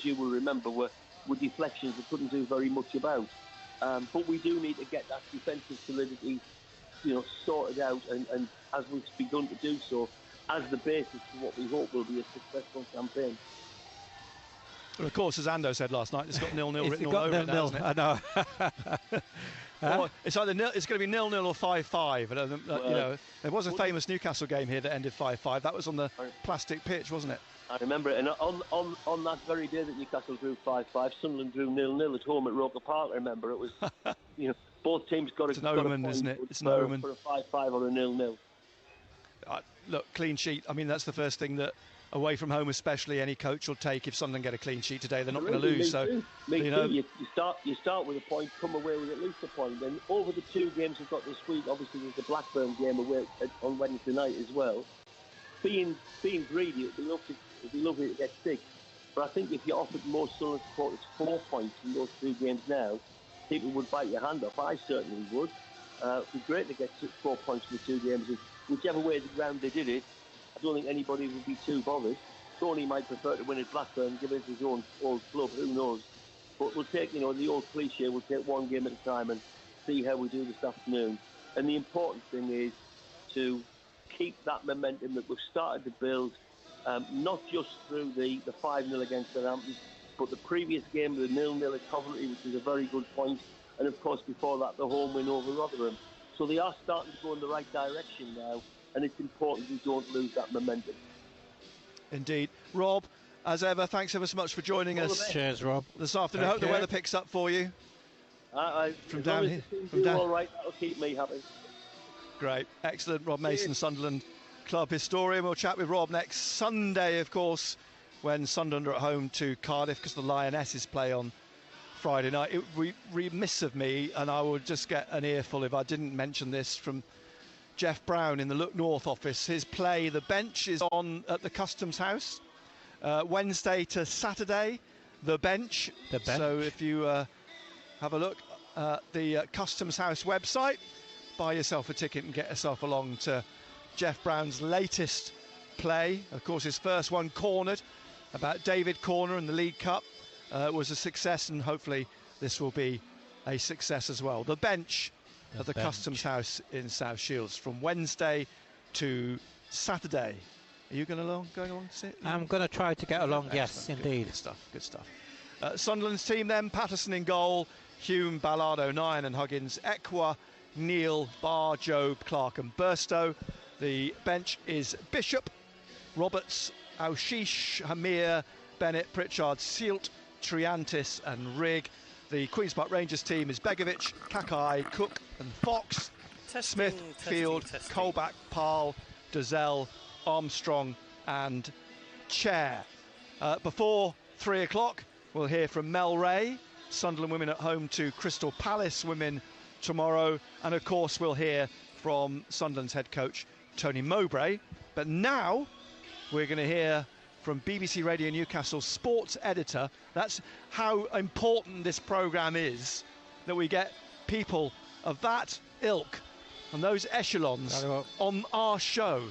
you will remember, were deflections we couldn't do very much about. But we do need to get that defensive solidity, sorted out, and as we've begun to do so, as the basis for what we hope will be a successful campaign. Well, of course, as Ando said last night, it's got 0-0 written all over it now, hasn't it? I know. Well, it's either it's going to be 0-0 or 5-5. There was a famous Newcastle game here that ended 5-5. That was on the plastic pitch, wasn't it? I remember it. And on that very day that Newcastle drew 5-5, Sunderland drew 0-0 at home at Roker Park. I remember it was, both teams got it's an omen, isn't it? It's an omen for a 5-5 or a 0-0. Look, clean sheet. I mean, that's the first thing that, away from home especially, any coach will take. If Sunderland get a clean sheet today, they're not going to lose. You start with a point, come away with at least a point. And over the 2 games we've got this week, obviously there's the Blackburn game away on Wednesday night as well. Being greedy, it'd be lovely to get 6. But I think if you offered most Sunderland supporters 4 points in those 2 games now, people would bite your hand off. I certainly would. It'd be great to get 4 points in the 2 games. And whichever way round they did it, I don't think anybody would be too bothered. Tony might prefer to win at Blackburn, give it his own old club, who knows. But we'll take, the old cliche, we'll take 1 game at a time and see how we do this afternoon. And the important thing is to keep that momentum that we've started to build, not just through the 5-0 against Southampton, but the previous game, the 0-0 at Coventry, which is a very good point, and of course before that, the home win over Rotherham. So they are starting to go in the right direction now, and it's important we don't lose that momentum. Indeed. Rob, as ever, thanks ever so much for joining us. Cheers, Rob. This afternoon. I hope the weather picks up for you. From down here. All right, that'll keep me happy. Great. Excellent. Rob Mason, Sunderland club historian. We'll chat with Rob next Sunday, of course, when Sunderland are at home to Cardiff, because the Lionesses play on Friday night. It would be remiss of me, and I would just get an earful if I didn't mention this, from Jeff Brown in the Look North office. His play, The Bench, is on at the Customs House Wednesday to Saturday. The Bench. So if you have a look at the Customs House website, buy yourself a ticket and get yourself along to Jeff Brown's latest play. Of course, his first one, Cornered, about David Corner and the League Cup, was a success, and hopefully this will be a success as well. The Bench at the Customs House in South Shields from Wednesday to Saturday. Are you going along to see it? I'm going to try to get along. Yes, indeed. Good stuff. Sunderland's team then: Patterson in goal, Hume, Ballard, O'Nien and Huggins, Ekwa, Neal, Barr, Jobe, Clark and Burstow. The bench is Bishop, Roberts, Aushish, Hamir, Bennett, Pritchard, Sealt, Triantis and Rigg. The Queen's Park Rangers team is Begovic, Kakai, Cook and Fox, Smith, Field, Colback, Parle, Dozell, Armstrong and Chair. Before 3 o'clock, we'll hear from Mowbray, Sunderland women at home to Crystal Palace women tomorrow. And of course, we'll hear from Sunderland's head coach, Tony Mowbray. But now we're going to hear from BBC Radio Newcastle sports editor. That's how important this programme is, that we get people of that ilk and those echelons on our show.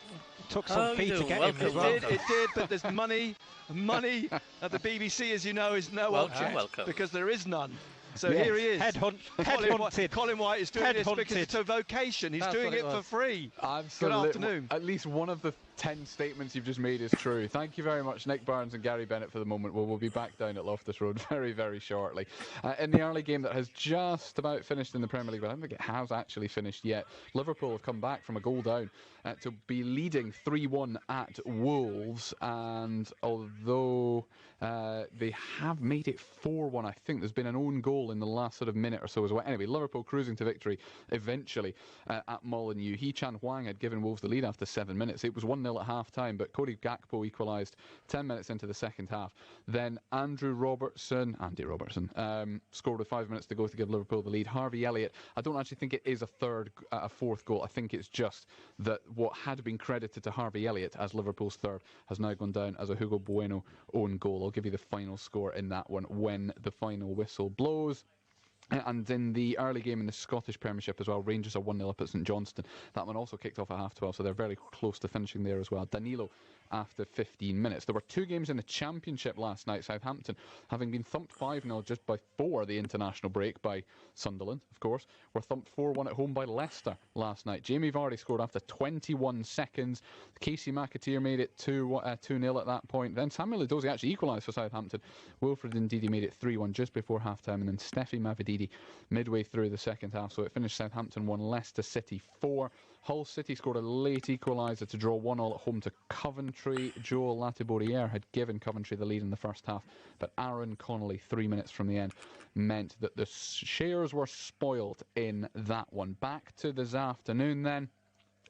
It took some fee to get him as well. It did, but there's money at the BBC, as you know, is no object, because there is none. So here he is. Colin White is doing this because it's a vocation. He's doing it for free. Absolutely. Good afternoon. At least one of the 10 statements you've just made is true. Thank you very much, Nick Barnes and Gary Bennett, for the moment. We'll be back down at Loftus Road very, very shortly. In the early game that has just about finished in the Premier League, but I don't think it has actually finished yet, Liverpool have come back from a goal down to be leading 3-1 at Wolves. And although they have made it 4-1, I think there's been an own goal in the last sort of minute or so as well. Anyway, Liverpool cruising to victory eventually at Molineux. Hee-Chan Hwang had given Wolves the lead after 7 minutes. It was 1-0 at half-time, but Cody Gakpo equalised 10 minutes into the second half. Then Andy Robertson, scored with 5 minutes to go to give Liverpool the lead. Harvey Elliott, I don't actually think it is a fourth goal. I think it's just that what had been credited to Harvey Elliott as Liverpool's third has now gone down as a Hugo Bueno own goal. I'll give you the final score in that one when the final whistle blows. And in the early game in the Scottish Premiership as well, Rangers are 1-0 up at St Johnstone. That one also kicked off at half-12, so they're very close to finishing there as well. Danilo after 15 minutes. There were 2 games in the Championship last night. Southampton, having been thumped 5-0 just before the international break by Sunderland, of course, were thumped 4-1 at home by Leicester last night. Jamie Vardy scored after 21 seconds. Casey McAteer made it 2-0 at that point. Then Samuel Edozie actually equalised for Southampton. Wilfred Ndidi made it 3-1 just before half-time, and then Steffi Mavididi midway through the second half. So it finished Southampton 1, Leicester City 4. Hull City scored a late equaliser to draw 1-1 at home to Coventry. Joel Latibouriere had given Coventry the lead in the first half, but Aaron Connolly, 3 minutes from the end, meant that the shares were spoiled in that one. Back to this afternoon then.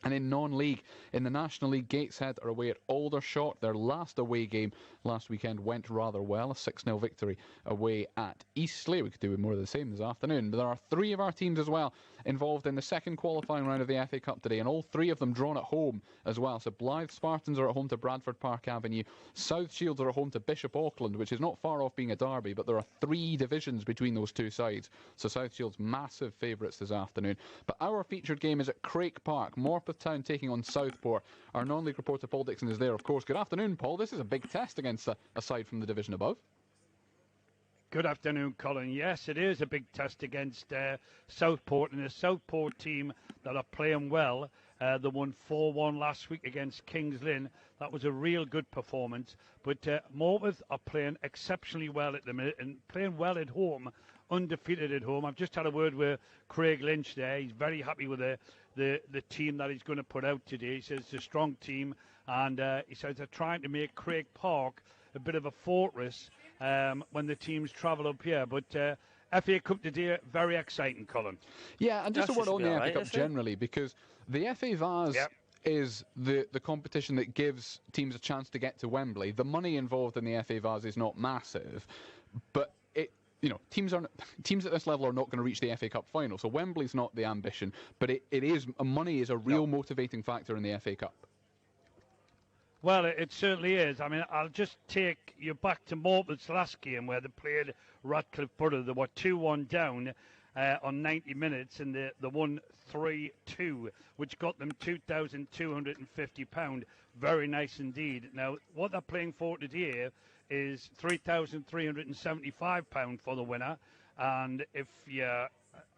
And in non-league, in the National League, Gateshead are away at Aldershot. Their last away game last weekend went rather well, a 6-0 victory away at Eastleigh. We could do more of the same this afternoon. But there are 3 of our teams as well involved in the second qualifying round of the FA Cup today, and all 3 of them drawn at home as well. So Blythe Spartans are at home to Bradford Park Avenue. South Shields are at home to Bishop Auckland, which is not far off being a derby, but there are 3 divisions between those 2 sides. So South Shields, massive favourites this afternoon. But our featured game is at Craig Park. Morpeth Town taking on Southport. Our non-league reporter Paul Dixon is there, of course. Good afternoon, Paul. This is a big test against a side from the division above. Good afternoon, Colin. Yes, it is a big test against Southport, and a Southport team that are playing well. They won 4-1 last week against Kings Lynn. That was a real good performance. But Morpeth are playing exceptionally well at the minute and playing well at home, undefeated at home. I've just had a word with Craig Lynch there. He's very happy with the team that he's going to put out today. He says it's a strong team, and he says they're trying to make Craig Park a bit of a fortress when the teams travel up here. But FA Cup today, very exciting, Colin. Yeah, and just a word on the FA Cup generally, because the FA Vase is the competition that gives teams a chance to get to Wembley. The money involved in the FA Vase is not massive, but teams at this level are not going to reach the FA Cup final. So Wembley's not the ambition, but money is a real motivating factor in the FA Cup. Well, it certainly is. I mean, I'll just take you back to Morpeth's last game where they played Radcliffe Borough. They were 2-1 down on 90 minutes, and they won 3-2, which got them £2,250. Very nice indeed. Now, what they're playing for today is £3,375 for the winner, and if you're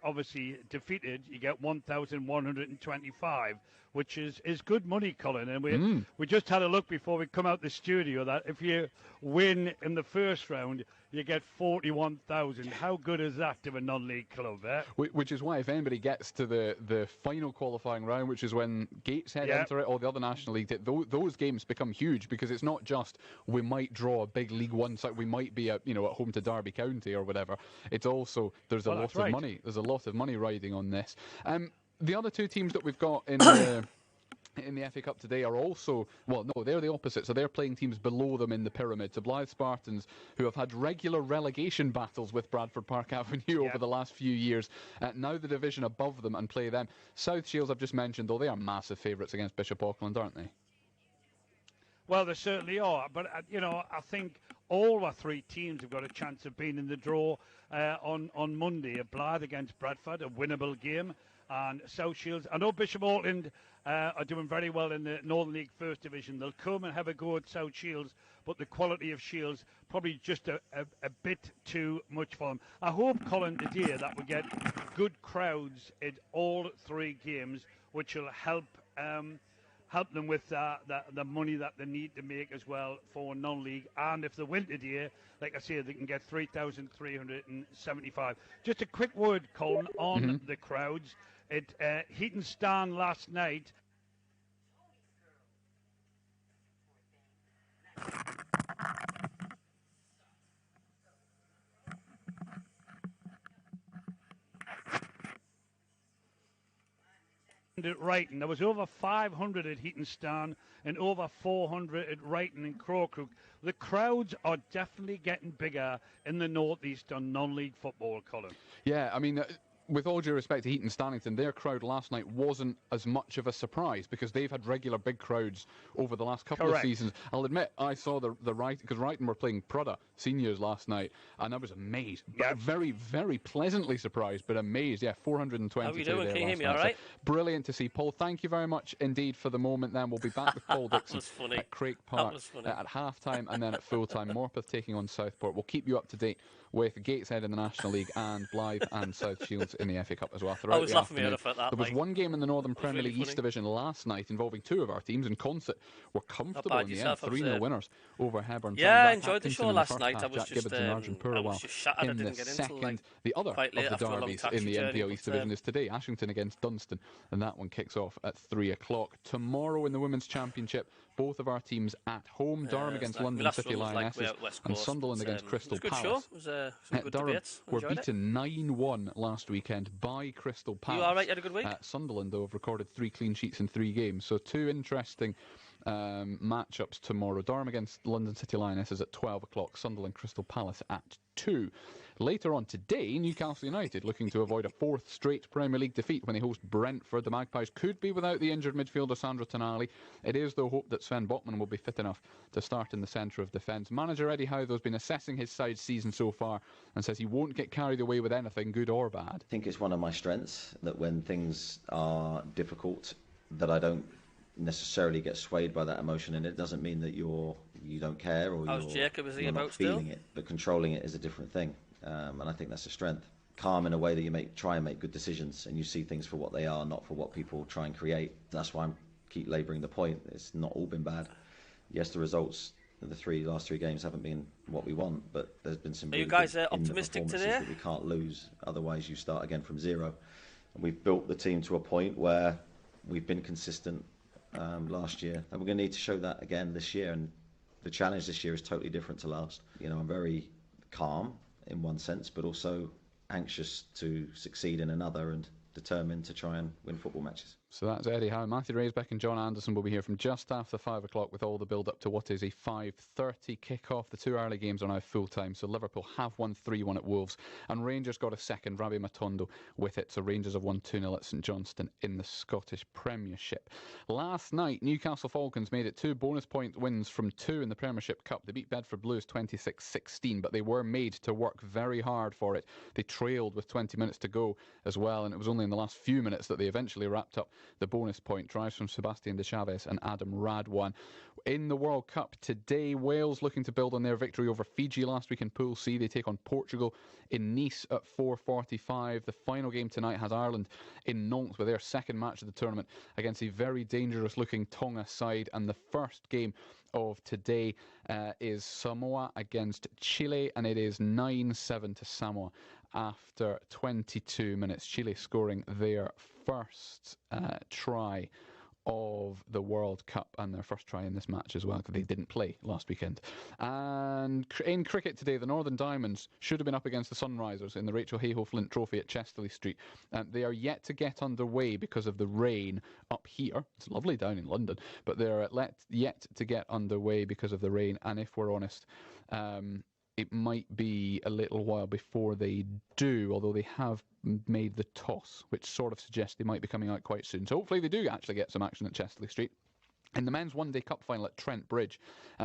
obviously defeated, you get 1,125, which is good money, Colin. And we just had a look before we come out the studio that if you win in the first round, you get 41,000. How good is that to a non-league club? Which is why if anybody gets to the final qualifying round, which is when Gateshead enter it, or the other National League, those games become huge, because it's not just we might draw a big League One side, we might be at home to Derby County or whatever. It's also there's a lot of money. There's a lot of money riding on this. The other 2 teams that we've got in the FA Cup today are also, they're the opposite. So they're playing teams below them in the pyramid. So Blythe Spartans, who have had regular relegation battles with Bradford Park Avenue over the last few years, now the division above them and play them. South Shields, I've just mentioned, though, they are massive favourites against Bishop Auckland, aren't they? Well, they certainly are. But, I think all our 3 teams have got a chance of being in the draw on Monday. Blythe against Bradford, a winnable game. And South Shields, I know Bishop Auckland are doing very well in the Northern League First Division. They'll come and have a go at South Shields, but the quality of Shields probably just a bit too much for them. I hope, Colin, today that we get good crowds at all 3 games, which will help them with the money that they need to make as well for non-league. And if they win today, like I say, they can get 3,375. Just a quick word, Colin, on the crowds. At Heaton Stand last night, at Wrighton. There was over 500 at Heaton Stand and over 400 at Wrighton and Crowcrook. The crowds are definitely getting bigger in the North East on non-league football, Colin. Yeah, I mean, with all due respect to Heaton Stannington, their crowd last night wasn't as much of a surprise because they've had regular big crowds over the last couple of seasons. I'll admit, I saw the because Wrighton were playing Prudhoe seniors last night, and I was amazed. But very, very pleasantly surprised, but amazed. Yeah, 422 How are you doing? there Can you hear last me night. all right? So brilliant to see. Paul, thank you very much indeed for the moment. Then we'll be back with Paul Dixon at Craig Park at half-time and then at full-time. Morpeth taking on Southport. We'll keep you up to date with Gateshead in the National League and Blythe and South Shields in the FA Cup as well throughout the afternoon. There was one game in the Northern Premier League East Division last night involving two of our teams, and Concert were comfortable in the end, 3-0 winners over Hebburn. Yeah, I enjoyed the show last night. Half, I was just shattered. I didn't get into the other of the derbies in the NPL East Division is today, Ashington against Dunstan, and that one kicks off at 3 o'clock. Tomorrow in the Women's Championship, both of our teams at home, Durham against London City Lionesses and Sunderland against Crystal Palace. Durham were beaten 9-1 last weekend by Crystal Palace. You all right? You had a good week? Sunderland, though, have recorded 3 clean sheets in 3 games. So 2 interesting matchups tomorrow. Durham against London City Lionesses at 12 o'clock. Sunderland Crystal Palace at 2. Later on today, Newcastle United looking to avoid a 4th straight Premier League defeat when they host Brentford. The Magpies could be without the injured midfielder Sandro Tonali. It is, though, hope that Sven Botman will be fit enough to start in the centre of defence. Manager Eddie Howe, though, has been assessing his side's season so far and says he won't get carried away with anything, good or bad. I think it's one of my strengths that when things are difficult, that I don't necessarily get swayed by that emotion, and it doesn't mean that you don't care or you're not feeling it, but controlling it is a different thing. And I think that's a strength. Calm in a way that you try and make good decisions, and you see things for what they are, not for what people try and create. That's why I keep labouring the point. It's not all been bad. Yes, the results of the last three games haven't been what we want, but there's been some. Are you guys optimistic today? That we can't lose. Otherwise, you start again from zero. And we've built the team to a point where we've been consistent last year, and we're going to need to show that again this year. And the challenge this year is totally different to last. I'm very calm in one sense, but also anxious to succeed in another and determined to try and win football matches. So that's Eddie Howe. Matthew Raisbeck and John Anderson will be here from just after 5 o'clock with all the build-up to what is a 5:30 kick-off. The 2 early games are now full-time, so Liverpool have won 3-1 at Wolves, and Rangers got a second, Rabbi Matondo, with it. So Rangers have won 2-0 at St Johnstone in the Scottish Premiership. Last night, Newcastle Falcons made it 2 bonus point wins from 2 in the Premiership Cup. They beat Bedford Blues 26-16, but they were made to work very hard for it. They trailed with 20 minutes to go as well, and it was only in the last few minutes that they eventually wrapped up the bonus point. Tries from Sebastian de Chaves and Adam Radwan. In the World Cup today, Wales looking to build on their victory over Fiji last week in Pool C. They take on Portugal in Nice at 4:45. The final game tonight has Ireland in Nantes with their second match of the tournament against a very dangerous looking Tonga side. And the first game of today is Samoa against Chile, and it is 9-7 to Samoa after 22 minutes. Chile scoring their first try of the World Cup and their first try in this match as well, because they didn't play last weekend. And in cricket today, the Northern Diamonds should have been up against the Sunrisers in the Rachel Hayhoe Flint Trophy at Chesterley Street. They are yet to get underway because of the rain up here. It's lovely down in London, but they're yet to get underway because of the rain. And if we're honest, it might be a little while before they do, although they have made the toss, which sort of suggests they might be coming out quite soon. So hopefully they do actually get some action at Chesterley Street. In the men's one-day cup final at Trent Bridge,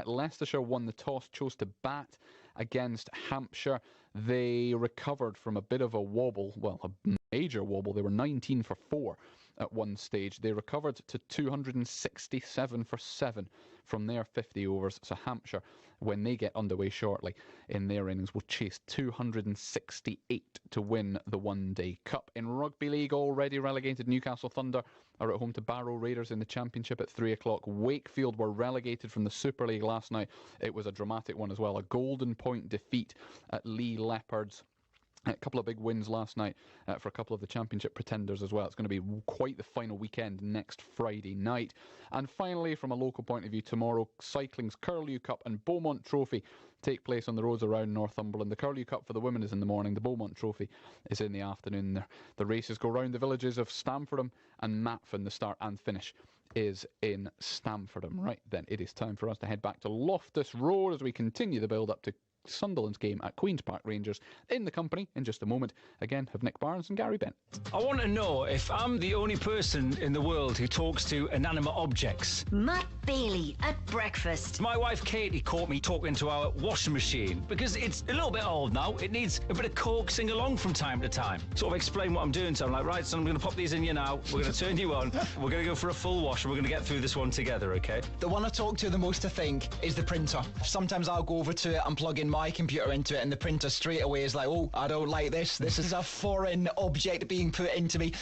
Leicestershire won the toss, chose to bat against Hampshire. They recovered from a bit of a wobble, well, a major wobble. They were 19 for 4 at one stage. They recovered to 267 for 7 from their 50 overs. So Hampshire, when they get underway shortly in their innings, will chase 268 to win the one-day cup. In rugby league, already relegated Newcastle Thunder are at home to Barrow Raiders in the Championship at 3 o'clock. Wakefield were relegated from the Super League last night. It was a dramatic one as well. A golden point defeat at Lee Leopards. A couple of big wins last night for a couple of the Championship pretenders as well. It's going to be quite the final weekend next Friday night. And finally, from a local point of view, tomorrow, cycling's Curlew Cup and Beaumont Trophy take place on the roads around Northumberland. The Curlew Cup for the women is in the morning. The Beaumont Trophy is in the afternoon. The races go round the villages of Stamfordham and Matfin. The start and finish is in Stamfordham. Right then, it is time for us to head back to Loftus Road as we continue the build-up to Sunderland's game at Queen's Park Rangers. In the company, in just a moment, again, have Nick Barnes and Gary Bennett. I want to know if I'm the only person in the world who talks to inanimate objects. Matt Bailey at breakfast. My wife Katie caught me talking to our washing machine because it's a little bit old now. It needs a bit of coaxing along from time to time. Sort of explain what I'm doing to her. I'm like, right, son, I'm going to pop these in you now. We're going to turn you on. We're going to go for a full wash and we're going to get through this one together, okay? The one I talk to the most, I think, is the printer. Sometimes I'll go over to it and plug in my computer into it and the printer straight away is like, oh, I don't like this. This is a foreign object being put into me.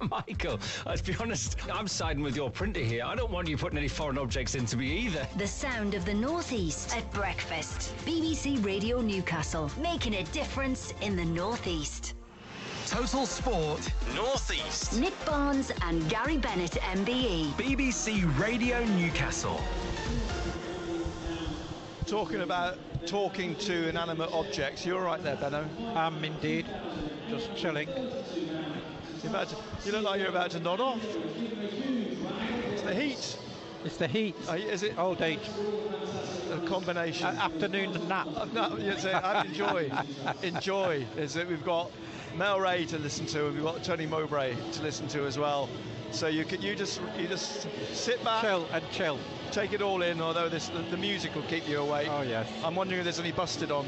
Michael, let's be honest, I'm siding with your printer here. I don't want you putting any foreign objects into me either. The sound of the North East at breakfast. BBC Radio Newcastle, making a difference in the North East. Total Sport North East. Nick Barnes and Gary Bennett MBE. BBC Radio Newcastle. Talking about talking to inanimate objects, you're right there, Benno. Indeed. Just chilling. You look like you're about to nod off. It's the heat. It's the heat. Is it old age? A combination. Afternoon nap. No, enjoy. Is that we've got Mowbray to listen to, and we've got Tony Mowbray to listen to as well. So you just sit back, chill, take it all in. Although the music will keep you awake. Oh yes. I'm wondering if there's any Busted on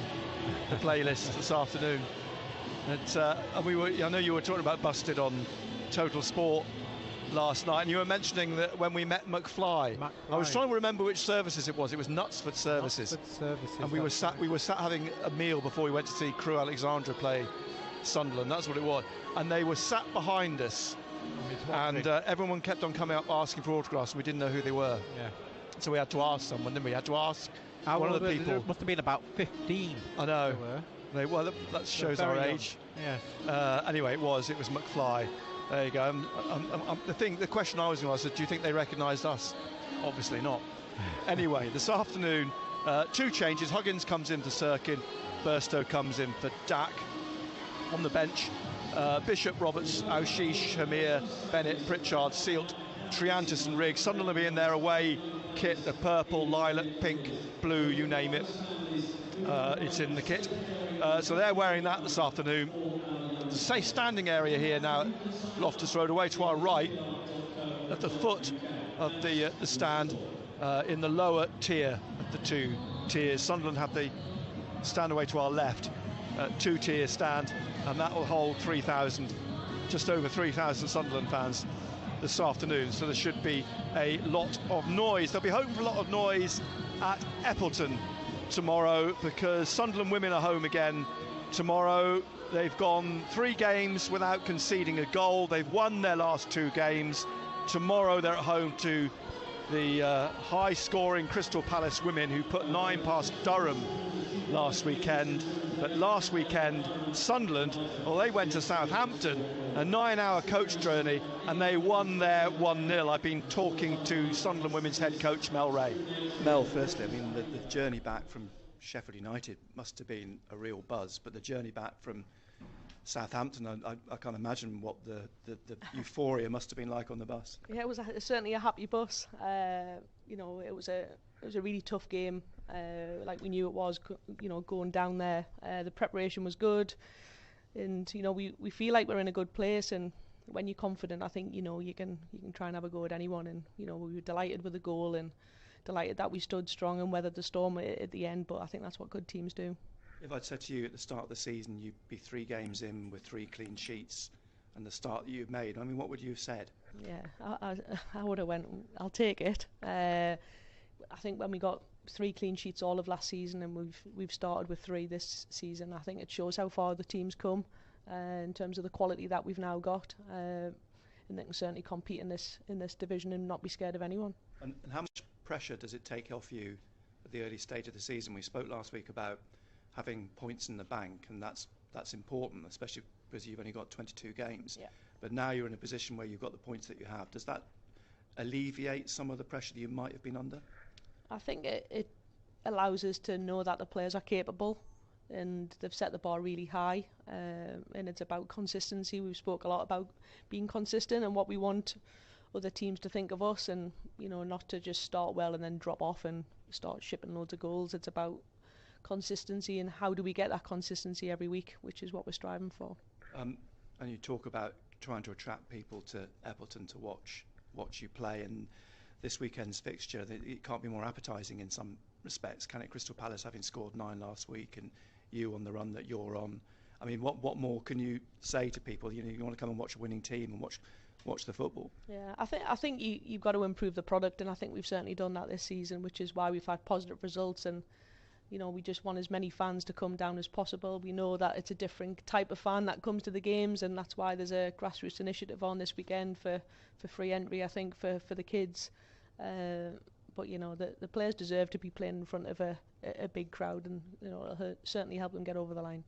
the playlist this afternoon. And I know you were talking about Busted on Total Sport last night, and you were mentioning that when we met McFly. I was trying to remember which services it was. It was Knutsford Services. And we were sat having a meal before we went to see Crewe Alexandra play Sunderland. That's what it was. And they were sat behind us, and everyone kept on coming up asking for autographs, and we didn't know who they were. Yeah. So we had to ask someone, didn't we? Had to ask one of the people. It must have been about 15. I know. Well, that shows our age. Yeah. Anyway, it was McFly. There you go. The question I was going to ask is, do you think they recognised us? Obviously not. Anyway, this afternoon, two changes. Huggins comes in for Sirkin. Burstow comes in for Dak. On the bench, Bishop, Roberts, Aushish, Hamir, Bennett, Pritchard, Sealt, Triantis and Riggs. Sunderland will be in their away kit, the purple, lilac, pink, blue, you name it. It's in the kit. So they're wearing that this afternoon. Safe standing area here now at Loftus Road, away to our right, at the foot of the stand, in the lower tier of the two tiers. Sunderland have the stand away to our left, two-tier stand, and that will hold 3,000, just over 3,000 Sunderland fans this afternoon. So there should be a lot of noise. There'll be hoping for a lot of noise at Eppleton tomorrow, because Sunderland women are home again tomorrow. They've gone 3 games without conceding a goal. They've won their last 2 games. Tomorrow they're at home to the high-scoring Crystal Palace women, who put 9 past Durham last weekend. But last weekend, Sunderland, well, they went to Southampton, a 9-hour coach journey, and they won there 1-0. I've been talking to Sunderland women's head coach Mel Ray. Mel, firstly, I mean, the journey back from Sheffield United must have been a real buzz, but the journey back from Southampton, I can't imagine what the euphoria must have been like on the bus. Yeah, it was certainly a happy bus. It was a really tough game, like we knew it was. Going down there, the preparation was good, and we feel like we're in a good place. And when you're confident, I think you can try and have a go at anyone. And we were delighted with the goal and delighted that we stood strong and weathered the storm at the end. But I think that's what good teams do. If I'd said to you at the start of the season you'd be 3 games in with 3 clean sheets and the start that you've made, I mean, what would you have said? Yeah, I would have went, I'll take it. I think when we got 3 clean sheets all of last season, and we've started with 3 this season, I think it shows how far the team's come in terms of the quality that we've now got, and they can certainly compete in this division and not be scared of anyone. And how much pressure does it take off you at the early stage of the season? We spoke last week about having points in the bank, and that's important, especially because you've only got 22 games. Yeah. But now you're in a position where you've got the points that you have. Does that alleviate some of the pressure that you might have been under? I think it allows us to know that the players are capable, and they've set the bar really high, and it's about consistency. We've spoke a lot about being consistent and what we want other teams to think of us, and not to just start well and then drop off and start shipping loads of goals. It's about consistency, and how do we get that consistency every week, which is what we're striving for. And you talk about trying to attract people to Appleton to watch you play, and this weekend's fixture, it can't be more appetising in some respects, can it? Crystal Palace having scored 9 last week, and you on the run that you're on. I mean, what more can you say to people? You want to come and watch a winning team and watch the football. Yeah, I think you've got to improve the product, and I think we've certainly done that this season, which is why we've had positive results. And we just want as many fans to come down as possible. We know that it's a different type of fan that comes to the games, and that's why there's a grassroots initiative on this weekend for free entry, I think, for the kids. But the players deserve to be playing in front of a big crowd, and it'll certainly help them get over the line.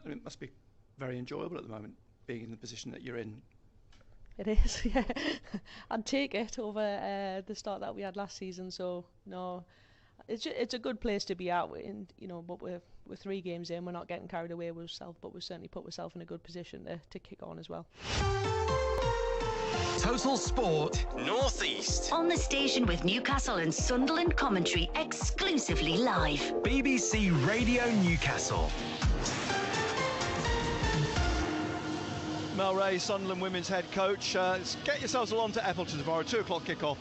It must be very enjoyable at the moment, being in the position that you're in. It is, yeah. I'd take it over the start that we had last season. So no, it's a good place to be at. But we're 3 games in. We're not getting carried away with ourselves, but we've certainly put ourselves in a good position to kick on as well. Total Sport North East. On the station with Newcastle and Sunderland commentary exclusively live. BBC Radio Newcastle. Mowbray, Sunderland women's head coach. Get yourselves along to Appleton tomorrow, 2 o'clock kickoff.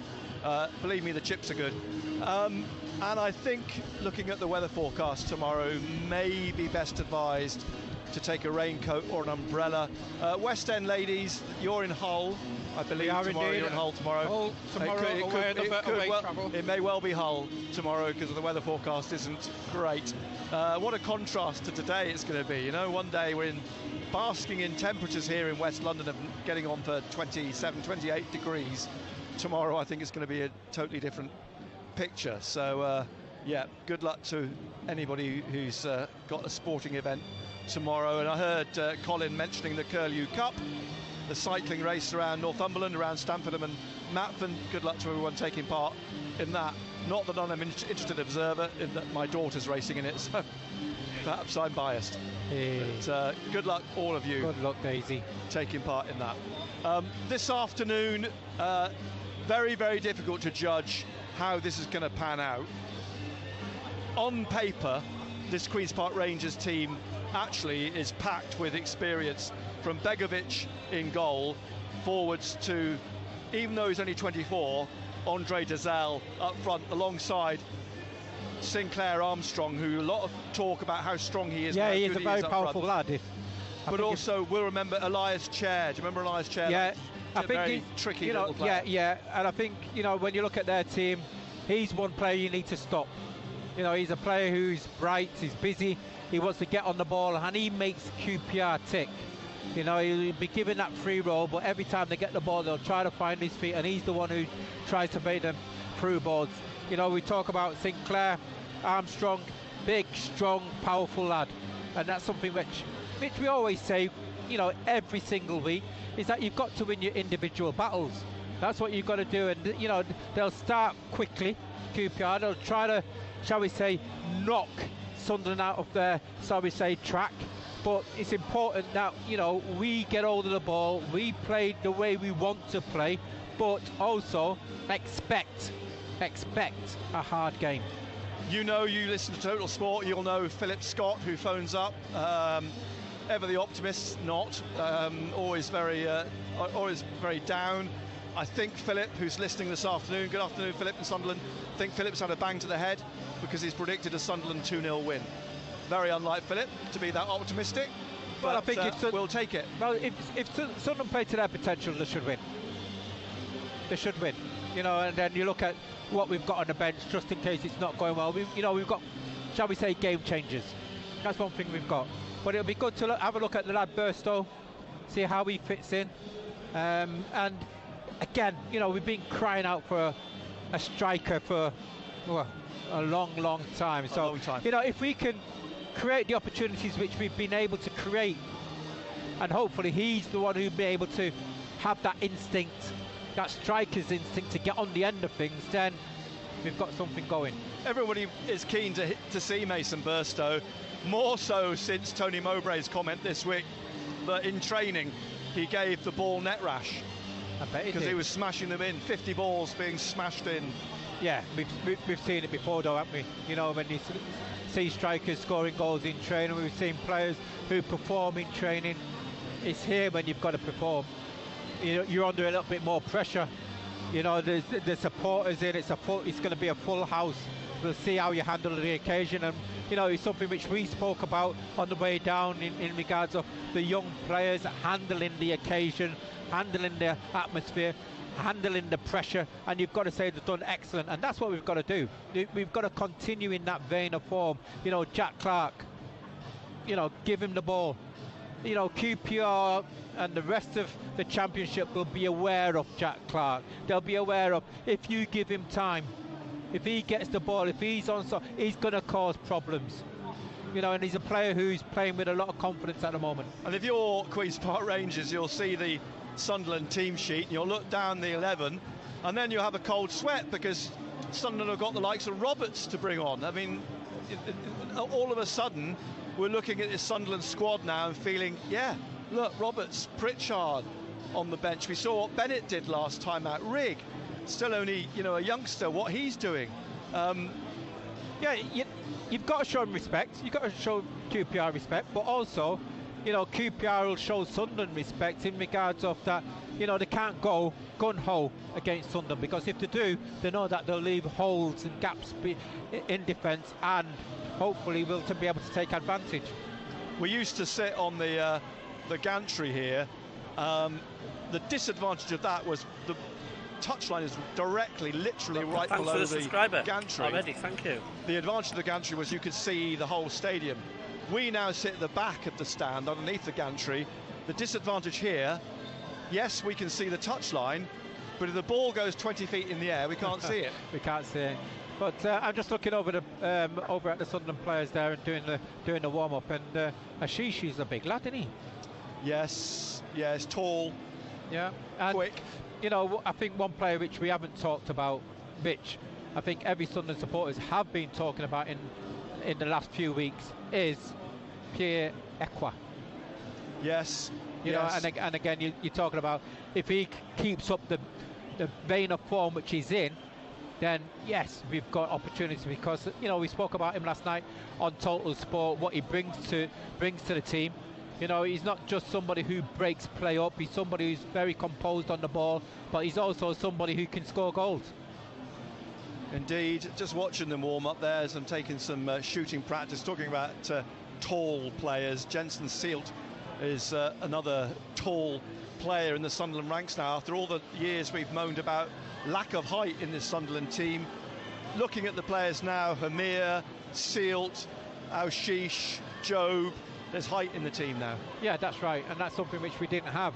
Believe me, the chips are good. And I think, looking at the weather forecast tomorrow, may be best advised to take a raincoat or an umbrella. West End ladies, you're in Hull, I believe. Tomorrow you're in Hull tomorrow. Hull tomorrow, it may well be Hull tomorrow because the weather forecast isn't great. What a contrast to today it's going to be. One day we're basking in temperatures here in West London of getting on for 27, 28 degrees. Tomorrow I think it's going to be a totally different picture. So good luck to anybody who's got a sporting event tomorrow. And I heard Colin mentioning the Curlew Cup, the cycling race around Northumberland, around Stamford and Matford. Good luck to everyone taking part in that. Not that I'm an interested observer, in that my daughter's racing in it, so perhaps I'm biased. But good luck, all of you. Good luck, Daisy. Taking part in that. This afternoon, very, very difficult to judge how this is going to pan out. On paper, this Queen's Park Rangers team actually is packed with experience, from Begovic in goal forwards to, even though he's only 24, Andre Dazal up front alongside Sinclair Armstrong, who a lot of talk about how strong he is. Yeah, he is a very powerful lad. But also, we'll remember Elias Chair. Do you remember Elias Chair? Yeah, I think very tricky little player. Yeah, and I think, when you look at their team, he's one player you need to stop. He's a player who's bright, he's busy, he wants to get on the ball, and he makes QPR tick. He'll be given that free roll, but every time they get the ball, they'll try to find his feet, and he's the one who tries to bait them through balls. We talk about Sinclair Armstrong, big, strong, powerful lad, and that's something which we always say, every single week, is that you've got to win your individual battles. That's what you've got to do, and they'll start quickly. QPR, they'll try to, shall we say, knock Sunderland out of their, shall we say, track. But it's important that, we get hold of the ball, we play the way we want to play, but also expect a hard game. You listen to Total Sport, you'll know Philip Scott, who phones up, ever the optimist, not, always very down. I think Philip, who's listening this afternoon, good afternoon Philip in Sunderland, I think Philip's had a bang to the head because he's predicted a Sunderland 2-0 win. Very unlike Philip to be that optimistic, but well, I think we'll take it. Well, if Sunderland play to their potential, they should win. They should win. And then you look at what we've got on the bench, just in case it's not going well. We've got, shall we say, game changers. That's one thing we've got. But it'll be good to have a look at the lad Burstow, see how he fits in. And again, we've been crying out for a striker for a long time. So, long time. If we can create the opportunities which we've been able to create, and hopefully he's the one who'll be able to have that instinct, that striker's instinct to get on the end of things, then we've got something going. Everybody is keen to see Mason Burstow, more so since Tony Mowbray's comment this week that in training he gave the ball net rash. I bet because he was smashing them in, 50 balls being smashed in Yeah, we've seen it before, though, haven't we? You know, when you see strikers scoring goals in training, we've seen players who perform in training. It's here when you've got to perform. You know, you're under a little bit more pressure. You know, the supporters in. It's going to be a full house. We'll see how you handle the occasion, and you know, it's something which we spoke about on the way down in regards of the young players handling the occasion, handling the atmosphere, handling the pressure, and you've got to say they've done excellent, and that's what we've got to do. We've got to continue in that vein of form. You know, Jack Clark, you know, give him the ball. You know, QPR and the rest of the championship will be aware of Jack Clark. They'll be aware of, if you give him time, if he gets the ball, if he's on, so he's going to cause problems. You know, and he's a player who's playing with a lot of confidence at the moment. And if you're Queen's Park Rangers, you'll see the Sunderland team sheet, and you'll look down the 11, and then you'll have a cold sweat because Sunderland have got the likes of Roberts to bring on. I mean, all of a sudden, we're looking at this Sunderland squad now and feeling, yeah, look, Roberts, Pritchard on the bench. We saw what Bennett did last time out. Rigg, still only, you know, a youngster, what he's doing. Yeah, you've got to show him respect. You've got to show QPR respect, but also, you know, QPR will show Sunderland respect in regards of that. You know, they can't go gun-ho against Sunderland, because if they do, they know that they'll leave holes and gaps in defence, and hopefully will to be able to take advantage. We used to sit on the gantry here. The disadvantage of that was the touchline is directly, literally right below the gantry. Already, thank you. The advantage of the gantry was you could see the whole stadium. We now sit at the back of the stand underneath the gantry. The disadvantage here, yes, we can see the touchline, but if the ball goes 20 feet in the air, we can't see it. We can't see it. But I'm just looking over at the Sunderland players there and doing the warm up, and Ashish is a big lad, isn't he? Yes, tall, yeah, and quick. You know, I think one player which we haven't talked about, which I think every Sunderland supporters have been talking about in the last few weeks, is Pierre Ekwa. Yes. You know, and again, you're talking about if he keeps up the vein of form which he's in, then yes, we've got opportunities, because you know, we spoke about him last night on Total Sport, what he brings to the team. You know, he's not just somebody who breaks play up, he's somebody who's very composed on the ball, but he's also somebody who can score goals. Indeed, just watching them warm up there as I'm taking some shooting practice, talking about tall players. Jensen Seelt is another tall player in the Sunderland ranks now, after all the years we've moaned about lack of height in this Sunderland team. Looking at the players now, Hamir, Seelt, Ashish, Job, there's height in the team now. Yeah, that's right, and that's something which we didn't have.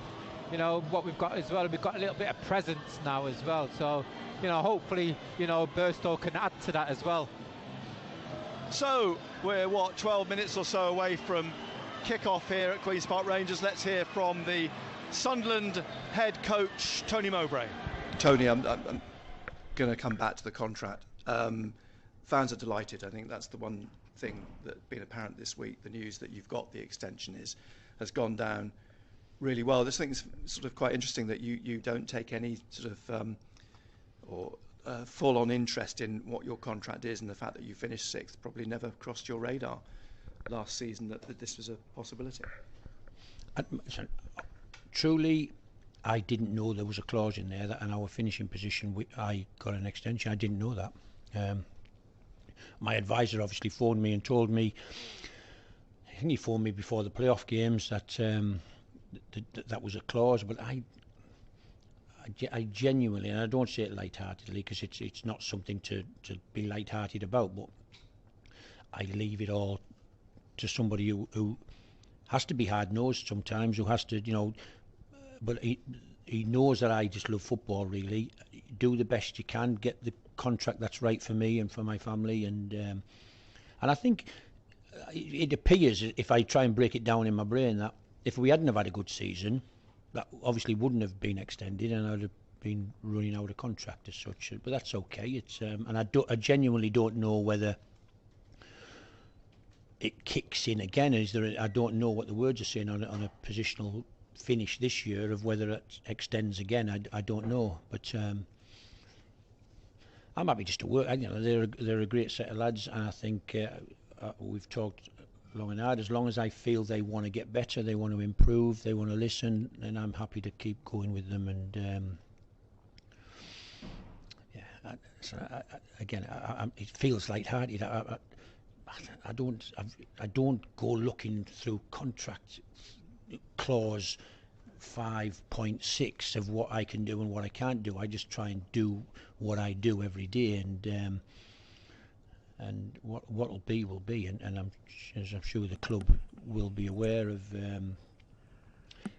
You know, what we've got as well, we've got a little bit of presence now as well, so you know, hopefully, you know, Burstow can add to that as well. So we're 12 minutes or so away from kick-off here at Queen's Park Rangers. Let's hear from the Sunderland head coach, Tony Mowbray. Tony, I'm going to come back to the contract. Fans are delighted. I think that's the one thing that's been apparent this week. The news that you've got the extension has gone down really well. This thing's sort of quite interesting that you don't take any sort of full-on interest in what your contract is, and the fact that you finished 6th probably never crossed your radar last season that this was a possibility. Truly, I didn't know there was a clause in there that in our finishing position I got an extension. I didn't know that. My advisor obviously phoned me and told me, I think he phoned me before the playoff games, that that was a clause, but I genuinely, and I don't say it lightheartedly because it's not something to be lighthearted about, but I leave it all to somebody who has to be hard-nosed sometimes, who has to, you know, but he knows that I just love football, really. Do the best you can, get the contract that's right for me and for my family, and I think it appears, if I try and break it down in my brain, that if we hadn't have had a good season, that obviously wouldn't have been extended, and I'd have been running out of contract as such. But that's okay. It's and I genuinely don't know whether it kicks in again. I don't know what the words are saying on a positional finish this year of whether it extends again. I don't know, but I'm happy just to work. They're a great set of lads, and I think we've talked long and hard. As long as I feel they want to get better, they want to improve, they want to listen, then I'm happy to keep going with them. And it feels light-hearted. I don't go looking through contract clause 5.6 of what I can do and what I can't do. I just try and do what I do every day, and what'll be will be. And I'm sure the club will be aware of.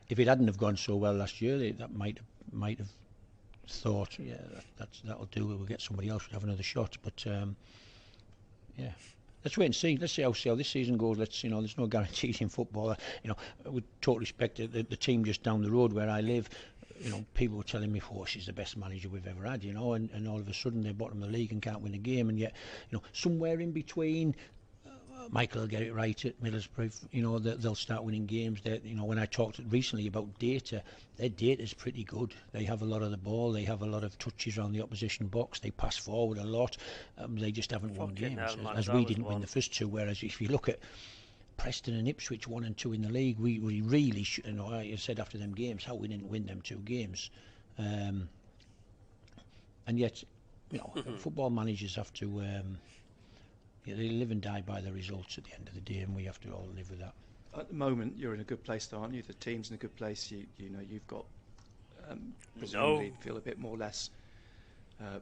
If it hadn't have gone so well last year, that might have thought, yeah, that'll do. We'll get somebody else to have another shot. But yeah. Let's wait and see. Let's see how this season goes. There's no guarantees in football. With total respect to the team just down the road where I live, people were telling me, "Oh, she's the best manager we've ever had," and all of a sudden they're bottom of the league and can't win a game, and yet, somewhere in between, Michael will get it right at Middlesbrough. They'll start winning games. When I talked recently about data, their data's pretty good. They have a lot of the ball. They have a lot of touches around the opposition box. They pass forward a lot. They just haven't won games, as we didn't win the first two. Whereas if you look at Preston and Ipswich 1 and 2 in the league, we really should. I said after them games how we didn't win them 2 games, and yet, football managers have to. They live and die by the results at the end of the day, and we have to all live with that. At the moment, you're in a good place, aren't you? The team's in a good place. You've got presumably feel a bit more less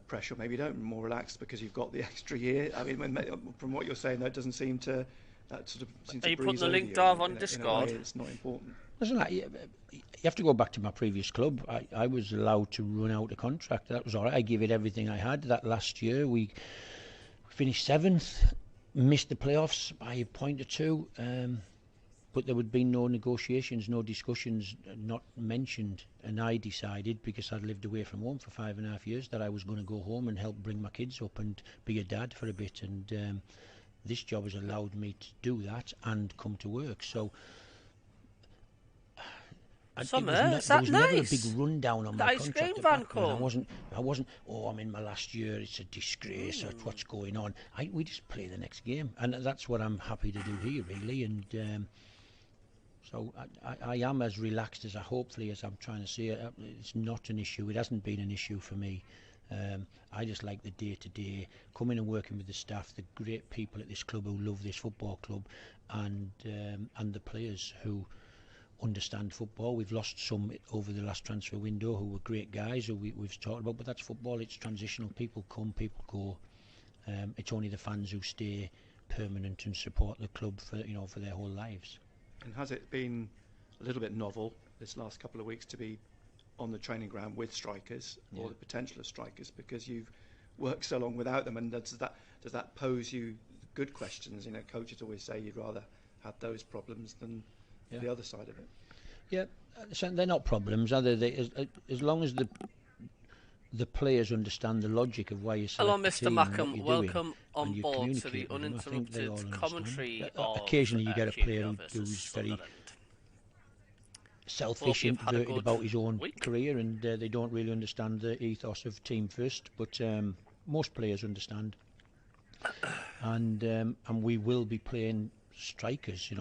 pressure. Maybe you don't, more relaxed because you've got the extra year. I mean, from what you're saying, that doesn't seem to. That sort of seems Are you to putting the link dive on Discord? It's not important. Listen, you have to go back to my previous club. I was allowed to run out a contract. That was all right. I gave it everything I had. That last year we finished 7th, missed the playoffs by a point or 2, but there would be no negotiations, no discussions, not mentioned. And I decided, because I'd lived away from home for 5.5 years, that I was going to go home and help bring my kids up and be a dad for a bit. And this job has allowed me to do that and come to work. So there was never a big rundown on my contract. I wasn't. Oh, I'm in my last year. It's a disgrace. What's going on? We just play the next game, and that's what I'm happy to do here, really. And so I am as relaxed as hopefully as I'm trying to say. It's not an issue. It hasn't been an issue for me. I just like the day-to-day, coming and working with the staff, the great people at this club who love this football club, and the players who understand football. We've lost some over the last transfer window who were great guys who we've talked about, but that's football. It's transitional. People come, people go. It's only the fans who stay permanent and support the club for their whole lives. And has it been a little bit novel this last couple of weeks to be on the training ground with strikers, or the potential of strikers, because you've worked so long without them? And does that pose you good questions? Coaches always say you'd rather have those problems than the other side of it. Yeah, so they're not problems, are they? As long as the players understand the logic of why you select. Hello, Mr. Mackham. Welcome on board to the uninterrupted commentary. Occasionally, you get a player who's very selfish, introverted about his own career, and they don't really understand the ethos of team first. But most players understand, and we will be playing strikers.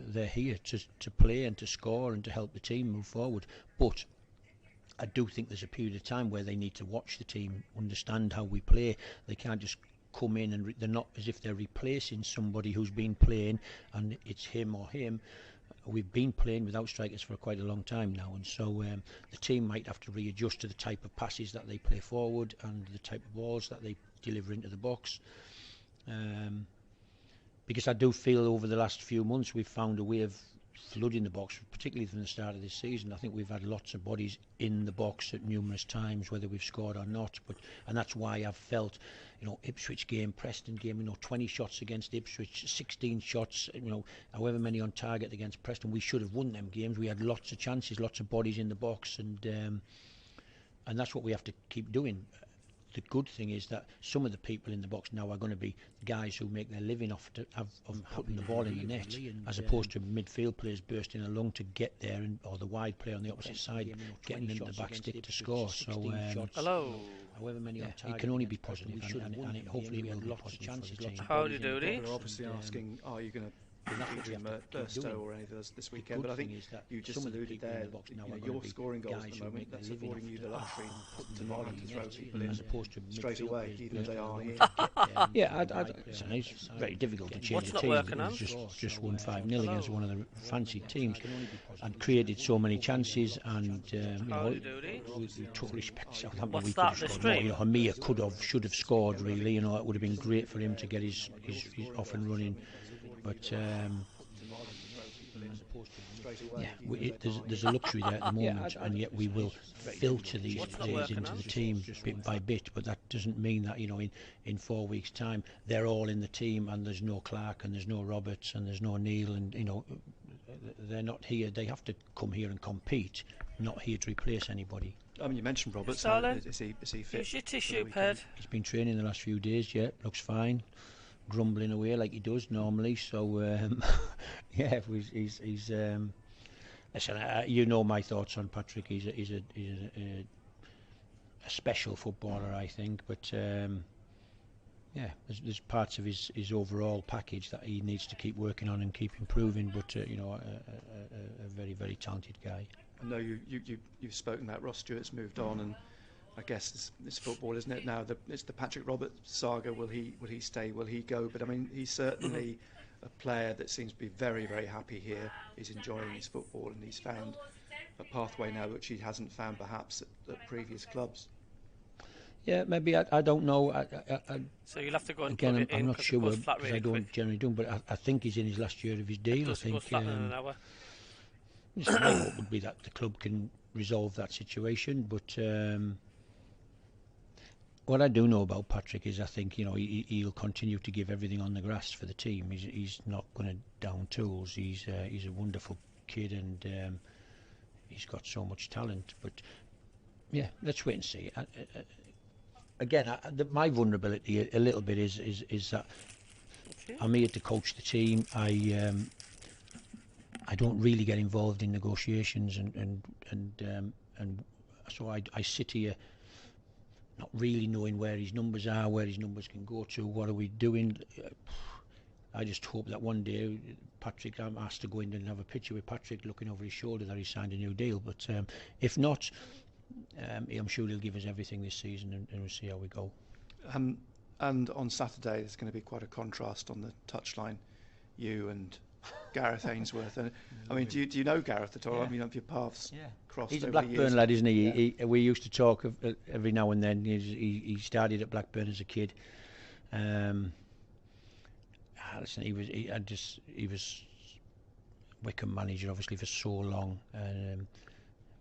They're here to play and to score and to help the team move forward. But I do think there's a period of time where they need to watch the team, understand how we play. They can't just come in and they're not as if they're replacing somebody who's been playing and it's him or him. We've been playing without strikers for quite a long time now, and so the team might have to readjust to the type of passes that they play forward and the type of balls that they deliver into the box. Because I do feel over the last few months we've found a way of flooding the box, particularly from the start of this season. I think we've had lots of bodies in the box at numerous times, whether we've scored or not. And that's why I've felt, Ipswich game, Preston game, 20 shots against Ipswich, 16 shots, however many on target against Preston. We should have won them games. We had lots of chances, lots of bodies in the box, and that's what we have to keep doing. The good thing is that some of the people in the box now are going to be guys who make their living off of putting the ball in the net, as opposed to midfield players bursting along to get there, or the wide player on the opposite side getting into the back stick to score. So hello. however many on target, it can only be positive, and hopefully it will be lots of chances. Howdy doody. They're obviously asking, are you going to feature him at Burstow or any of those this weekend? But I think you just alluded there, you're scoring goals at the moment. That's affording you the luxury to not have to throw people in straight away, even if they are here. Yeah, it's very difficult to change the team. He's just won 5-0 against one of the fancied teams and created so many chances, and we total respect Southampton. What's we that, could have scored more. Hamir should have scored, really. It would have been great for him to get his off and running. But there's a luxury there at the moment, and yet we will filter these players into the team bit by bit. But that doesn't mean that in 4 weeks' time they're all in the team, and there's no Clark, and there's no Roberts, and there's no Neil, and they're not here. They have to come here and compete, not here to replace anybody. I mean, you mentioned Roberts. Is he fit? Use your tissue pad. He's been training the last few days. Yeah, looks fine. Grumbling away like he does normally, so yeah, he's listen, you know my thoughts on Patrick. He's a special footballer, I think, but yeah, there's parts of his overall package that he needs to keep working on and keep improving, but a very, very talented guy. I know you've spoken about Ross Stewart's moved on, and I guess it's football, isn't it? Now it's the Patrick Roberts saga. Will he stay? Will he go? But I mean, he's certainly a player that seems to be very, very happy here. He's enjoying his football, and he's found a pathway now which he hasn't found perhaps at previous clubs. Yeah, maybe I don't know. So you'll have to go and again. put it I'm not sure because really I don't generally do, but I think he's in his last year of his deal. I think. Flat in an hour. My hope would be that the club can resolve that situation, but. What I do know about Patrick is I think he'll continue to give everything on the grass for the team. He's not going to down tools. He's a wonderful kid, and he's got so much talent. But yeah, let's wait and see. Again, my vulnerability a little bit is that I'm here to coach the team. I don't really get involved in negotiations, and so I sit here. Not really knowing where his numbers are, where his numbers can go to, what are we doing. I just hope that one day Patrick, I'm asked to go in and have a picture with Patrick looking over his shoulder that he signed a new deal, but if not, I'm sure he'll give us everything this season, and we'll see how we go. And on Saturday there's going to be quite a contrast on the touchline, you and Gareth Ainsworth. And I mean, do you know Gareth at all? Yeah. I mean, have your paths crossed? He's a Blackburn lad, isn't he? We used to talk every now and then. He started at Blackburn as a kid. Listen, he was Wycombe manager obviously for so long,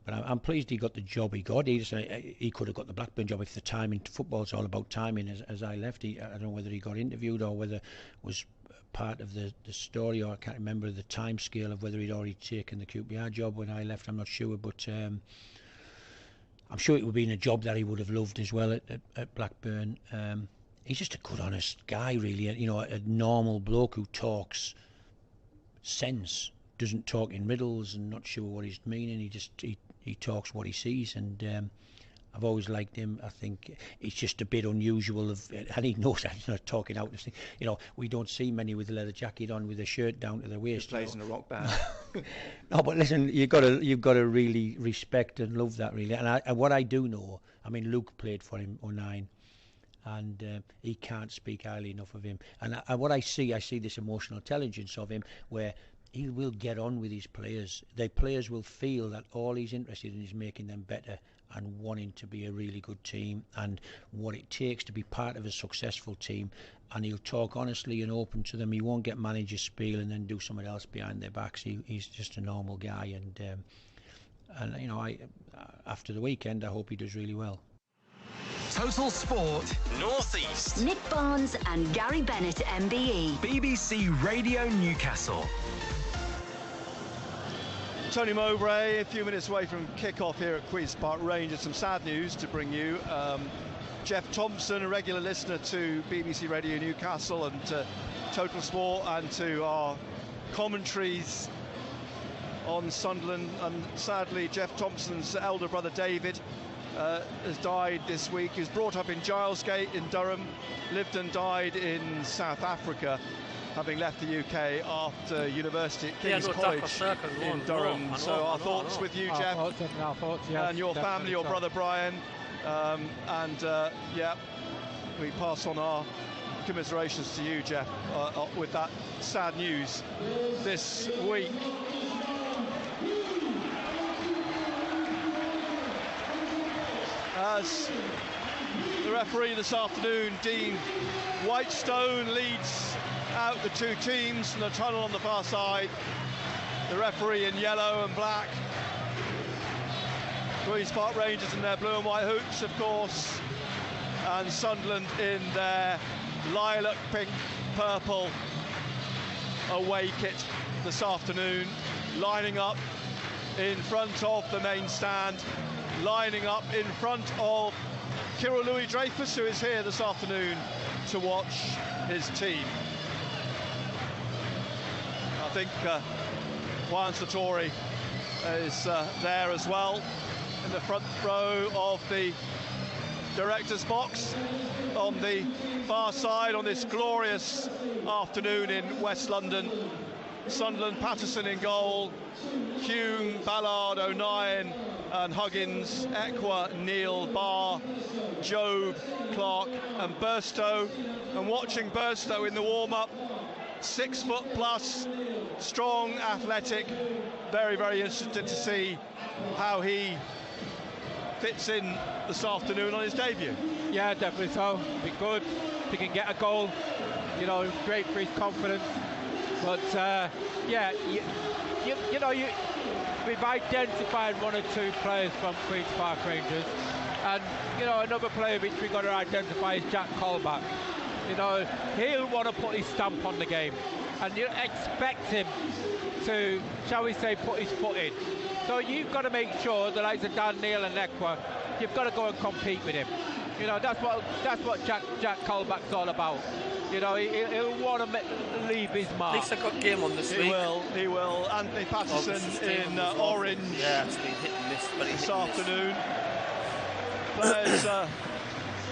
but I'm pleased he got the job he got. He could have got the Blackburn job if the timing. Football's all about timing. As I left, I don't know whether he got interviewed or whether it was part of the story, or I can't remember the time scale of whether he'd already taken the QPR job when I left. I'm not sure, but I'm sure it would have been a job that he would have loved as well at Blackburn. He's just a good, honest guy, really. A normal bloke who talks sense, doesn't talk in riddles and not sure what he's meaning. He talks what he sees, and I've always liked him. I think it's just a bit unusual, and he knows that he's not talking out. We don't see many with a leather jacket on, with a shirt down to their waist. He plays in a rock band. No, but listen, you've got to really respect and love that, really. And what I do know, I mean, Luke played for him 2009, and he can't speak highly enough of him. And what I see this emotional intelligence of him, where he will get on with his players. The players will feel that all he's interested in is making them better and wanting to be a really good team, and what it takes to be part of a successful team. And he'll talk honestly and open to them. He won't get manager spiel and then do something else behind their backs. He's just a normal guy, and after the weekend, I hope he does really well. Total Sport North East. Nick Barnes and Gary Bennett, MBE. BBC Radio Newcastle. Tony Mowbray, a few minutes away from kick-off here at Queen's Park Rangers. Some sad news to bring you. Jeff Thompson, a regular listener to BBC Radio Newcastle and to Total Sport and to our commentaries on Sunderland, and sadly Jeff Thompson's elder brother David has died this week. He was brought up in Gilesgate in Durham, lived and died in South Africa, having left the UK after university at King's College in Durham. So our thoughts with you, Jeff, and your family, your brother Brian, yeah, we pass on our commiserations to you, Jeff, with that sad news this week. As the referee this afternoon, Dean Whitestone, leads out the two teams from the tunnel on the far side. The referee in yellow and black. Queen's Park Rangers in their blue and white hoops, of course, and Sunderland in their lilac, pink, purple away kit this afternoon, lining up in front of the main stand, lining up in front of Kirill Louis-Dreyfus, who is here this afternoon to watch his team. I think Juan Sartori is there as well in the front row of the director's box on the far side on this glorious afternoon in West London. Sunderland, Patterson in goal, Hume, Ballard, O'Nien and Huggins, Equa, Neal, Barr, Job, Clark and Burstow. And watching Burstow in the warm-up, 6 foot plus, strong, athletic, very, very interested to see how he fits in this afternoon on his debut. Yeah, definitely so. Be good if he can get a goal. You know, great for his confidence. But yeah, we've identified 1 or 2 players from Queen's Park Rangers, and you know, another player which we've got to identify is Jack Colback. You know, he'll want to put his stamp on the game, and you expect him to, shall we say, put his foot in. So you've got to make sure that, like Dan Neal and Equa, you've got to go and compete with him. You know, that's what Jack Colback's all about. You know, he'll want to leave his mark. At least I got game on this week. He will. Anthony Patterson in orange. Yeah, it's been hit and miss, but this afternoon. Players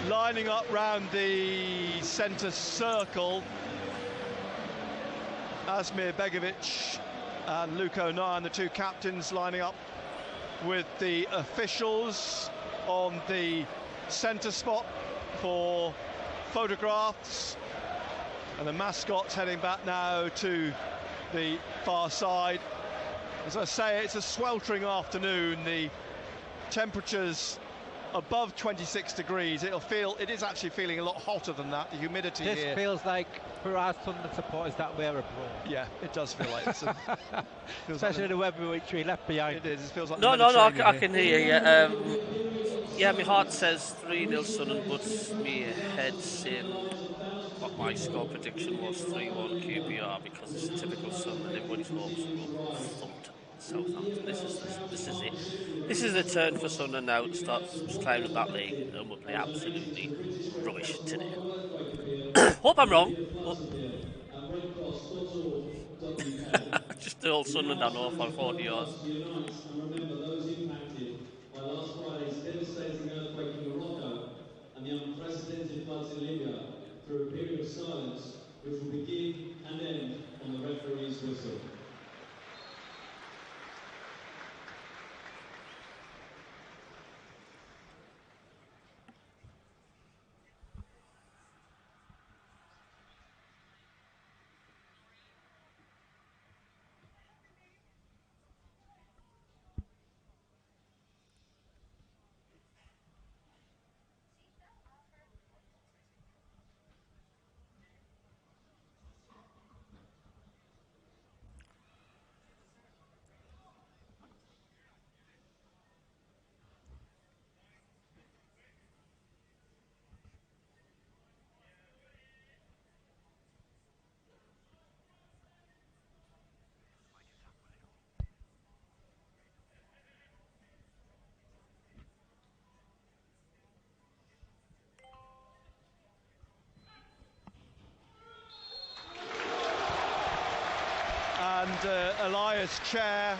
lining up round the centre circle. Asmir Begovic and Luke O'Nien, the 2 captains, lining up with the officials on the centre spot for photographs. And the mascots heading back now to the far side. As I say, it's a sweltering afternoon. The temperatures above 26 degrees. It is actually feeling a lot hotter than that. The humidity here. This feels like, for our Sunderland supporters, that we're abroad. Yeah, it does feel like it's especially the weather which we left behind. It is. It feels like no, I can hear you. Yeah, my heart says 3-0 Sunderland, but my head's saying what my score prediction was, 3-1 QPR, because it's a typical Sunderland. Everybody's hopes will thumped Southampton. This is it. This is the turn for Sunderland now to start climbing up that league, and we'll play absolutely rubbish today. Hope I'm wrong. Just the old Sunderland I know for 40 years. Last Friday's devastating earthquake in Morocco and the unprecedented floods in Libya through a period of silence which will begin and end on the referee's whistle. And Elias Chair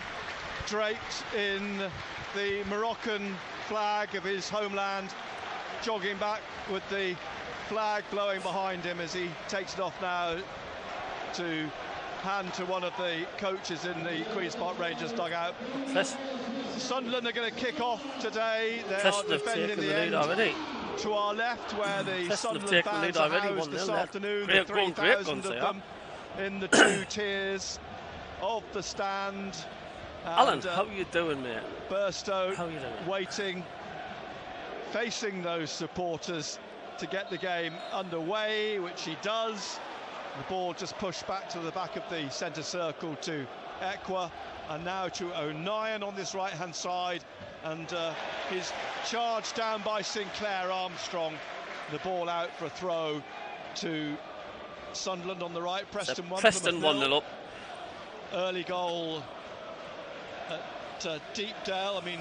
draped in the Moroccan flag of his homeland, jogging back with the flag blowing behind him as he takes it off now to hand to one of the coaches in the Queen's Park Rangers dugout. Sunderland are going to kick off today. They are defending the end already. To our left, where the Sunderland fans are housed this afternoon. The 3,000 of them in the 2 tiers of the stand. Alan, how are you doing, mate? Burstow waiting, facing those supporters to get the game underway, which he does. The ball just pushed back to the back of the centre circle to Equa, and now to O'Nien on this right-hand side, and he's charged down by Sinclair Armstrong. The ball out for a throw to Sunderland on the right. Preston 1-0 up. Early goal at Deepdale. I mean,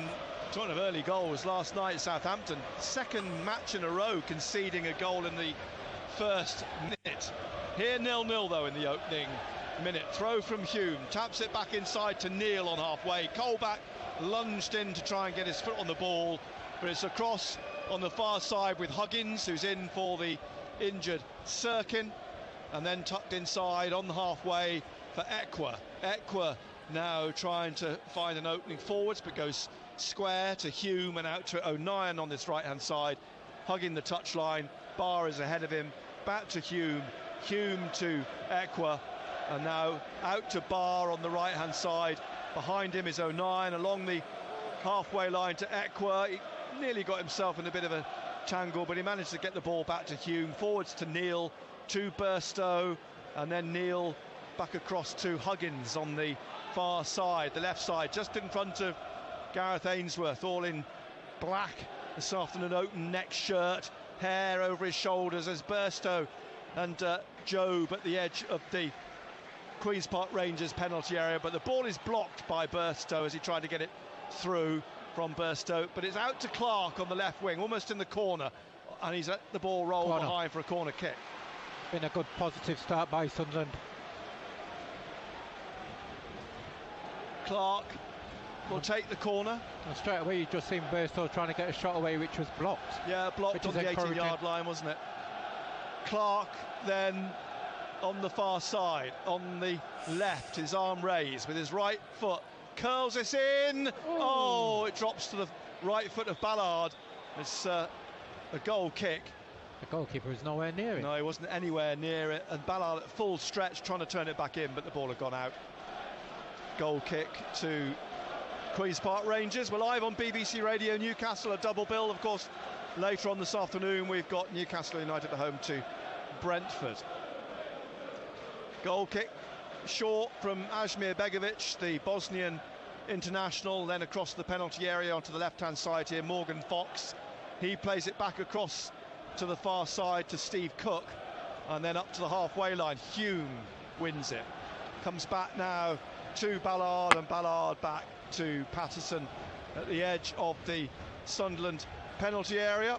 talking of early goals, last night at Southampton, second match in a row conceding a goal in the first minute. Here 0-0 though in the opening minute. Throw from Hume, taps it back inside to Neil on halfway. Colback lunged in to try and get his foot on the ball, but it's across on the far side with Huggins, who's in for the injured Sirkin, and then tucked inside on the halfway for Equa. Equa now trying to find an opening forwards, but goes square to Hume and out to O'Nien on this right-hand side, hugging the touchline. Barr is ahead of him, back to Hume, Hume to Equa, and now out to Barr on the right-hand side. Behind him is O'Nien along the halfway line to Equa. He nearly got himself in a bit of a tangle, but he managed to get the ball back to Hume. Forwards to Neil, to Burstow, and then Neil back across to Huggins on the far side, the left side, just in front of Gareth Ainsworth, all in black this afternoon, open neck shirt, hair over his shoulders as Burstow and Jobe at the edge of the Queen's Park Rangers penalty area, but the ball is blocked by Burstow as he tried to get it through from Burstow, but it's out to Clark on the left wing, almost in the corner, and he's let the ball roll behind for a corner kick. Been a good positive start by Sunderland. Clark will take the corner. And straight away you just seen Burstow trying to get a shot away, which was blocked. Yeah, blocked on the 18-yard line, wasn't it? Clark then on the far side, on the left, his arm raised with his right foot, curls this in. Oh, it drops to the right foot of Ballard. It's a goal kick. The goalkeeper is nowhere near it. No, he wasn't anywhere near it, and Ballard at full stretch trying to turn it back in, but the ball had gone out. Goal kick to Queen's Park Rangers. We're live on BBC Radio Newcastle, a double bill. Of course, later on this afternoon we've got Newcastle United at home to Brentford. Goal kick short from Ajmir Begovic, the Bosnian international, then across the penalty area onto the left-hand side here, Morgan Fox. He plays it back across to the far side to Steve Cook, and then up to the halfway line. Hume wins it. Comes back now to Ballard, and Ballard back to Patterson at the edge of the Sunderland penalty area.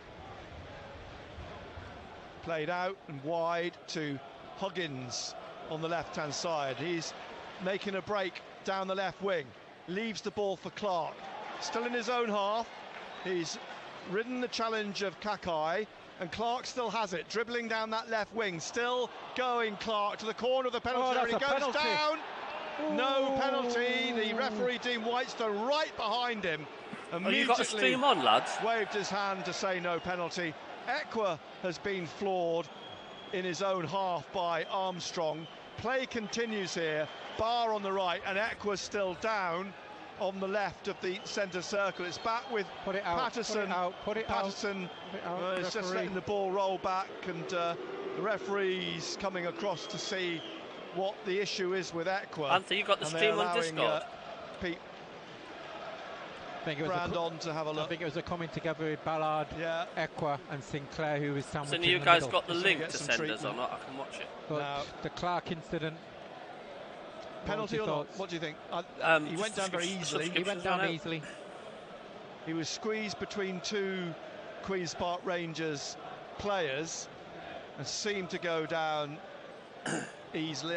Played out and wide to Huggins on the left-hand side. He's making a break down the left wing. Leaves the ball for Clark. Still in his own half. He's ridden the challenge of Kakai, and Clark still has it. Dribbling down that left wing. Still going Clark to the corner of the penalty area. He goes down. No penalty. The referee, Dean Whitestone, right behind him. You got a stream on, lads. Waved his hand to say no penalty. Equa has been floored in his own half by Armstrong. Play continues here. Barr on the right, and Equa's still down on the left of the centre circle. It's back with Patterson. Patterson is just letting the ball roll back, and the referee's coming across to see what the issue is with Equa. Anthony, you got the stream on Discord? Pete Brandon to have a look. I think it was a coming together with Ballard, Equa and Sinclair, who was sandwiched in the you guys middle. got the link to send us or not? I can watch it. But the Clark incident. Penalty or not? What do you think? He went down very easily. He went down easily. He was squeezed between two Queen's Park Rangers players and seemed to go down easily.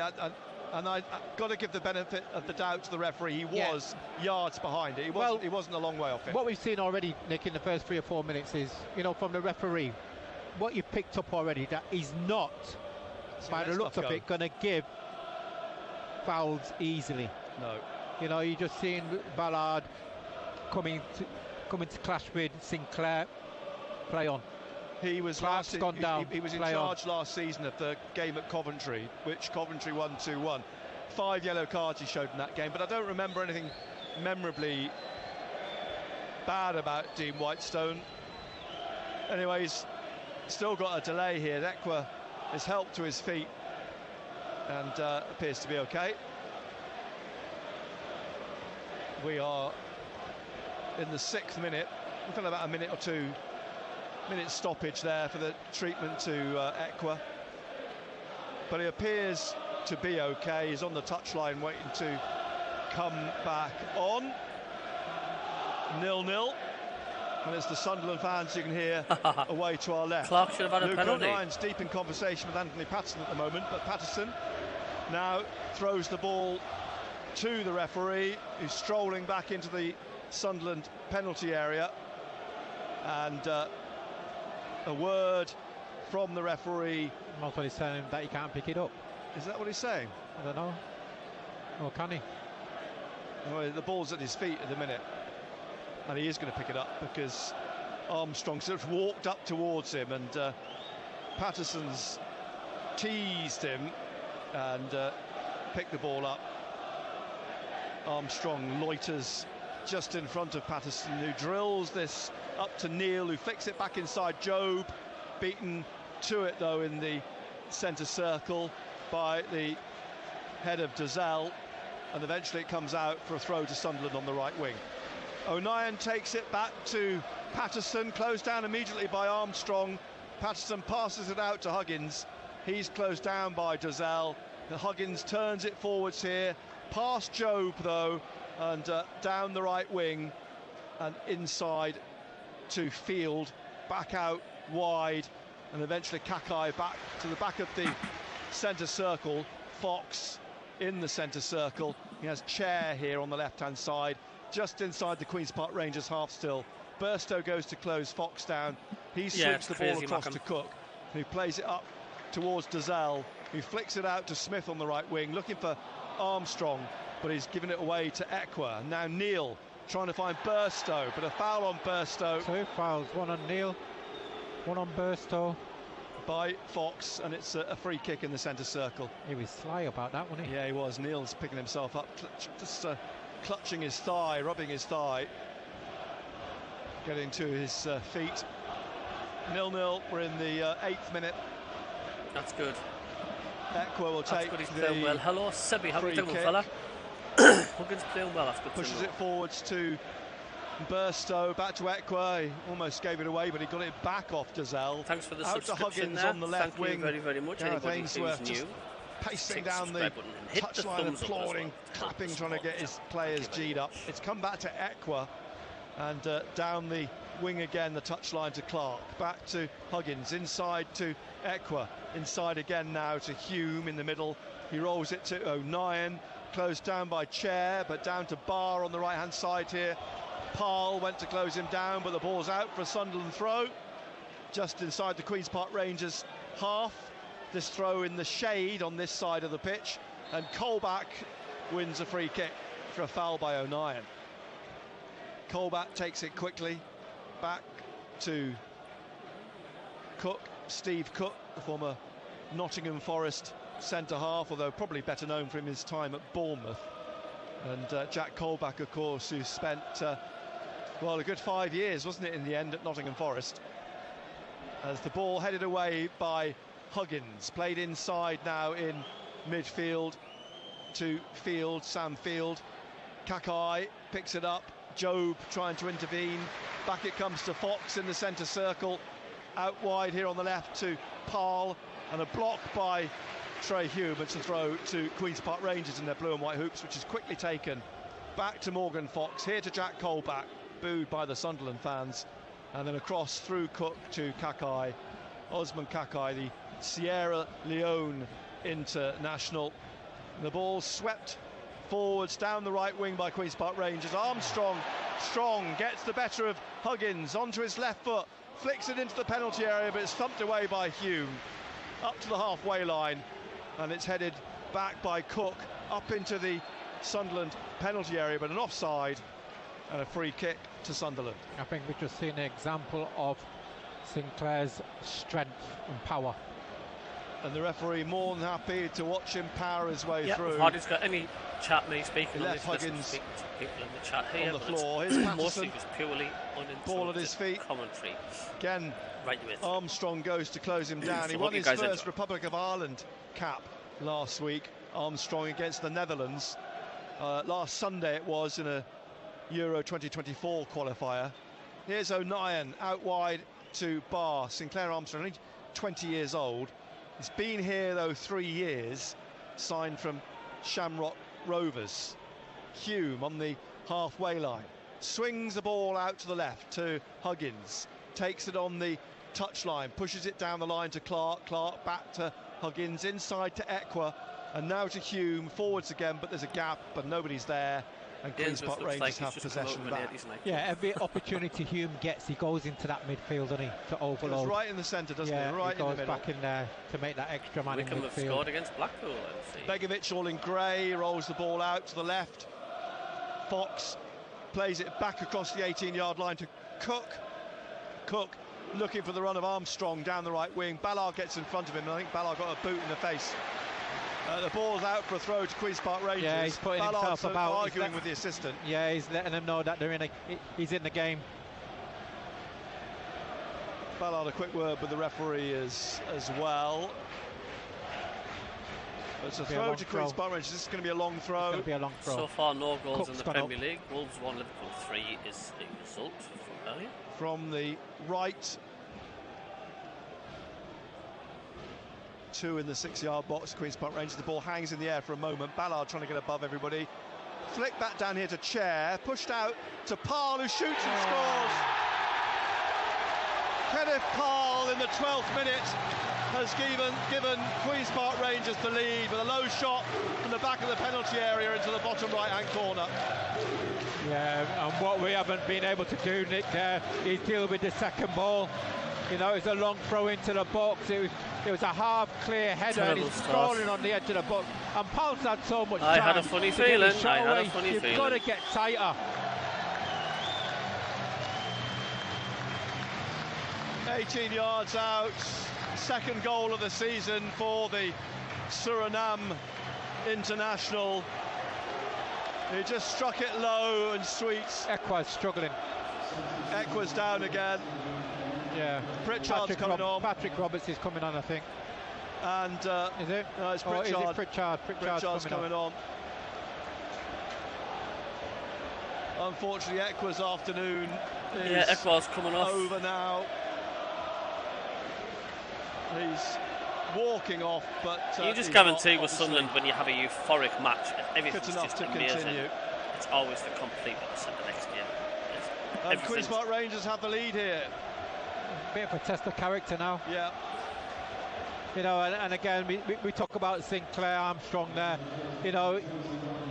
And I've got to give the benefit of the doubt to the referee. He was yards behind it. He wasn't a long way off it. What we've seen already, Nick, in the first 3 or 4 minutes is, from the referee, what you've picked up already, that he's not, by the looks of it, going to give fouls easily. No. You're just seeing Ballard coming to clash with Sinclair. Play on. He was he was in charge last season of the game at Coventry, which Coventry won 2-1. 5 yellow cards he showed in that game, but I don't remember anything memorably bad about Dean Whitestone. Anyways, still got a delay here. Equa is helped to his feet and appears to be okay. We are in the 6th minute. We've got about a minute or 2 minutes stoppage there for the treatment to Equa. But he appears to be okay. He's on the touchline waiting to come back on. 0-0. And it's the Sunderland fans you can hear away to our left. Clark should have had a penalty. O'Nien's deep in conversation with Anthony Patterson at the moment, but Patterson now throws the ball to the referee, who's strolling back into the Sunderland penalty area. And a word from the referee. That's what he's saying, that he can't pick it up. Is that what he's saying? I don't know. Or can he? Well, the ball's at his feet at the minute. And he is going to pick it up because Armstrong sort of walked up towards him, and Patterson's teased him and picked the ball up. Armstrong loiters just in front of Patterson, who drills this up to Neil, who flicks it back inside Job, beaten to it though in the centre circle by the head of Dazelle, and eventually it comes out for a throw to Sunderland on the right wing. O'Nien takes it back to Patterson, closed down immediately by Armstrong. Patterson passes it out to Huggins. He's closed down by Dazelle. Huggins turns it forwards here, past Job though, and down the right wing and inside to Field, back out wide, and eventually Kakai back to the back of the centre circle. Fox in the centre circle. He has Chair here on the left-hand side, just inside the Queen's Park Rangers half still. Burstow goes to close Fox down. He swings the ball across to Cook, who plays it up towards Dazelle, who flicks it out to Smith on the right wing, looking for Armstrong, but he's given it away to Equa. And now Neil trying to find Burstow, but a foul on Burstow. 2 fouls, one on Neil, one on Burstow. By Fox, and it's a free kick in the centre circle. He was sly about that, wasn't he? Yeah, he was. Neil's picking himself up, just clutching his thigh, rubbing his thigh, getting to his feet. 0-0, we're in the 8th minute. That's good. Equa will take he's the playing well. Hello, Sebby, how are you doing, fella? Huggins playing well, that's good. Pushes it forwards to Burstow, back to Equa. He almost gave it away, but he got it back off Dazelle. Thanks for the out subscription to Huggins there. on the left wing. Thank you very much. Anybody who's new, pacing down the touchline, applauding, clapping, trying to get his players G'd up. It's come back to Equa, and down the wing again, the touchline to Clark. Back to Huggins, inside to Equa. Inside again now to Hume in the middle. He rolls it to O'Nien, closed down by Chair, but down to Barr on the right-hand side here. Parle went to close him down, but the ball's out for a Sunderland throw. Just inside the Queen's Park Rangers half. This throw in the shade on this side of the pitch, and Colback wins a free kick for a foul by O'Nien. Colback takes it quickly back to Cook, Steve Cook, the former Nottingham Forest centre half, although probably better known from his time at Bournemouth. And Jack Colback, of course, who spent well, a good 5 years, wasn't it, in the end at Nottingham Forest. As the ball headed away by Huggins, played inside now in midfield to Field, Sam Field. Kakai picks it up, Job trying to intervene, back it comes to Fox in the centre circle, out wide here on the left to Parle, and a block by Trey Hume. It's a throw to Queen's Park Rangers in their blue and white hoops, which is quickly taken back to Morgan Fox, here to Jack Colback, booed by the Sunderland fans, and then across through Cook to Kakai. Osman Kakai, the Sierra Leone international, The ball swept forwards down the right wing by Queen's Park Rangers. Armstrong gets the better of Huggins onto his left foot, flicks it into the penalty area, but it's thumped away by Hume up to the halfway line, and it's headed back by Cook up into the Sunderland penalty area, but an offside and a free kick to Sunderland. I think we've just seen an example of Sinclair's strength and power. And the referee more than happy to watch him power his way through. Hardly's got any chat me speaking he on left this. Huggins Speak to people in the chat here, on the floor. Here's mostly Patterson. just purely uninterrupted Ball at his feet. Commentary. Again, right with Armstrong goes to close him down. He won his first Republic of Ireland cap last week. Armstrong against the Netherlands. Last Sunday it was in a Euro 2024 qualifier. Here's O'Nien out wide to Barr. Sinclair Armstrong, only 20 years old. He's been here though 3 years, signed from Shamrock Rovers. Hume on the halfway line, swings the ball out to the left to Huggins, takes it on the touchline, pushes it down the line to Clark, back to Huggins, inside to Equa, and now to Hume, forwards again, but there's a gap, but nobody's there, and Queen's Park Rangers have possession back. Yeah, every opportunity Hume gets, he goes into that midfield, doesn't he, to overload. Goes right in the centre, doesn't he? Right he in goes the middle. back in there to make that extra man in midfield. Have scored against Blackpool, Begovic all in grey, rolls the ball out to the left. Fox plays it back across the 18-yard line to Cook. Cook looking for the run of Armstrong down the right wing. Ballard gets in front of him, and I think Ballard got a boot in the face. The ball's out for a throw to Queen's Park Rangers. Yeah, he's putting Ballard's himself about. arguing with the assistant. Yeah, he's letting them know that he's in the game. Ballard a quick word with the referee as well. It's a throw to Queen's Park Rangers. This is going to be a long throw. It's going to be a long throw. So far, no goals Cook's in the Premier League. Wolves 1, Liverpool 3 is the result from earlier. From the right. 2 in the 6-yard box, Queen's Park Rangers. The ball hangs in the air for a moment. Ballard trying to get above everybody. Flick back down here to Chair. Pushed out to Parle, who shoots and scores. Kenneth Parle in the 12th minute has given Queen's Park Rangers the lead with a low shot from the back of the penalty area into the bottom right-hand corner. Yeah, and what we haven't been able to do, Nick, there is deal with the second ball. You know, it's a long throw into the box. It was a half clear header, and he's crawling on the edge of the box. And Paul's had so much time. I had a funny feeling. You've got to get tighter. 18 yards out. Second goal of the season for the Suriname international. He just struck it low and sweet. Equa's struggling. Equa's down again. Yeah, Pritchard's coming on. Patrick Roberts is coming on, I think. And is it? No, it's Pritchard. Is it Pritchard? Pritchard's coming on. Unfortunately, Equa's afternoon is Equa's coming off. over now. He's walking off, but you just guarantee with Sunderland when you have a euphoric match, everything's just amazing. Continue. It's always the complete opposite the next game. And Queen's Park Rangers have the lead here. Bit of a test of character now. Yeah. You know, and again, we talk about Sinclair, Armstrong there. You know,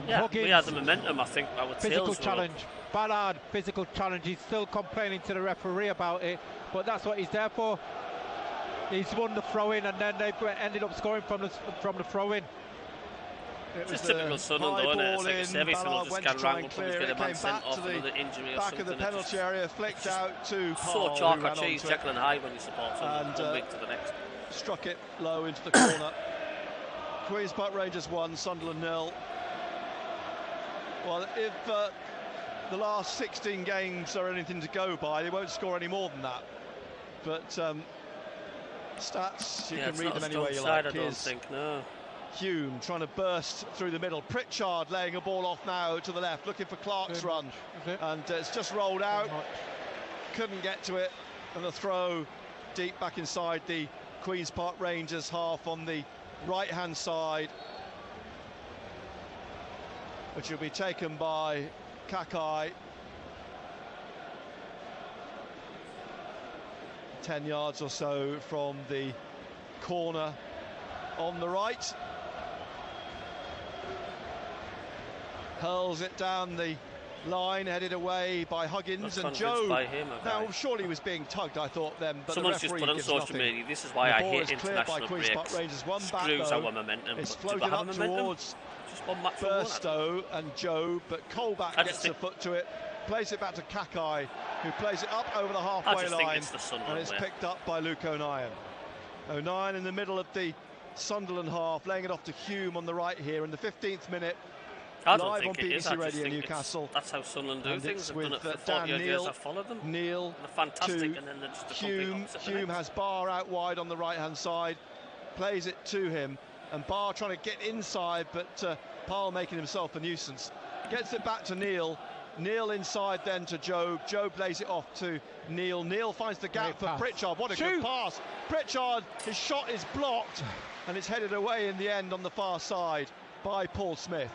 yeah, Huggins, we had the momentum. I think our physical challenge. Ballard, physical challenge. He's still complaining to the referee about it, but that's what he's there for. He's won the throw-in, and then they ended up scoring from the throw-in. Just typical Sunderland, though, isn't it? It's like every single just get around, we'll probably get a man sent off another injury or back something. Of the penalty area, flicked out to so chalk or cheese, Jekyll and Hyde when you support Sunderland, one week to the next. Struck it low into the corner. Queen's Park Rangers 1, Sunderland 0. Well, if the last 16 games are anything to go by, they won't score any more than that. But stats, you can read them any way you like. I don't think, no. Hume trying to burst through the middle. Pritchard laying a ball off now to the left, looking for Clark's run. And it's just rolled out. Couldn't get to it. And the throw deep back inside the Queen's Park Rangers half on the right-hand side, which will be taken by Kakai. 10 yards or so from the corner on the right. hurls it down the line, headed away by Huggins, and Joe. Now, surely he was being tugged, I thought then, but someone's the referee just put on social nothing. media. This is why I hate international breaks. Rangers, one back Screws though. our momentum. It's floated up towards Burstow and Joe, but Colback gets a foot to it, plays it back to Kakai, who plays it up over the halfway line, and it's picked up by Luke O'Nien. O'Nien in the middle of the Sunderland half, laying it off to Hume on the right here in the 15th minute. Live on BBC Radio Newcastle. That's how Sunderland do things. They've done it for 40 years. I've followed them. Neil they're fantastic, and then they're just a Hume. Hume has Barr out wide on the right-hand side, plays it to him, and Barr trying to get inside, but Parle making himself a nuisance. Gets it back to Neil. Neil inside then to Jobe. Jobe lays it off to Neil. Neil finds the gap for Pritchard. What a good pass. Pritchard, his shot is blocked, and it's headed away in the end on the far side by Paul Smith.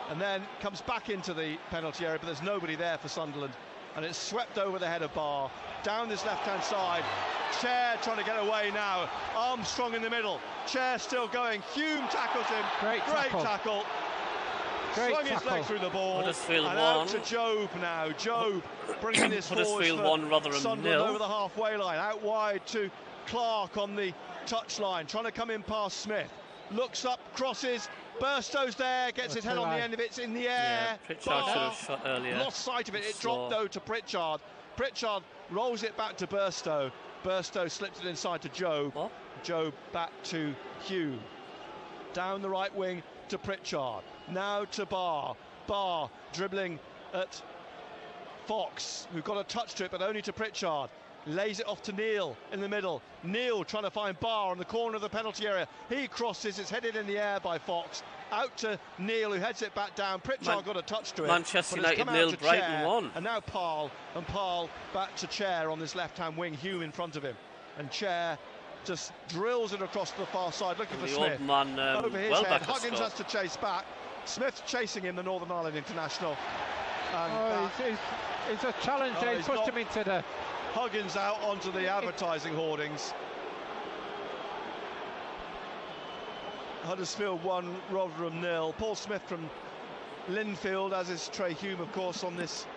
And then comes back into the penalty area, but there's nobody there for Sunderland. And it's swept over the head of Barr, down this left-hand side. Chair trying to get away now. Armstrong in the middle. Chair still going. Hume tackles him. Great tackle. Swung his leg through the ball. And out to Jobe now. Jobe bringing this forward for Sunderland over the halfway line. Out wide to Clark on the touchline, trying to come in past Smith. Looks up, crosses. Burstow's there, gets his head on the end of it. It's in the air. Pritchard should have shot earlier. Lost sight of it. It dropped though to Pritchard. Pritchard rolls it back to Burstow. Burstow slips it inside to Jobe. Jobe back to Hume. Down the right wing to Pritchard. Now to Barr. Barr dribbling at Fox, who got a touch to it, but only to Pritchard. Lays it off to Neil in the middle. Neil trying to find Barr on the corner of the penalty area. He crosses, it's headed in the air by Fox. Out to Neil, who heads it back down. Pritchard got a touch to it. Manchester United nilled Brighton 1. And now Parle back to Chair on this left-hand wing. Hume in front of him. And Chair just drills it across to the far side, looking for Smith. Over his head. Huggins has to chase back. Smith chasing him, the Northern Ireland international. And it's a challenge. They pushed him into the... Huggins out onto the advertising hoardings. Huddersfield 1, Rotherham 0. Paul Smith from Linfield, as is Trey Hume, of course, on this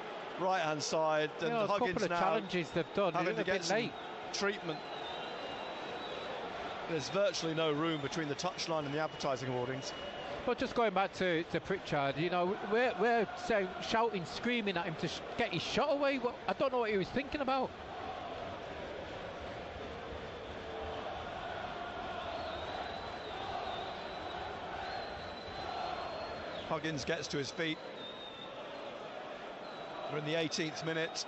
right-hand side. And a Huggins couple of now challenges they've done. having to get some late treatment. There's virtually no room between the touchline and the advertising hoardings. But just going back to Pritchard, you know, we're shouting, screaming at him to get his shot away. I don't know what he was thinking about. Huggins gets to his feet. We're in the 18th minute.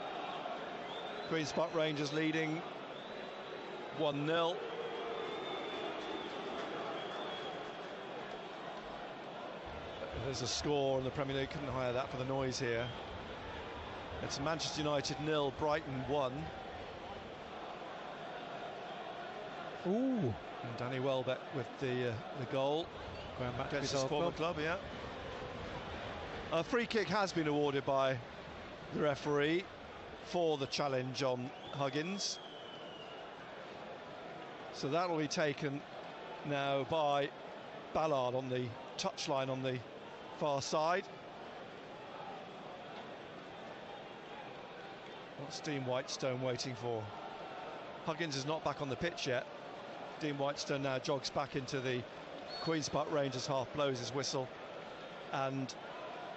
Queen's Park Rangers leading 1-0. There's a score in the Premier League, couldn't hire that for the noise here. It's Manchester United 0, Brighton 1. Ooh. And Danny Welbeck with the goal. Going back to his old former club, yeah. A free kick has been awarded by the referee for the challenge on Huggins. So that will be taken now by Ballard on the touchline on the far side. What's Dean Whitestone waiting for? Huggins is not back on the pitch yet. Dean Whitestone now jogs back into the Queen's Park Rangers half, blows his whistle, and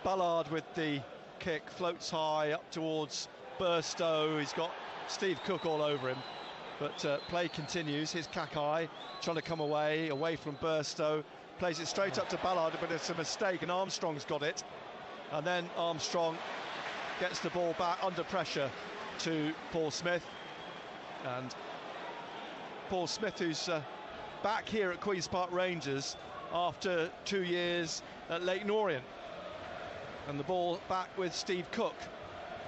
Ballard with the kick floats high up towards Burstow. He's got Steve Cook all over him, but play continues. Here's Kakai trying to come away from Burstow. Plays it straight up to Ballard, but it's a mistake, and Armstrong's got it. And then Armstrong gets the ball back under pressure to Paul Smith. And Paul Smith, who's back here at Queen's Park Rangers after 2 years at Leyton Orient. And the ball back with Steve Cook.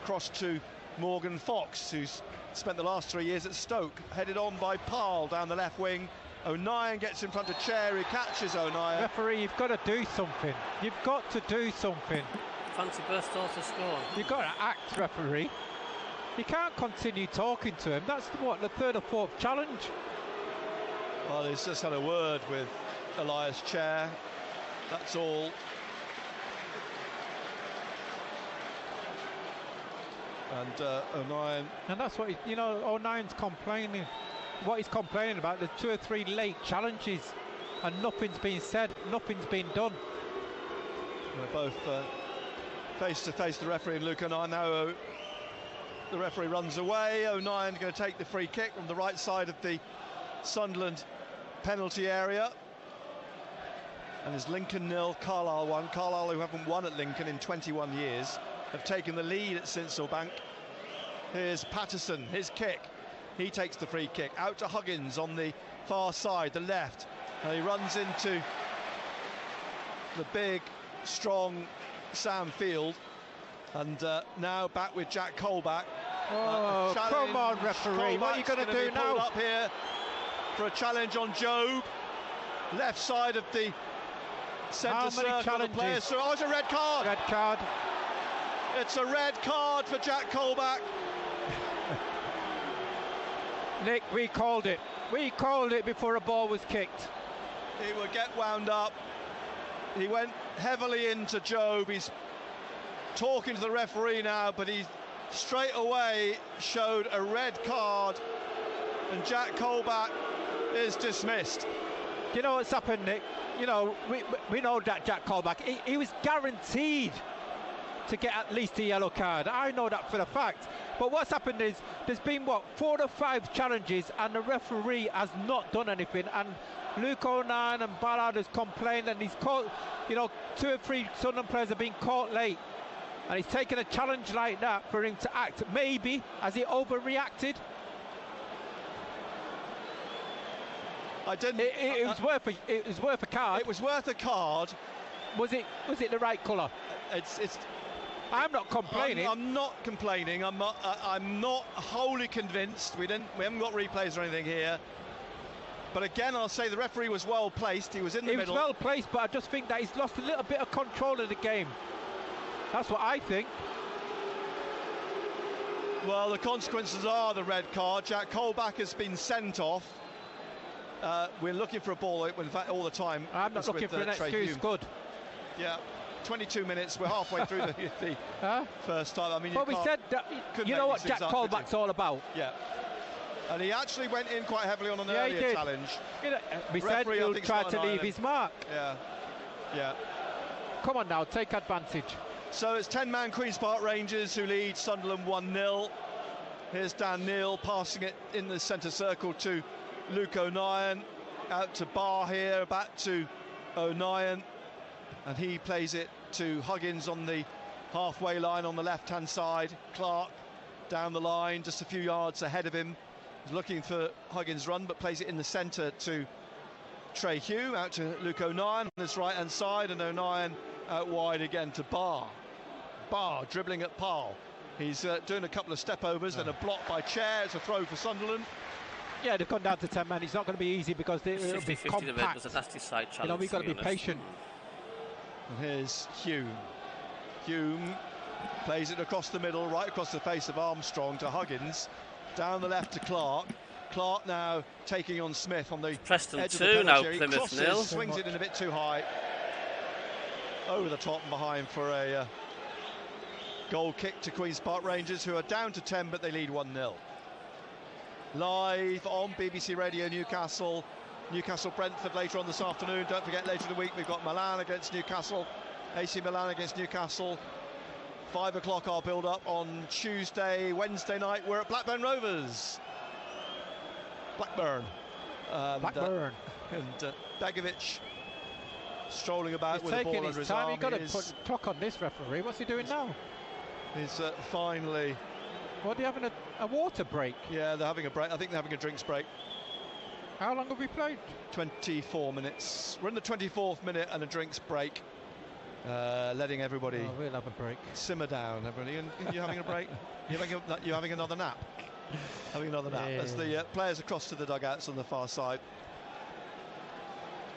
Cross to Morgan Fox, who's spent the last 3 years at Stoke. Headed on by Parle down the left wing. O'Nien gets in front of Chair, he catches O'Nien. Referee, you've got to do something. You've got to do something. Fancy Burstow to score. You've got to act, referee. You can't continue talking to him. That's the third or fourth challenge. Well, he's just had a word with Elias Chair. That's all. And O'Nien. And that's what, O'Nien's complaining. What he's complaining about, there's 2 or 3 late challenges and nothing's been said, nothing's been done. They're both face to face, the referee and Luke O'Nien. Now the referee runs away. O'Nien going to take the free kick from the right side of the Sunderland penalty area. And there's Lincoln 0, Carlisle 1. Carlisle, who haven't won at Lincoln in 21 years, have taken the lead at Sincilbank. Here's Patterson, his kick. He takes the free kick out to Huggins on the far side, the left. And he runs into the big, strong Sam Field. And now back with Jack Colback. Oh, come on, referee. What are you going to do now? Up here for a challenge on Job. Left side of the centre circle. The players. So, it's a red card. Red card. It's a red card for Jack Colback. Nick, we called it. We called it before a ball was kicked. He would get wound up. He went heavily into Job. He's talking to the referee now, but he straight away showed a red card, and Jack Colback is dismissed. You know what's happened, Nick? We know that Jack Colback, he was guaranteed to get at least a yellow card. I know that for a fact. But what's happened is there's been 4 or 5 challenges and the referee has not done anything, and Luke O'Nien and Ballard has complained, and he's caught, 2 or 3 Sunderland players have been caught late, and he's taken a challenge like that for him to act. Maybe has he overreacted? I didn't. It was worth a card. It was worth a card. Was it the right colour? It's. I'm not complaining. I'm not complaining. I'm not wholly convinced. We haven't got replays or anything here. But again, I'll say the referee was well placed. He was in the middle. He was well placed, but I just think that he's lost a little bit of control of the game. That's what I think. Well, the consequences are the red card. Jack Colback has been sent off. We're looking for a ball, in fact, all the time. I'm not looking for an excuse. Good. Yeah. 22 minutes, we're halfway through the first time. I mean, we said that, you know what Jack Colback's all about. Yeah. And he actually went in quite heavily on an earlier challenge. We said he'll try to leave his mark. Yeah. Come on now, take advantage. So it's 10-man Queen's Park Rangers who lead Sunderland 1-0. Here's Dan Neil passing it in the centre circle to Luke O'Nien. Out to Barr here, back to O'Nien. And he plays it to Huggins on the halfway line on the left-hand side. Clark down the line, just a few yards ahead of him. He's looking for Huggins' run, but plays it in the centre to Trey Hugh. Out to Luke O'Nien on this right-hand side, and O'Nien out wide again to Barr. Barr dribbling at Parle. He's doing a couple of step-overs, then a block by Chair. It's a throw for Sunderland. Yeah, they've gone down to 10 men. It's not going to be easy because it'll be compact. It was a nasty side challenge. We've got to be patient. And here's Hume. Hume plays it across the middle, right across the face of Armstrong to Huggins. Down the left to Clark. Clark now taking on Smith on the Preston edge 2 of the now, penalty. Plymouth 0. Swings it in a bit too high. Over the top and behind for a goal kick to Queen's Park Rangers, who are down to 10, but they lead 1-0. Live on BBC Radio Newcastle. Newcastle-Brentford later on this afternoon. Don't forget, later in the week we've got Milan against Newcastle, AC Milan against Newcastle. 5 o'clock our build-up on Tuesday. Wednesday night we're at Blackburn Rovers. Blackburn. And Begovic strolling about with the ball under his arm. He's got to put a clock on this referee. What's he doing now? He's finally... What, are they having a water break? Yeah, they're having a break. I think they're having a drinks break. How long have we played? 24 minutes. We're in the 24th minute and a drinks break. Letting everybody... Oh, we'll have a break. Simmer down, everybody. And you're having a break? You're having another nap? Having another nap. Yeah. As the players across to the dugouts on the far side.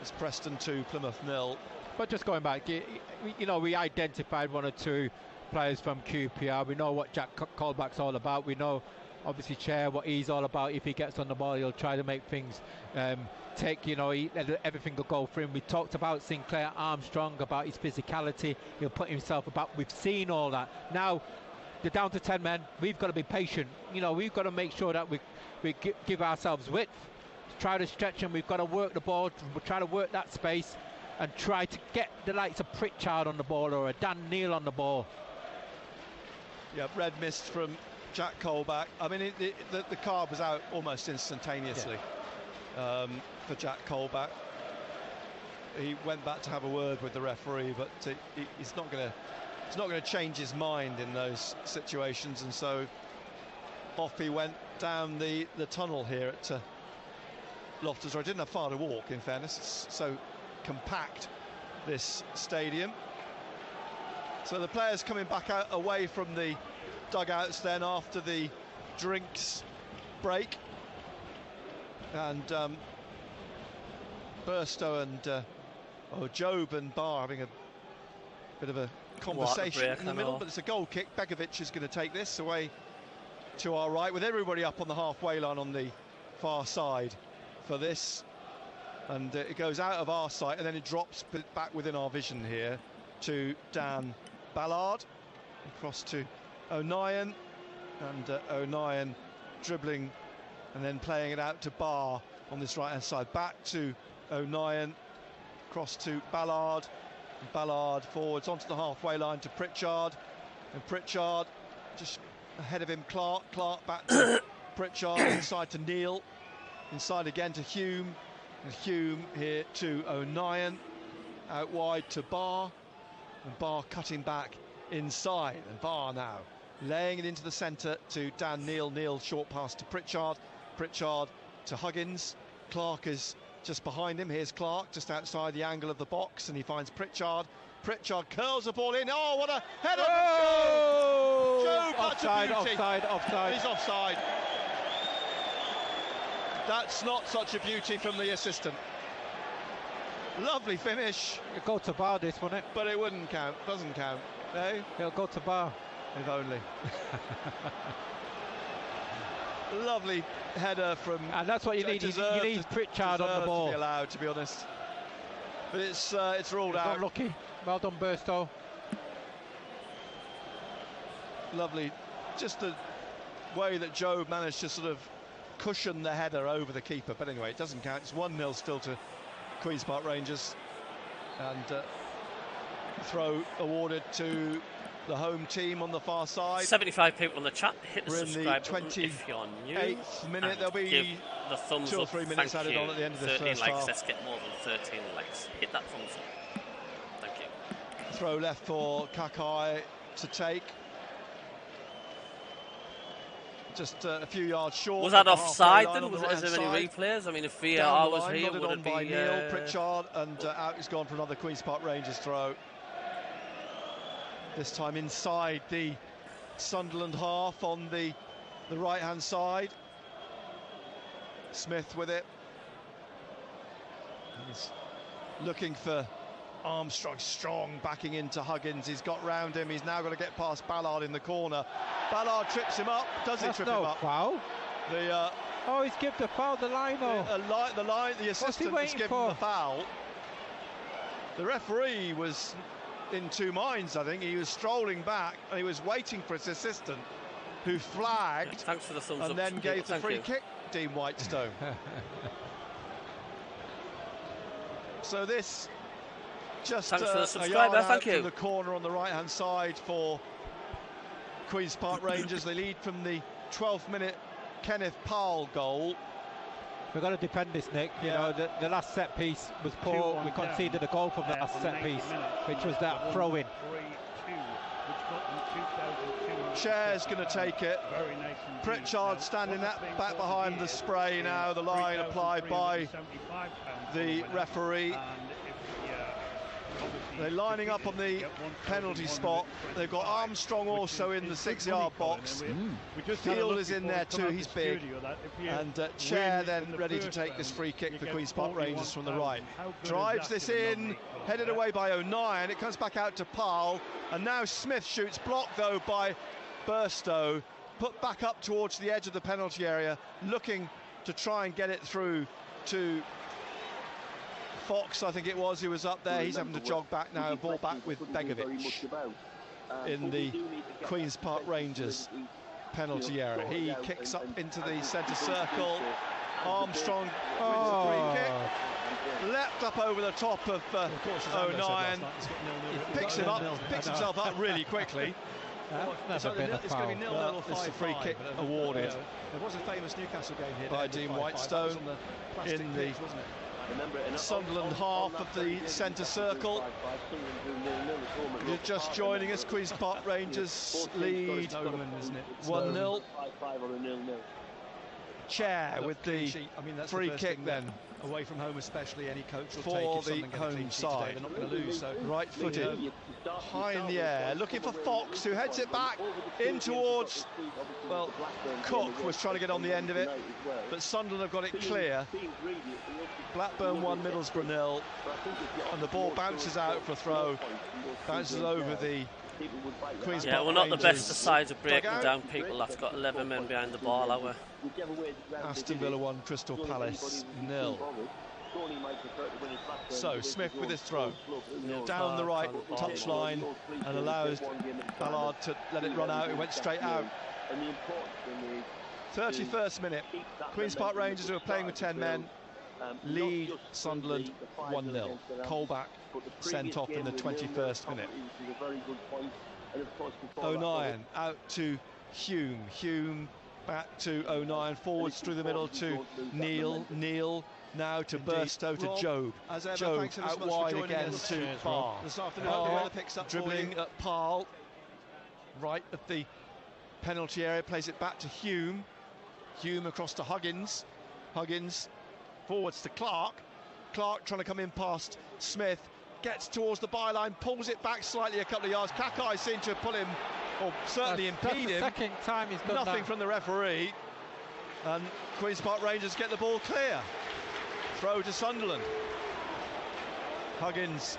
It's Preston 2, Plymouth 0. But just going back, we identified 1 or 2 players from QPR. We know what Jack Colback's all about. We know, obviously, Chair, what he's all about. If he gets on the ball, he'll try to make things tick. Everything will go for him. We talked about Sinclair Armstrong, about his physicality. He'll put himself about. We've seen all that. Now, they're down to 10 men. We've got to be patient. You know, we've got to make sure that we give ourselves width. Try to stretch them. We've got to work the ball. We'll try to work that space and try to get the likes of Pritchard on the ball or a Dan Neil on the ball. Yeah, red mist from Jack Colback. I mean, the card was out almost instantaneously for Jack Colback. He went back to have a word with the referee, but he's not going to change his mind in those situations, and so off he went down the tunnel here at Loftus Road. Didn't have far to walk, in fairness. It's so compact, this stadium. So the players coming back out away from the dugouts then after the drinks break, and Burstow and Job and Barr having a bit of a conversation in the middle, but it's a goal kick. Begovic is going to take this away to our right, with everybody up on the halfway line on the far side for this, and it goes out of our sight and then it drops back within our vision here to Dan Ballard, across to O'Nien, and O'Nien dribbling and then playing it out to Barr on this right hand side, back to O'Nien, across to Ballard, and Ballard forwards onto the halfway line to Pritchard, and Pritchard just ahead of him, Clark back to Pritchard, inside to Neil, inside again to Hume, and Hume here to O'Nien, out wide to Barr, and Barr cutting back inside, and Barr now laying it into the centre to Dan Neil. Neil short pass to Pritchard, Pritchard to Huggins. Clark is just behind him. Here's Clark just outside the angle of the box, and he finds Pritchard. Pritchard curls the ball in. Oh, what a header! Oh! Joe, offside, offside. He's offside. That's not such a beauty from the assistant. Lovely finish. It'll go to Bar, this, won't it? But it wouldn't count. Doesn't count. No? It'll go to Bar. If only. Lovely header from. And that's what you need. You need Pritchard on the ball. To be allowed, to be honest. But it's ruled out. Not lucky. Well done, Burstow. Lovely. Just the way that Joe managed to sort of cushion the header over the keeper. But anyway, it doesn't count. It's 1-0 still to Queen's Park Rangers, and throw awarded to the home team on the far side. 75 people in the chat. Hit the We're subscribe in the button if you're new. 28th minute. There'll be the thumbs 2 or up. 3 minutes added on at the end of the 13 first likes. half. Let's get more than 13 likes. Hit that thumbs up. Thank you. Throw left for Kakai to take. Just a few yards short. Was that offside then? Is there any replays? I mean, if VAR was here, would it be... by Neil Pritchard, and out he's gone for another Queen's Park Rangers throw. This time inside the Sunderland half on the right-hand side. Smith with it. He's looking for Armstrong, strong, backing into Huggins. He's got round him. He's now got to get past Ballard in the corner. Ballard trips him up. Does he trip him up? Foul. Oh, he's given the foul. The line, though. The assistant has given the foul. The referee was in two minds, I think. He was strolling back and he was waiting for his assistant, who flagged. Thanks for the thumbs up. And then gave the free kick, Dean Whitestone. So this just thanks for the a subscriber. yard Thank out you. from the corner on the right-hand side for Queen's Park Rangers. They lead from the 12th minute Kenneth Powell goal. We've got to defend this, Nick. You know, the last set piece was poor. We conceded a goal from the last set piece, which was that throw-in. Chair's going to take it. Pritchard standing back behind the spray now. The line applied by the referee. They're lining up on the penalty spot. They've got Armstrong also in the 6-yard box. Field is in there too, he's big. And Chair then ready to take this free kick for Queen's Park Rangers from the right. Drives this in, headed away by O'Nien. It comes back out to Powell. And now Smith shoots, blocked though by Burstow. Put back up towards the edge of the penalty area, looking to try and get it through to Fox, I think it was, who was up there. He's having to jog back now, ball back with Begovic. in the Queen's Park Rangers penalty area. He kicks up into the centre circle. Armstrong wins the free kick. Leapt up over the top of 09. He picks himself up really quickly. It's going to be 0-0 or 5 free kick awarded. There was a famous Newcastle game here by Dean Whitestone in the Sunderland half of the centre circle. You're just joining us. Queen's Park Rangers lead 1-0. Chair with the free kick then. Away from home, especially, any coach will for take the home side. They're not going to lose. So right-footed, high in the air, looking for Fox, who heads it back in towards. Well, Cook was trying to get on the end of it, but Sunderland have got it clear. Blackburn 1, Middlesbrough 0, and the ball bounces out for a throw, bounces over the Queen's Park we're not Rangers. the best of sides of breaking down people. That's got 11 men behind the ball, are we? Aston Villa 1, Crystal Palace 0. So Smith with his throw down the right touchline and allows Ballard to let it run out. It went straight out. 31st minute. Queen's Park Rangers, who are playing with 10 men, lead Sunderland 1-0. Colback sent off in the 21st minute. O'Nien out to Hume. Hume back to O'Nien. Forwards through the middle to Neil. Neil now to Burstow to Job. Job out wide again to Barr. Barr dribbling at Parle. Right at the penalty area. Plays it back to Hume. Hume across to Huggins. Huggins forwards to Clark. Clark trying to come in past Smith. Gets towards the byline, pulls it back slightly a couple of yards. Kakai seemed to pull him, or certainly impede him. Second time he's done Nothing from the referee. And Queen's Park Rangers get the ball clear. Throw to Sunderland. Huggins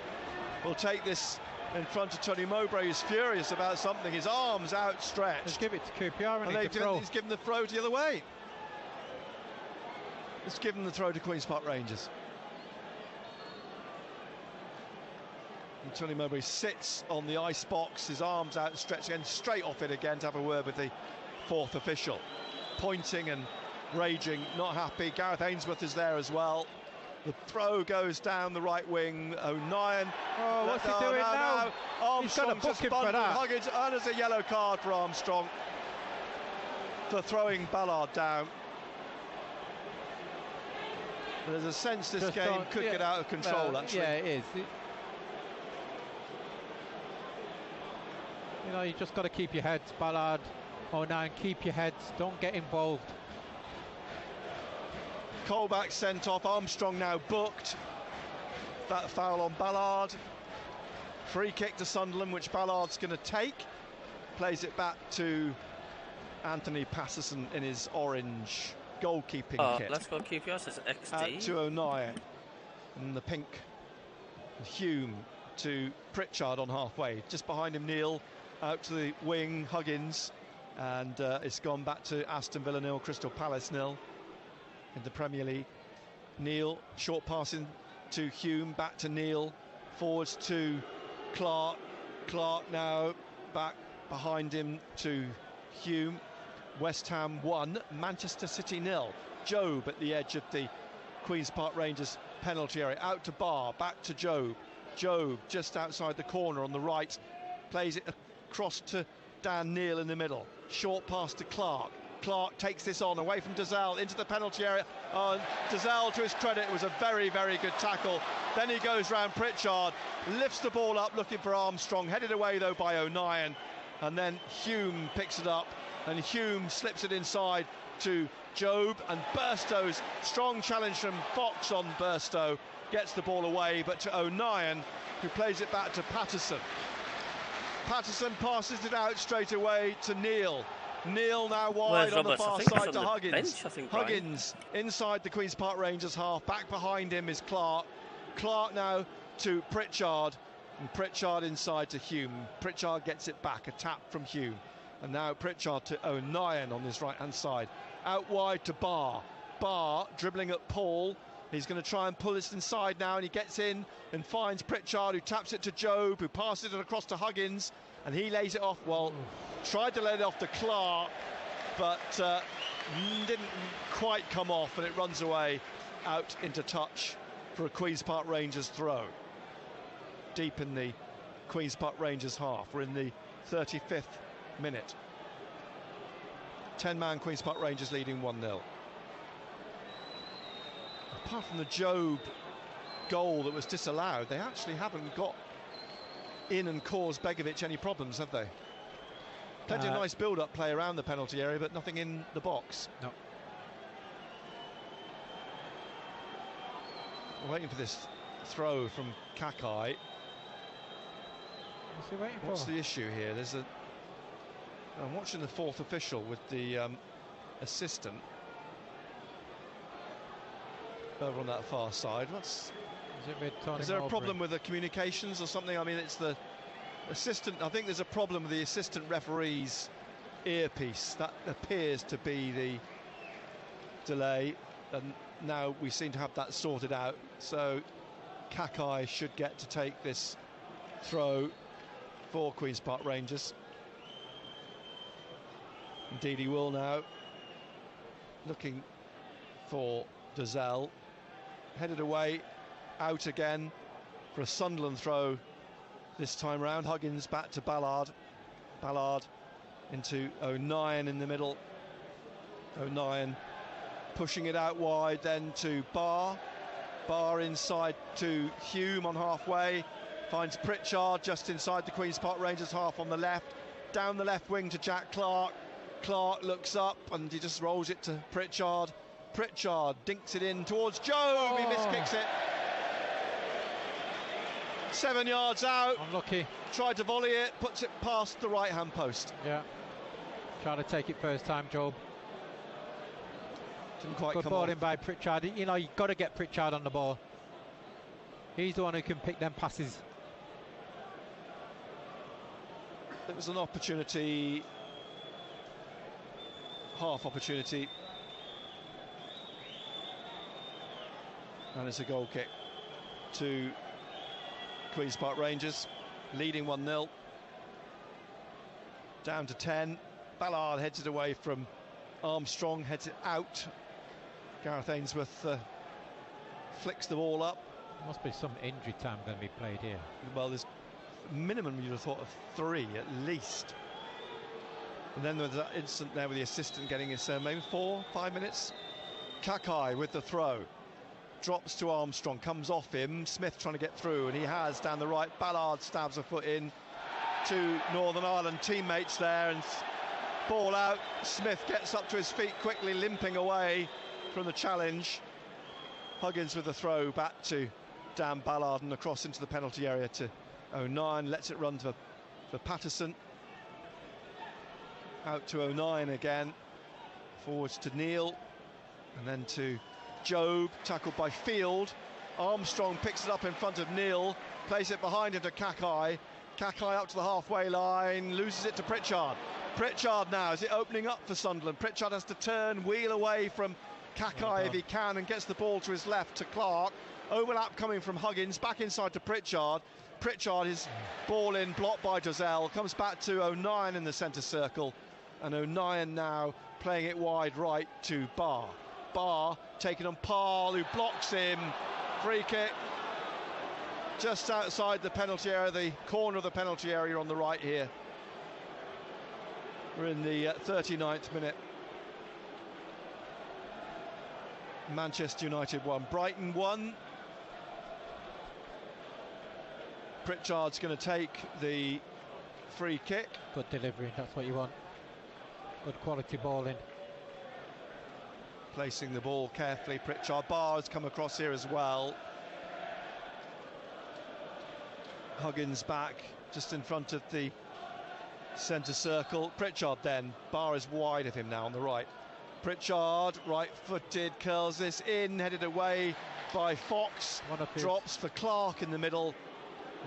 will take this in front of Tony Mowbray, who's furious about something. His arms outstretched. Let's give it to QPR and he's given the throw the other way. Let's give him the throw to Queen's Park Rangers. And Tony Mowbray sits on the ice box, his arms outstretched again, straight off it again to have a word with the fourth official. Pointing and raging, not happy. Gareth Ainsworth is there as well. The throw goes down the right wing. O'Nien. Oh, what's he doing now? Armstrong just bundled Huggins, and there's a yellow card for Armstrong for throwing Ballard down. There's a sense this game could get out of control, actually. Yeah, it is. You know, you just got to keep your heads, Ballard. O'Nien, keep your heads. Don't get involved. Colback sent off. Armstrong now booked. That foul on Ballard. Free kick to Sunderland, which Ballard's going to take. Plays it back to Anthony Patterson in his orange goalkeeping kit. Let's go QPR, says XD. Out to O'Nien. And the pink Hume to Pritchard on halfway. Just behind him, Neil. Out to the wing, Huggins. And it's gone back to Aston Villa 0, Crystal Palace 0 in the Premier League. Neil, short passing to Hume, back to Neil. Forwards to Clark. Clark now back behind him to Hume. West Ham 1, Manchester City 0. Job at the edge of the Queen's Park Rangers penalty area. Out to Barr, back to Job. Job just outside the corner on the right. Plays it across to Dan Neil in the middle. Short pass to Clark. Clark takes this on away from Dazal into the penalty area. Dazal, to his credit, was a very, very good tackle. Then he goes round Pritchard, lifts the ball up looking for Armstrong, headed away though by O'Nien, and then Hume picks it up, and Hume slips it inside to Job, and Burstow's strong challenge from Fox on Burstow gets the ball away, but to O'Nien, who plays it back to Patterson. Patterson passes it out straight away to Neil. Neil now wide on the far side to Huggins. Huggins inside the Queen's Park Rangers half. Back behind him is Clark. Clark now to Pritchard. And Pritchard inside to Hume. Pritchard gets it back. A tap from Hume. And now Pritchard to O'Nien on his right-hand side. Out wide to Barr. Barr dribbling at Paul. He's going to try and pull this inside now, and he gets in and finds Pritchard, who taps it to Job, who passes it across to Huggins. and he lays it off. Well, tried to lay it off to Clark, but didn't quite come off, and it runs away out into touch for a Queen's Park Rangers throw. Deep in the Queen's Park Rangers half. We're in the 35th minute. 10-man Queen's Park Rangers leading 1-0. Apart from the Job goal that was disallowed, they actually haven't got in and caused Begovic any problems, have they? Plenty of nice build-up play around the penalty area, but nothing in the box. No. We're waiting for this throw from Kakai. What's he waiting for? What's the issue here? I'm watching the fourth official with the assistant over on that far side. Is there a problem with the communications or something? I mean, it's the assistant. I think there's a problem with the assistant referee's earpiece. That appears to be the delay, and now we seem to have that sorted out. So Kakai should get to take this throw for Queen's Park Rangers. Indeed he will now. Looking for Dozzell. Headed away, out again for a Sunderland throw this time round. Huggins back to Ballard. Ballard into O'Nien in the middle. O'Nien pushing it out wide, then to Barr. Barr inside to Hume on halfway. Finds Pritchard just inside the Queen's Park Rangers half on the left. Down the left wing to Jack Clark. Clark looks up and he just rolls it to Pritchard. Pritchard dinks it in towards Job. He miskicks it. 7 yards out. Unlucky. Tried to volley it, puts it past the right-hand post. Yeah. Trying to take it first time, Job. Didn't quite Good come ball off. in by Pritchard. You know, you've got to get Pritchard on the ball. He's the one who can pick them passes. It was an opportunity, half opportunity. And it's a goal kick to Queen's Park Rangers, leading 1-0. Down to 10. Ballard heads it away from Armstrong, heads it out. Gareth Ainsworth flicks the ball up. There must be some injury time going to be played here. Well, there's minimum, you'd have thought, of 3 at least. And then there's that instant there with the assistant getting his maybe 4-5 minutes. Kakai with the throw. Drops to Armstrong, comes off him. Smith trying to get through, and he has down the right. Ballard stabs a foot in to Northern Ireland teammates there, and ball out. Smith gets up to his feet quickly, limping away from the challenge. Huggins with the throw back to Dan Ballard and across into the penalty area to O'Nien. Lets it run for Patterson. Out to O'Nien again. Forwards to Neil, and then to Job, tackled by Field. Armstrong picks it up in front of Neil, plays it behind him to Kakai. Kakai up to the halfway line, loses it to Pritchard. Pritchard now, is it opening up for Sunderland? Pritchard has to turn, wheel away from Kakai if he can, and gets the ball to his left to Clark. Overlap coming from Huggins, back inside to Pritchard. Pritchard is ball in, blocked by Dozzell, comes back to O'Nien in the centre circle, and O'Nien now playing it wide right to Barr. Barr taking on Parl, who blocks him. Free kick just outside the penalty area, the corner of the penalty area on the right here. We're in the 39th minute. Manchester United 1, Brighton 1. Pritchard's going to take the free kick. Good delivery, that's what you want. Good quality ball in. Placing the ball carefully. Pritchard. Barr has come across here as well. Huggins back just in front of the centre circle. Pritchard then. Barr is wide of him now on the right. Pritchard, right-footed, curls this in, headed away by Fox. Drops for Clark in the middle.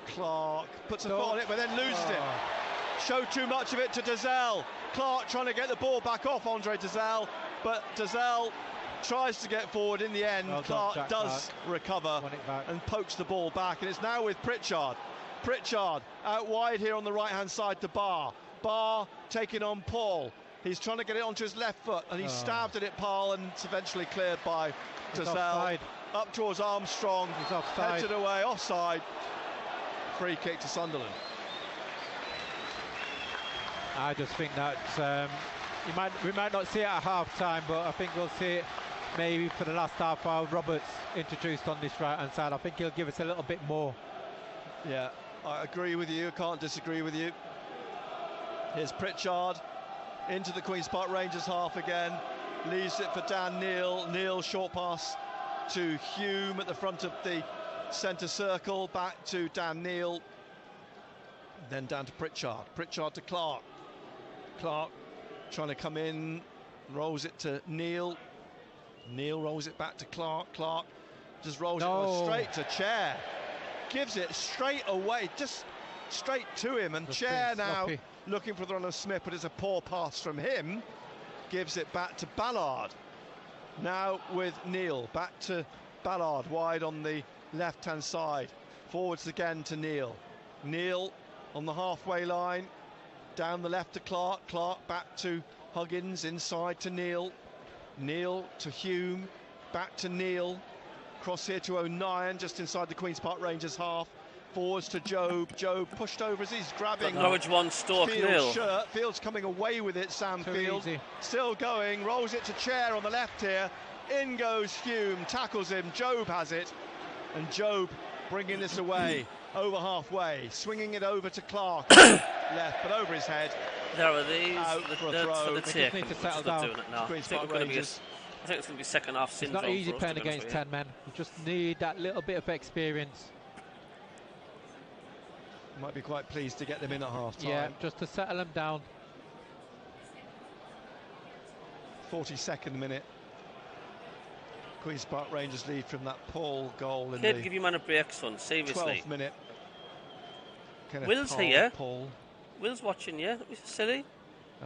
Clark puts a foot on it, but then loses it. Showed too much of it to Dozzell. Clark trying to get the ball back off Andre Dozzell, but Dozzell tries to get forward. In the end, Clark does recover and pokes the ball back, and it's now with Pritchard. Pritchard out wide here on the right-hand side to Barr. Barr taking on Paul. He's trying to get it onto his left foot, and he's stabbed at it, Paul, and it's eventually cleared by Tazell. Up towards Armstrong. He's offside. Headed away, offside. Free kick to Sunderland. I just think that we might not see it at half-time, but I think we'll see it maybe for the last half hour. Roberts introduced on this right-hand side. I think he'll give us a little bit more. Yeah, I agree with you. I can't disagree with you. Here's Pritchard into the Queen's Park Rangers half again. Leaves it for Dan Neil. Neil, short pass to Hume at the front of the centre circle. Back to Dan Neil. Then down to Pritchard. Pritchard to Clark. Clark trying to come in. Rolls it to Neil. Neil rolls it back to Clark. Clark just rolls it straight to Chair. Gives it straight away, just straight to him. And Chair now looking for the run of Smith, but it's a poor pass from him. Gives it back to Ballard. Now with Neil. Back to Ballard, wide on the left-hand side. Forwards again to Neil. Neil on the halfway line. Down the left to Clark. Clark back to Huggins, inside to Neil. Neil to Hume. Back to Neil. Cross here to O'Nien, just inside the Queen's Park Rangers half. Forwards to Job. Job pushed over as he's grabbing Norwich 1, Stoke 0. Shirt. Field's coming away with it, Sam Field. Still going, rolls it to Chair on the left here. In goes Hume, tackles him. Job has it. And Job bringing this away over halfway. Swinging it over to Clark. Left, but over his head. There are these. Out for a throw. The take. Need to settle down. Doing it now. I think it's going to be second half syndrome. It's not easy playing against 10 men. You just need that little bit of experience. Might be quite pleased to get them in at half time. Yeah, just to settle them down. 42nd minute. Queen's Park Rangers lead from that Paul goal in Kid, the give your man a break, son. Seriously. 12th minute. Will's here. Paul. Will's watching you. That was silly.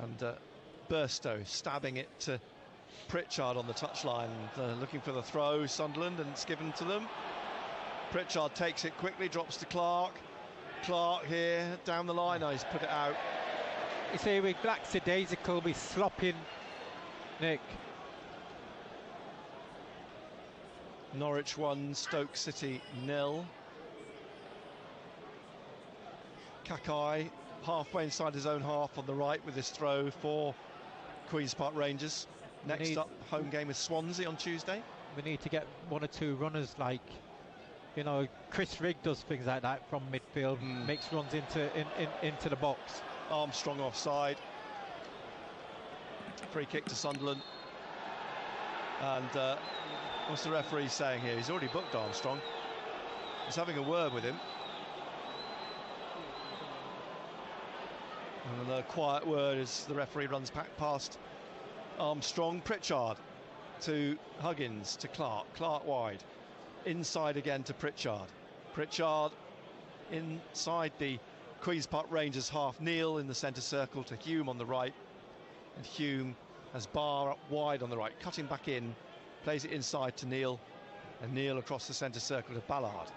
And Burstow stabbing it to Pritchard on the touchline, looking for the throw. Sunderland, and it's given to them. Pritchard takes it quickly, drops to Clark. Clark here down the line. Oh, he's put it out. You see, with lackadaisical, be slopping, Nick. Norwich 1, Stoke City 0. Kakai halfway inside his own half on the right with this throw for Queen's Park Rangers. Next up, home game with Swansea on Tuesday. We need to get one or two runners like, you know, Chris Rigg does things like that from midfield, makes runs into the box. Armstrong offside. Free kick to Sunderland. And what's the referee saying here? He's already booked Armstrong. He's having a word with him. And a quiet word as the referee runs back past Armstrong. Pritchard to Huggins to Clark. Clark wide. Inside again to Pritchard. Pritchard inside the Queen's Park Rangers half. Neil in the centre circle to Hume on the right. And Hume has Barr up wide on the right. Cutting back in. Plays it inside to Neil. And Neil across the centre circle to Ballard.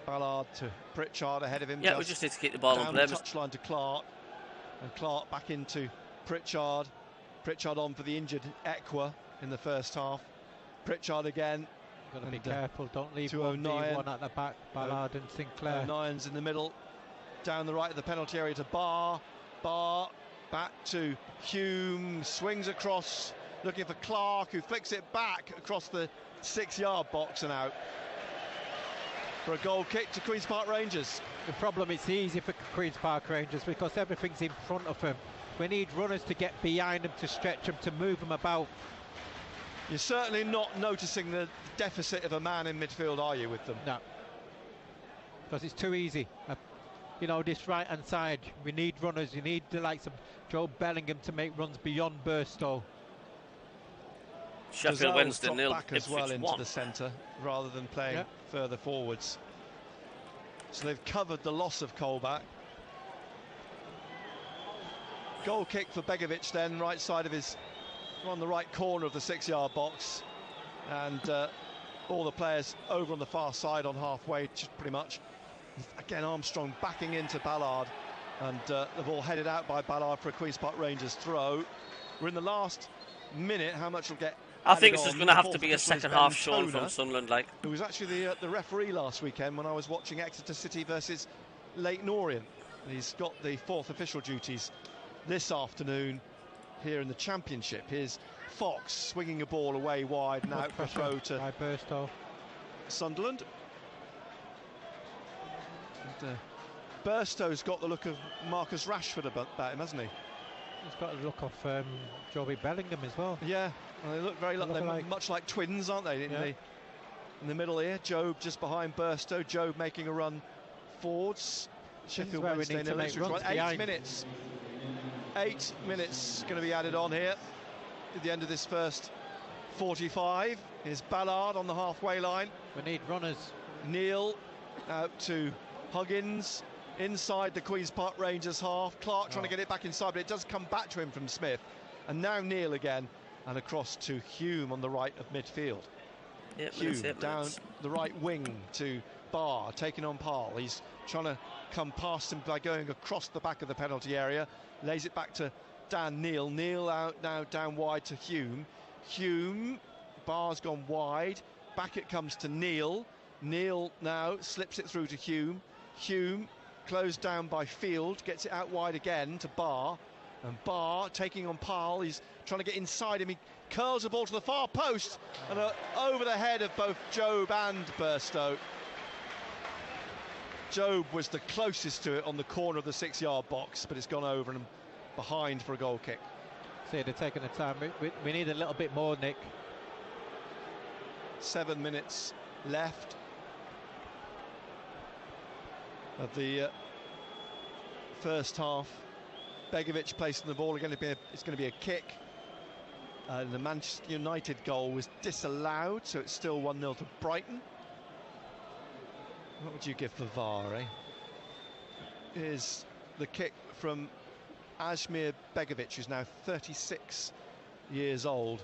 Ballard to Pritchard ahead of him. Yeah, we just need to keep the ball on play. Down the touchline to Clark. And Clark back into Pritchard. Pritchard on for the injured Equa in the first half. Pritchard again. Got to be careful, don't leave one at the back. Ballard and Sinclair. O'Nien's in the middle. Down the right of the penalty area to Barr. Barr back to Hume. Swings across, looking for Clark, who flicks it back across the 6-yard box and out. For a goal kick to Queen's Park Rangers. The problem is easy for Queen's Park Rangers because everything's in front of them. We need runners to get behind them, to stretch them, to move them about. You're certainly not noticing the deficit of a man in midfield, are you, with them? No. Because it's too easy. You know, this right-hand side, we need runners. You need the likes of Joe Bellingham to make runs beyond Burstow. Sheffield Wednesday nil, back as well into the centre rather than playing further forwards. So they've covered the loss of Colback. Goal kick for Begovic then, right side of his, on the right corner of the 6-yard box. And all the players over on the far side on halfway, pretty much. Again, Armstrong backing into Ballard, and the ball headed out by Ballard for a Queen's Park Rangers throw. We're in the last minute. How much will get? I think it's just going to have to be a second half shown from Sunderland. Like, who was actually the referee last weekend when I was watching Exeter City versus Leyton Orient. He's got the fourth official duties this afternoon here in the Championship. Here's Fox swinging a ball away wide and out for a throw to Burstow. Sunderland. And, Burstow's got the look of Marcus Rashford about him, hasn't he? He's got the look of Joby Bellingham as well. Yeah, well, they look very much like twins, aren't they? In the middle here, Job just behind Burstow. Job making a run forwards. Sheffield Wednesday in 8 minutes. 8 minutes going to be added on here at the end of this first 45. Here's Ballard on the halfway line. We need runners. Neil out to Huggins inside the Queen's Park Rangers half. Clark trying to get it back inside, but it does come back to him from Smith. And now Neil again, and across to Hume on the right of midfield. Hume down the right wing to Barr, taking on Parl. He's trying to come past him by going across the back of the penalty area. Lays it back to Dan Neil. Neil out now down wide to Hume. Hume, Barr's gone wide. Back it comes to Neil. Neil now slips it through to Hume. Hume closed down by Field, gets it out wide again to Barr. And Barr taking on Parl. He's trying to get inside him. He curls the ball to the far post and over the head of both Job and Burstow. Job was the closest to it on the corner of the 6-yard box, but it's gone over and behind for a goal kick. See, they're taking the time. We need a little bit more, Nick. 7 minutes left of the first half. Begovic placing the ball again. It's going to be a kick. The Manchester United goal was disallowed, so it's still 1-0 to Brighton. What would you give for VAR, eh? Here's the kick from Ajmir Begovic, who's now 36 years old.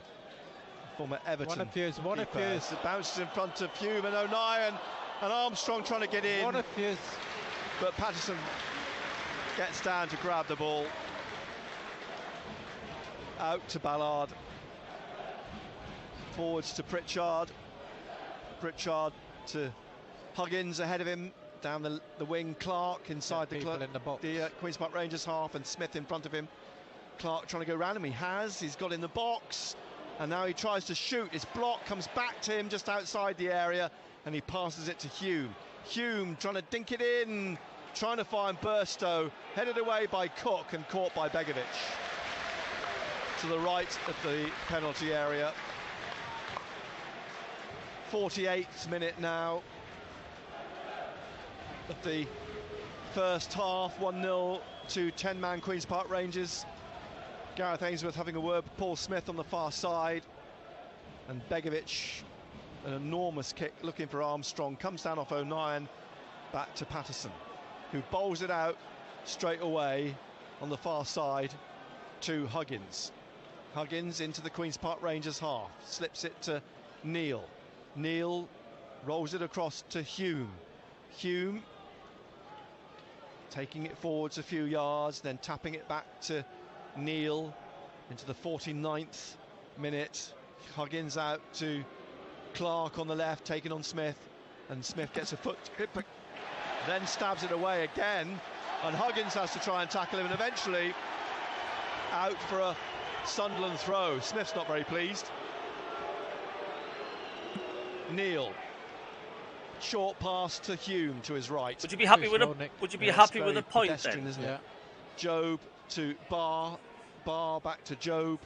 Former Everton. One of yours. It bounces in front of Hume and O'Neill, and Armstrong trying to get in. One of yours. But Patterson gets down to grab the ball. Out to Ballard. Forwards to Pritchard. Pritchard to Huggins ahead of him. Down the wing, Clark inside the Queen's Park Rangers half, and Smith in front of him. Clark trying to go round him. He's got in the box. And now he tries to shoot. His block comes back to him just outside the area, and he passes it to Hume. Hume trying to dink it in, trying to find Burstow, headed away by Cook and caught by Begovic. To the right of the penalty area. 48th minute now of the first half. 1-0 to 10-man Queen's Park Rangers. Gareth Ainsworth having a word with Paul Smith on the far side, and Begovic, an enormous kick looking for Armstrong, comes down off O'Neill, back to Patterson, who bowls it out straight away on the far side to Huggins. Huggins into the Queen's Park Rangers half, slips it to Neil. Neil rolls it across to Hume. Hume taking it forwards a few yards, then tapping it back to Neil into the 49th minute. Huggins out to Clark on the left, taking on Smith, and Smith gets a foot, then stabs it away again, and Huggins has to try and tackle him, and eventually out for a Sunderland throw. Smith's not very pleased. Neil, short pass to Hume to his right. Would you be happy with a? Would you be happy with a point then? Isn't it? Job to Barr, Barr back to Job,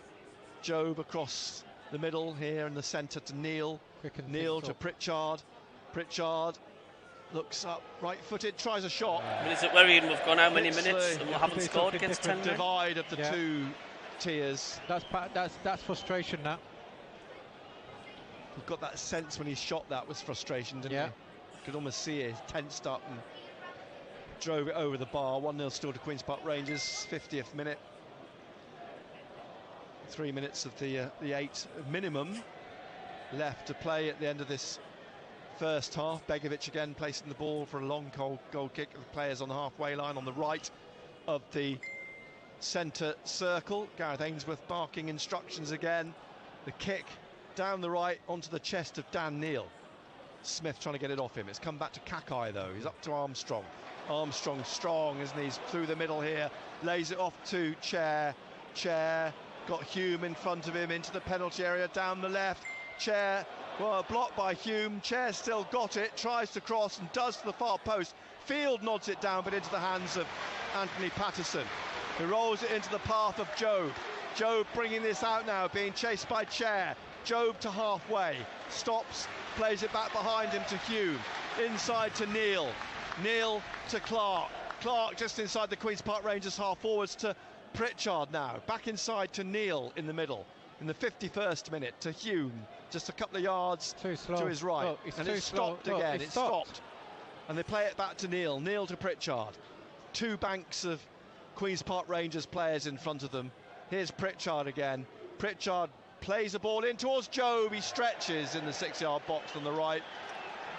Job across the middle here in the centre to Neil, Neil to Pritchard, Pritchard looks up, right-footed, tries a shot. I mean, is it worrying we've gone how many minutes and we haven't scored against 10 men? Divide of the two tiers. That's frustration, that. We've got that sense when he shot that was frustration, didn't he? You could almost see it, tensed up and drove it over the bar. 1-0 still to Queen's Park Rangers, 50th minute. 3 minutes of the 8 minimum left to play at the end of this first half. Begovic again placing the ball for a long goal kick of the players on the halfway line on the right of the centre circle. Gareth Ainsworth barking instructions again. The kick down the right onto the chest of Dan Neil. Smith trying to get it off him. It's come back to Kakai though. He's up to Armstrong. Armstrong strong, isn't he? He's through the middle here. Lays it off to Chair. Chair got Hume in front of him into the penalty area down the left. Chair, well, blocked by Hume. Chair still got it. Tries to cross and does to the far post. Field nods it down, but into the hands of Anthony Patterson, who rolls it into the path of Jobe. Jobe bringing this out now, being chased by Chair. Jobe to halfway, stops, plays it back behind him to Hume. Inside to Neil. Neil to Clark. Clark just inside the Queen's Park Rangers half forwards to Pritchard now. Back inside to Neil in the middle. In the 51st minute to Hume. Just a couple of yards to his right. Look, and it stopped again. It stopped. And they play it back to Neil. Neil to Pritchard. Two banks of Queen's Park Rangers players in front of them. Here's Pritchard again. Pritchard plays the ball in towards Jobe. He stretches in the 6-yard box on the right.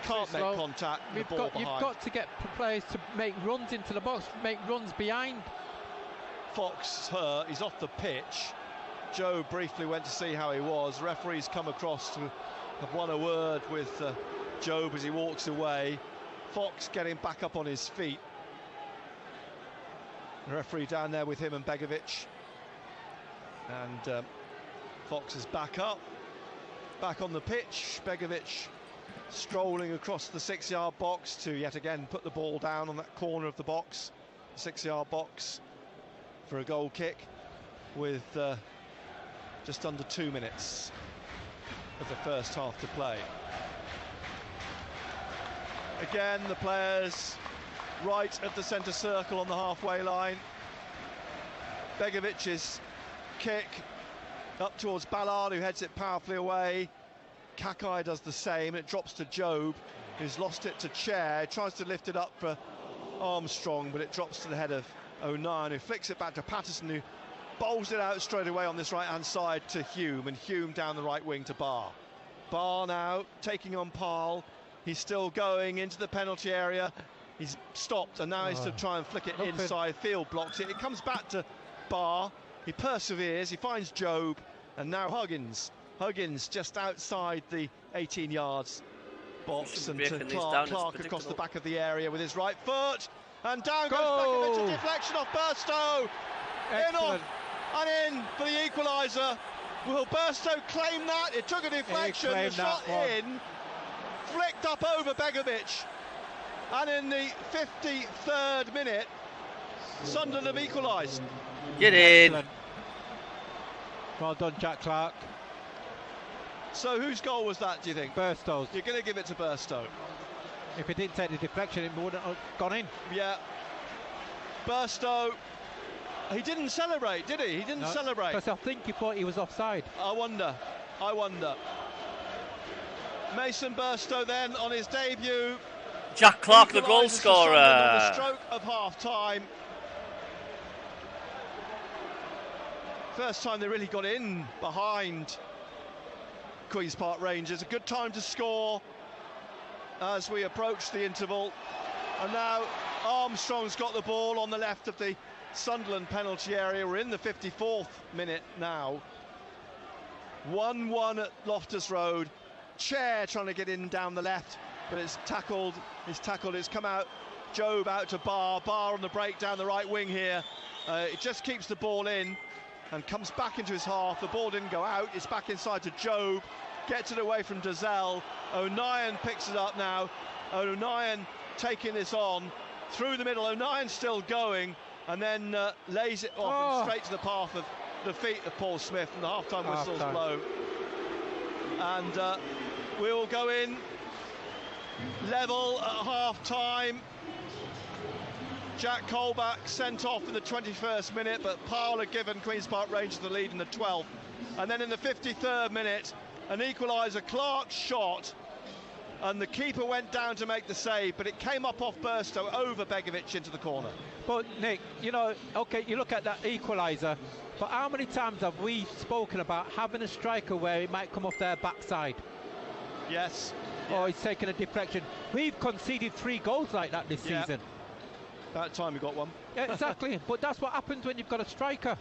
Can't make contact with the ball behind. You've got to get players to make runs into the box, make runs behind. Fox hurt. He's off the pitch. Joe briefly went to see how he was. Referees come across to have won a word with Jobe as he walks away. Fox getting back up on his feet. The referee down there with him and Begovic. And Fox is back up, back on the pitch. Begovic strolling across the 6-yard box to yet again put the ball down on that corner of the box, 6-yard box, for a goal kick with just under 2 minutes of the first half to play. Again, the players right of the centre circle on the halfway line. Begovic's kick up towards Ballard, who heads it powerfully away. Kakai does the same. It drops to Jobe, who's lost it to Chair. Tries to lift it up for Armstrong, but it drops to the head of O'Nien, who flicks it back to Patterson, who bowls it out straight away on this right-hand side to Hume, and Hume down the right wing to Barr. Barr now taking on Parle. He's still going into the penalty area. He's stopped, and now he's to try and flick it inside. Field blocks it. It comes back to Barr. He perseveres. He finds Jobe, and now Huggins. Huggins just outside the 18 yards box, and to Clark across the back of the area with his right foot, and down goes Begovic. A deflection off Burstow. In off and in for the equaliser. Will Burstow claim that? It took a deflection. The shot in, flicked up over Begovic, and in the 53rd minute, Sunderland have equalised. Get in. Excellent. Well done, Jack Clark. So whose goal was that, do you think? Burstow's. You're going to give it to Burstow. If he didn't take the deflection, it wouldn't have gone in. Yeah. Burstow, he didn't celebrate, did he? He didn't celebrate. Because I think he thought he was offside. I wonder. Mason Burstow then on his debut. Jack Clark, the goal scorer. On the stroke of half-time. First time they really got in behind Queen's Park Rangers. A good time to score as we approach the interval. And now Armstrong's got the ball on the left of the Sunderland penalty area. We're in the 54th minute now. 1-1 at Loftus Road. Chair trying to get in down the left, but it's tackled. It's come out. Jobe out to Barr. Barr on the break down the right wing here. It just keeps the ball in and comes back into his half. The ball didn't go out. It's back inside to Jobe. Gets it away from Dazelle. O'Nien picks it up now. O'Nien taking this on through the middle. O'Nien still going, and then lays it off and straight to the path of the feet of Paul Smith, and the half-time whistle's blow. And we will go in level at half-time. Jack Colback sent off in the 21st minute, but Powell had given Queen's Park Rangers the lead in the 12th. And then in the 53rd minute, an equaliser, Clark's shot, and the keeper went down to make the save, but it came up off Burstow over Begovic into the corner. But Nick, you know, okay, you look at that equaliser, but how many times have we spoken about having a striker where it might come off their backside? Yes. or he's taken a deflection. We've conceded 3 goals like that this season. About time we got one. Yeah, exactly. But that's what happens when you've got a striker.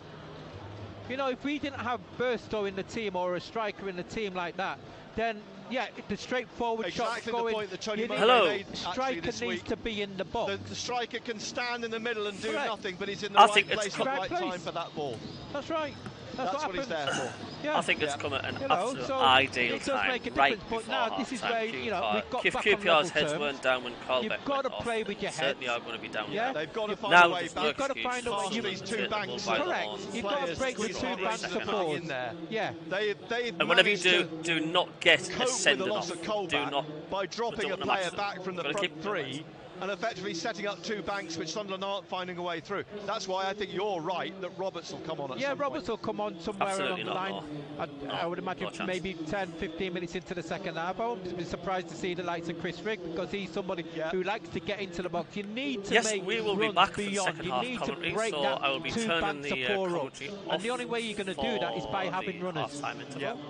You know, if we didn't have Burstow in the team or a striker in the team like that, then the straightforward shots going. The point that Tony Hello. made Striker needs to be in the box. The striker can stand in the middle and do nothing, but he's in the I right think place it's at the right time for that ball. That's right. That's what he's there for. Yeah. I think it's come at an You know, absolute so ideal it does time, make a right difference, but before now this is where, half-time. you know, we've got if back on QPR's level heads terms. weren't down when Colbeck You've got to went play off, with your they head. certainly are going to be down Yeah, there. They've got to find Now a way there's back. no You've got to excuse. find a way. Past these two banks. Correct. You've got to break the Players 2 banks squeeze of on force. in there. Yeah. They've And whenever you managed do to not get a cope with the sending loss off. of Do Colback not by dropping a don't player max- back from the gotta front keep- three and effectively setting up 2 banks which Sunderland aren't finding a way through. That's why I think you're right that Roberts will come on at some Roberts point. will come on somewhere Absolutely along the line. I would imagine chance. maybe 10-15 minutes into the second half. I won't be surprised to see the likes of Chris Rigg, because he's somebody who likes to get into the box. You need to Yes, make we will be runs back for the beyond. second You half need to commentary, break so that I will be 2 turning banks the of 4 up. commentary And the off only way you're going to do that is by for having the runners. half-time interval.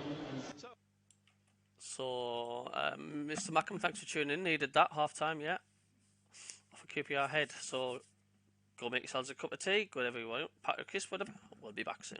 So, Mr. Mackham, thanks for tuning in. Needed that half-time, Off a QPR head. So, go make yourselves a cup of tea, go whatever you want, pack a kiss, whatever. We'll be back soon.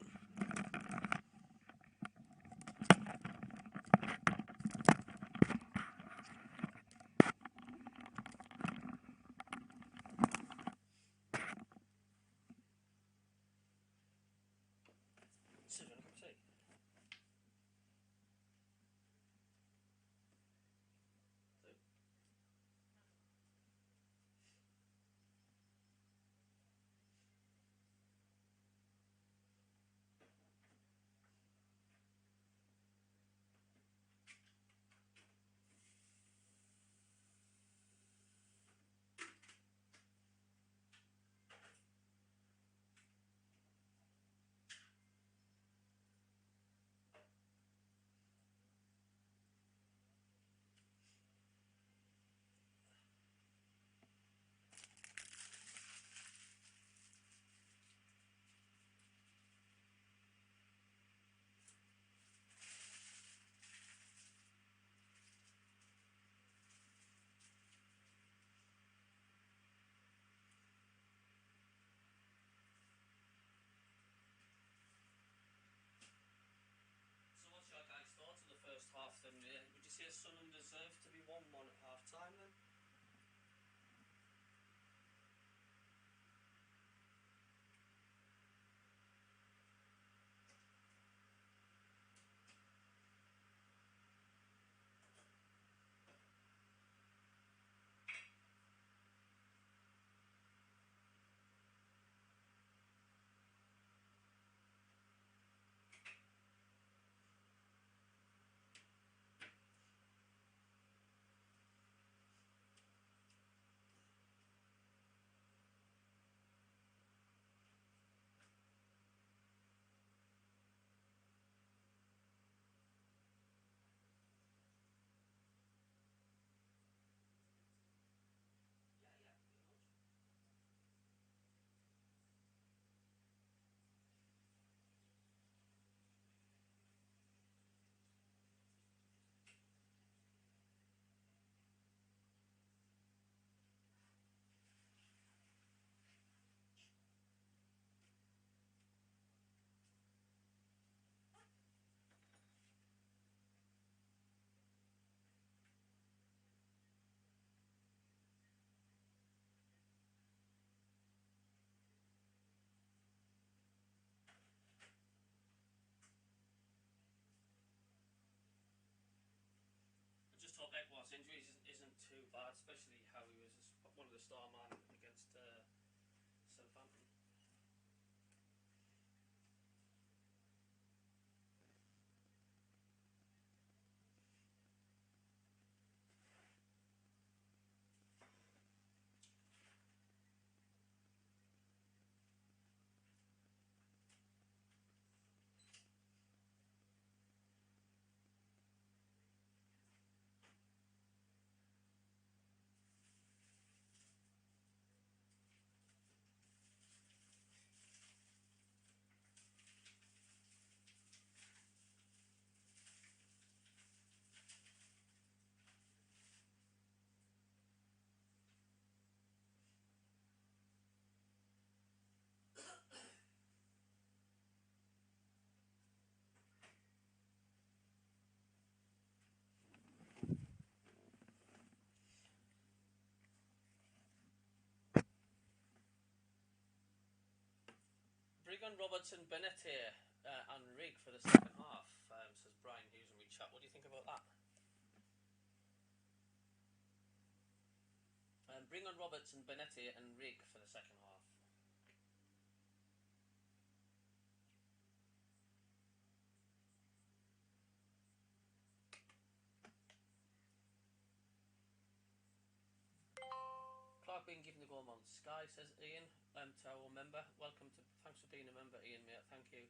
Then would you say Sunderland deserved to be 1-1 at half time then? Just hope Ekwar's injuries isn't too bad, especially how he was one of the star man against Southampton. Bring on Robertson, Benetti and Rigg for the second half, says Brian Hughes in we chat. What do you think about that? Bring on Robertson, Benetti and Rigg for the second half. Clark being given the goal on Sky, says Ian, to our member. Thanks for being a member, Ian, mate. Thank you.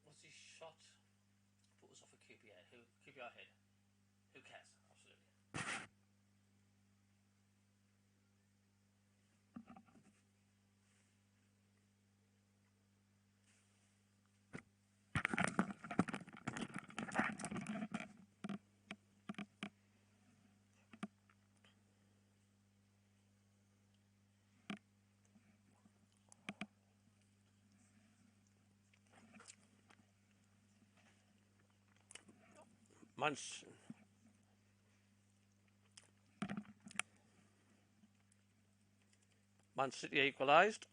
What's his shot? Put us off a QPR. QPR head. Who cares? Absolutely. Man City equalised.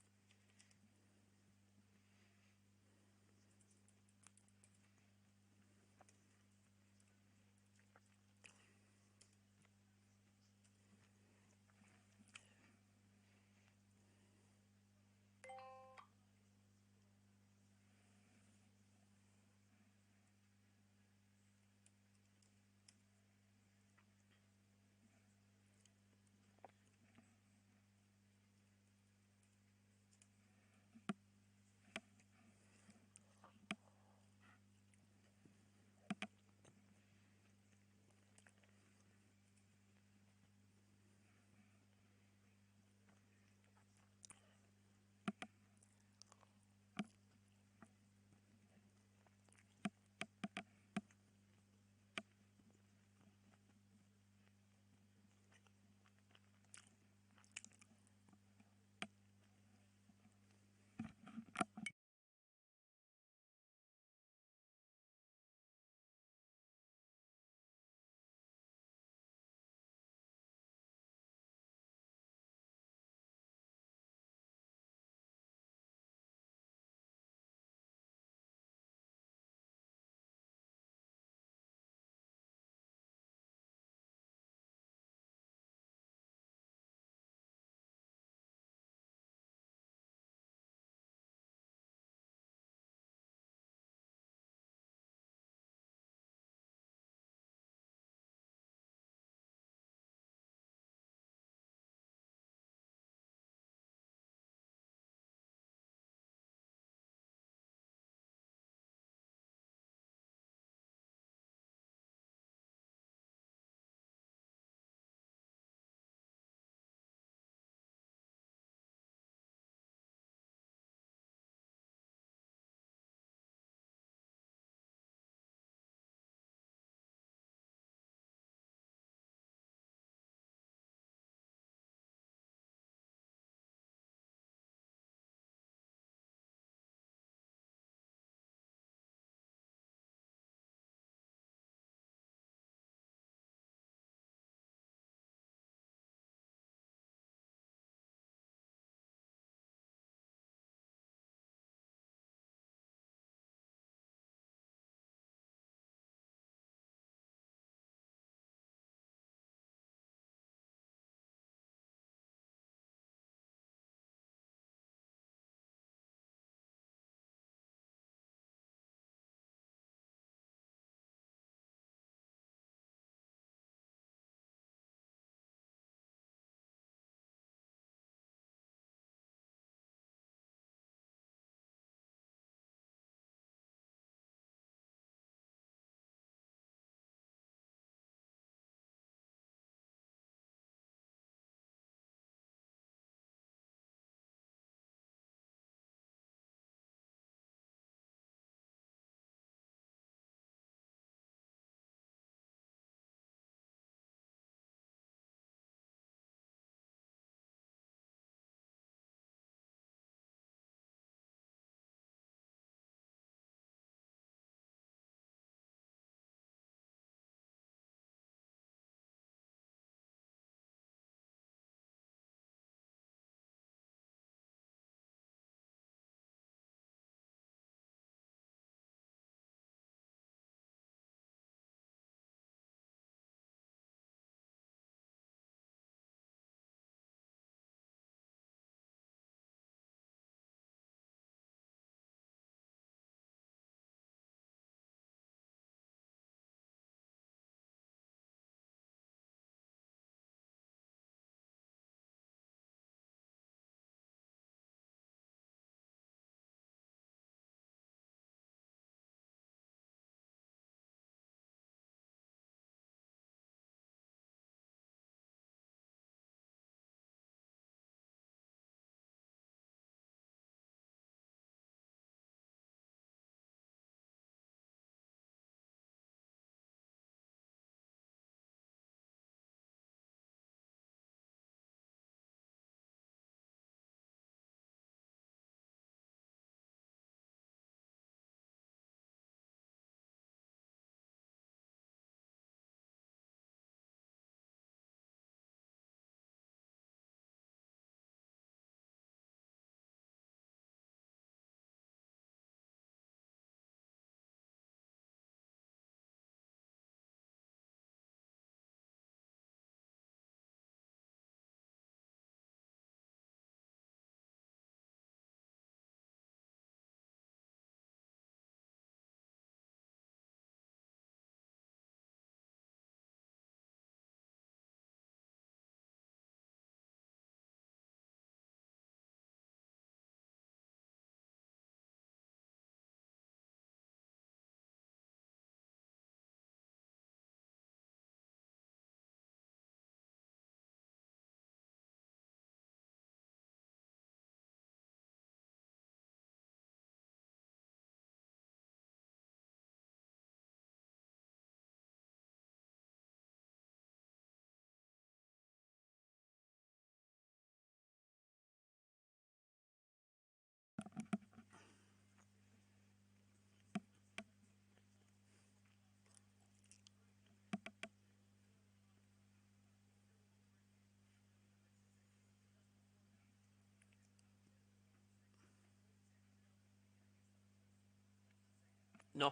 No.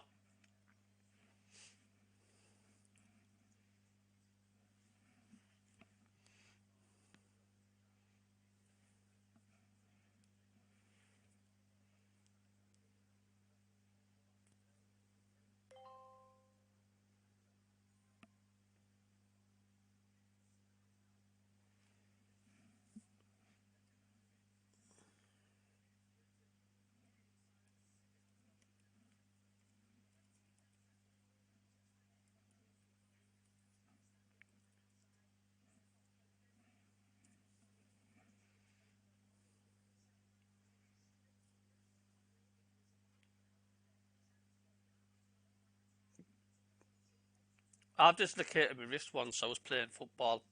I've dislocated my wrist once. I was playing football.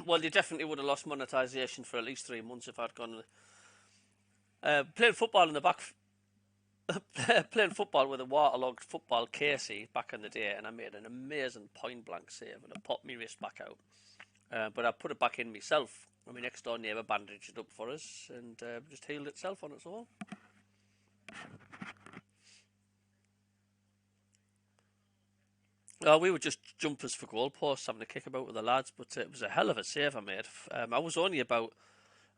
Well, you definitely would have lost monetisation for at least 3 months if I'd gone. Playing football in the back. Playing football with a waterlogged football Casey back in the day, and I made an amazing point blank save, and I popped my wrist back out. But I put it back in myself, and my next door neighbour bandaged it up for us, and just healed itself on its own. We were just jumpers for goalposts, having a kick about with the lads, but it was a hell of a save I made. I was only about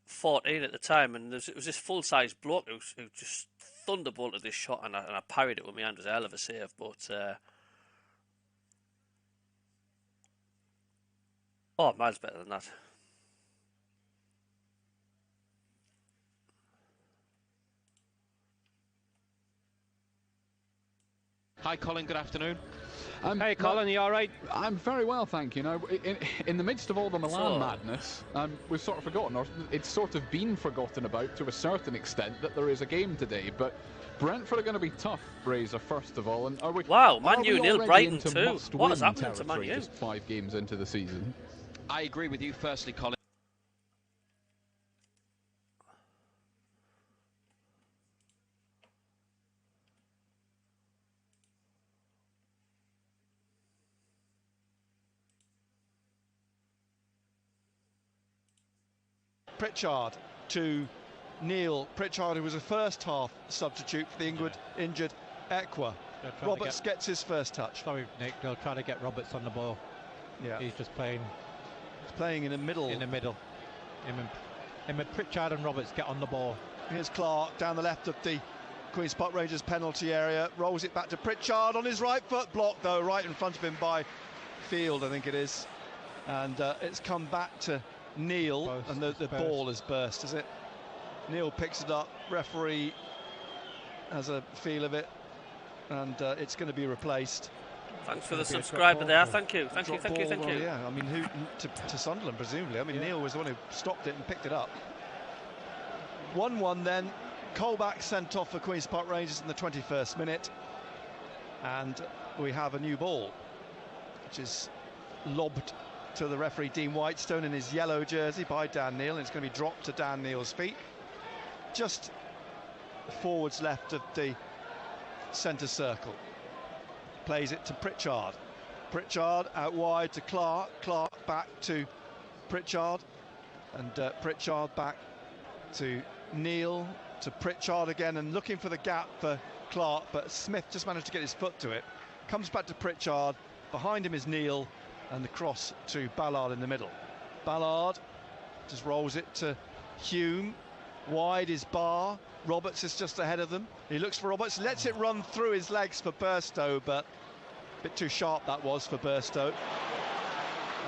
14 at the time, and it was this full-size bloke who just thunderbolted this shot, and I parried it with my hand. It was a hell of a save, but miles better than that. Hi, Colin. Good afternoon. Hey, Colin, you all right? I'm very well, thank you. Now, in the midst of all the Milan madness, we've sort of forgotten, or it's sort of been forgotten about to a certain extent, that there is a game today. But Brentford are going to be tough, Razor, first of all. And are we? Wow, Man U nil Brighton too. What has happened to Man U? Just 5 games into the season. I agree with you. Firstly, Colin. Pritchard to Neil. Pritchard, who was a first half substitute for the injured Equa. Roberts gets his first touch. Sorry, Nick, they'll try to get Roberts on the ball. Yeah. He's just playing. He's playing in the middle. In the middle. Him and Pritchard and Roberts get on the ball. Here's Clark down the left of the Queen's Park Rangers penalty area. Rolls it back to Pritchard on his right foot. Blocked, though, right in front of him by Field, I think it is. And it's come back to Neil, and the ball has burst, is it? Neil picks it up, referee has a feel of it, and it's going to be replaced. Thanks for the subscriber there, thank you. Thank you. Yeah, I mean, to Sunderland, presumably. I mean, Neil was the one who stopped it and picked it up. 1-1 then, Colback sent off for Queen's Park Rangers in the 21st minute, and we have a new ball, which is lobbed to the referee Dean Whitestone in his yellow jersey by Dan Neil, and it's going to be dropped to Dan Neil's feet, just forwards left of the centre circle. Plays it to Pritchard. Pritchard out wide to Clark. Clark back to Pritchard, and Pritchard back to Neil, to Pritchard again, and looking for the gap for Clark, but Smith just managed to get his foot to it. Comes back to Pritchard. Behind him is Neil, and the cross to Ballard in the middle. Ballard just rolls it to Hume. Wide is Barr. Roberts is just ahead of them. He looks for Roberts, lets it run through his legs for Burstow, but a bit too sharp that was for Burstow.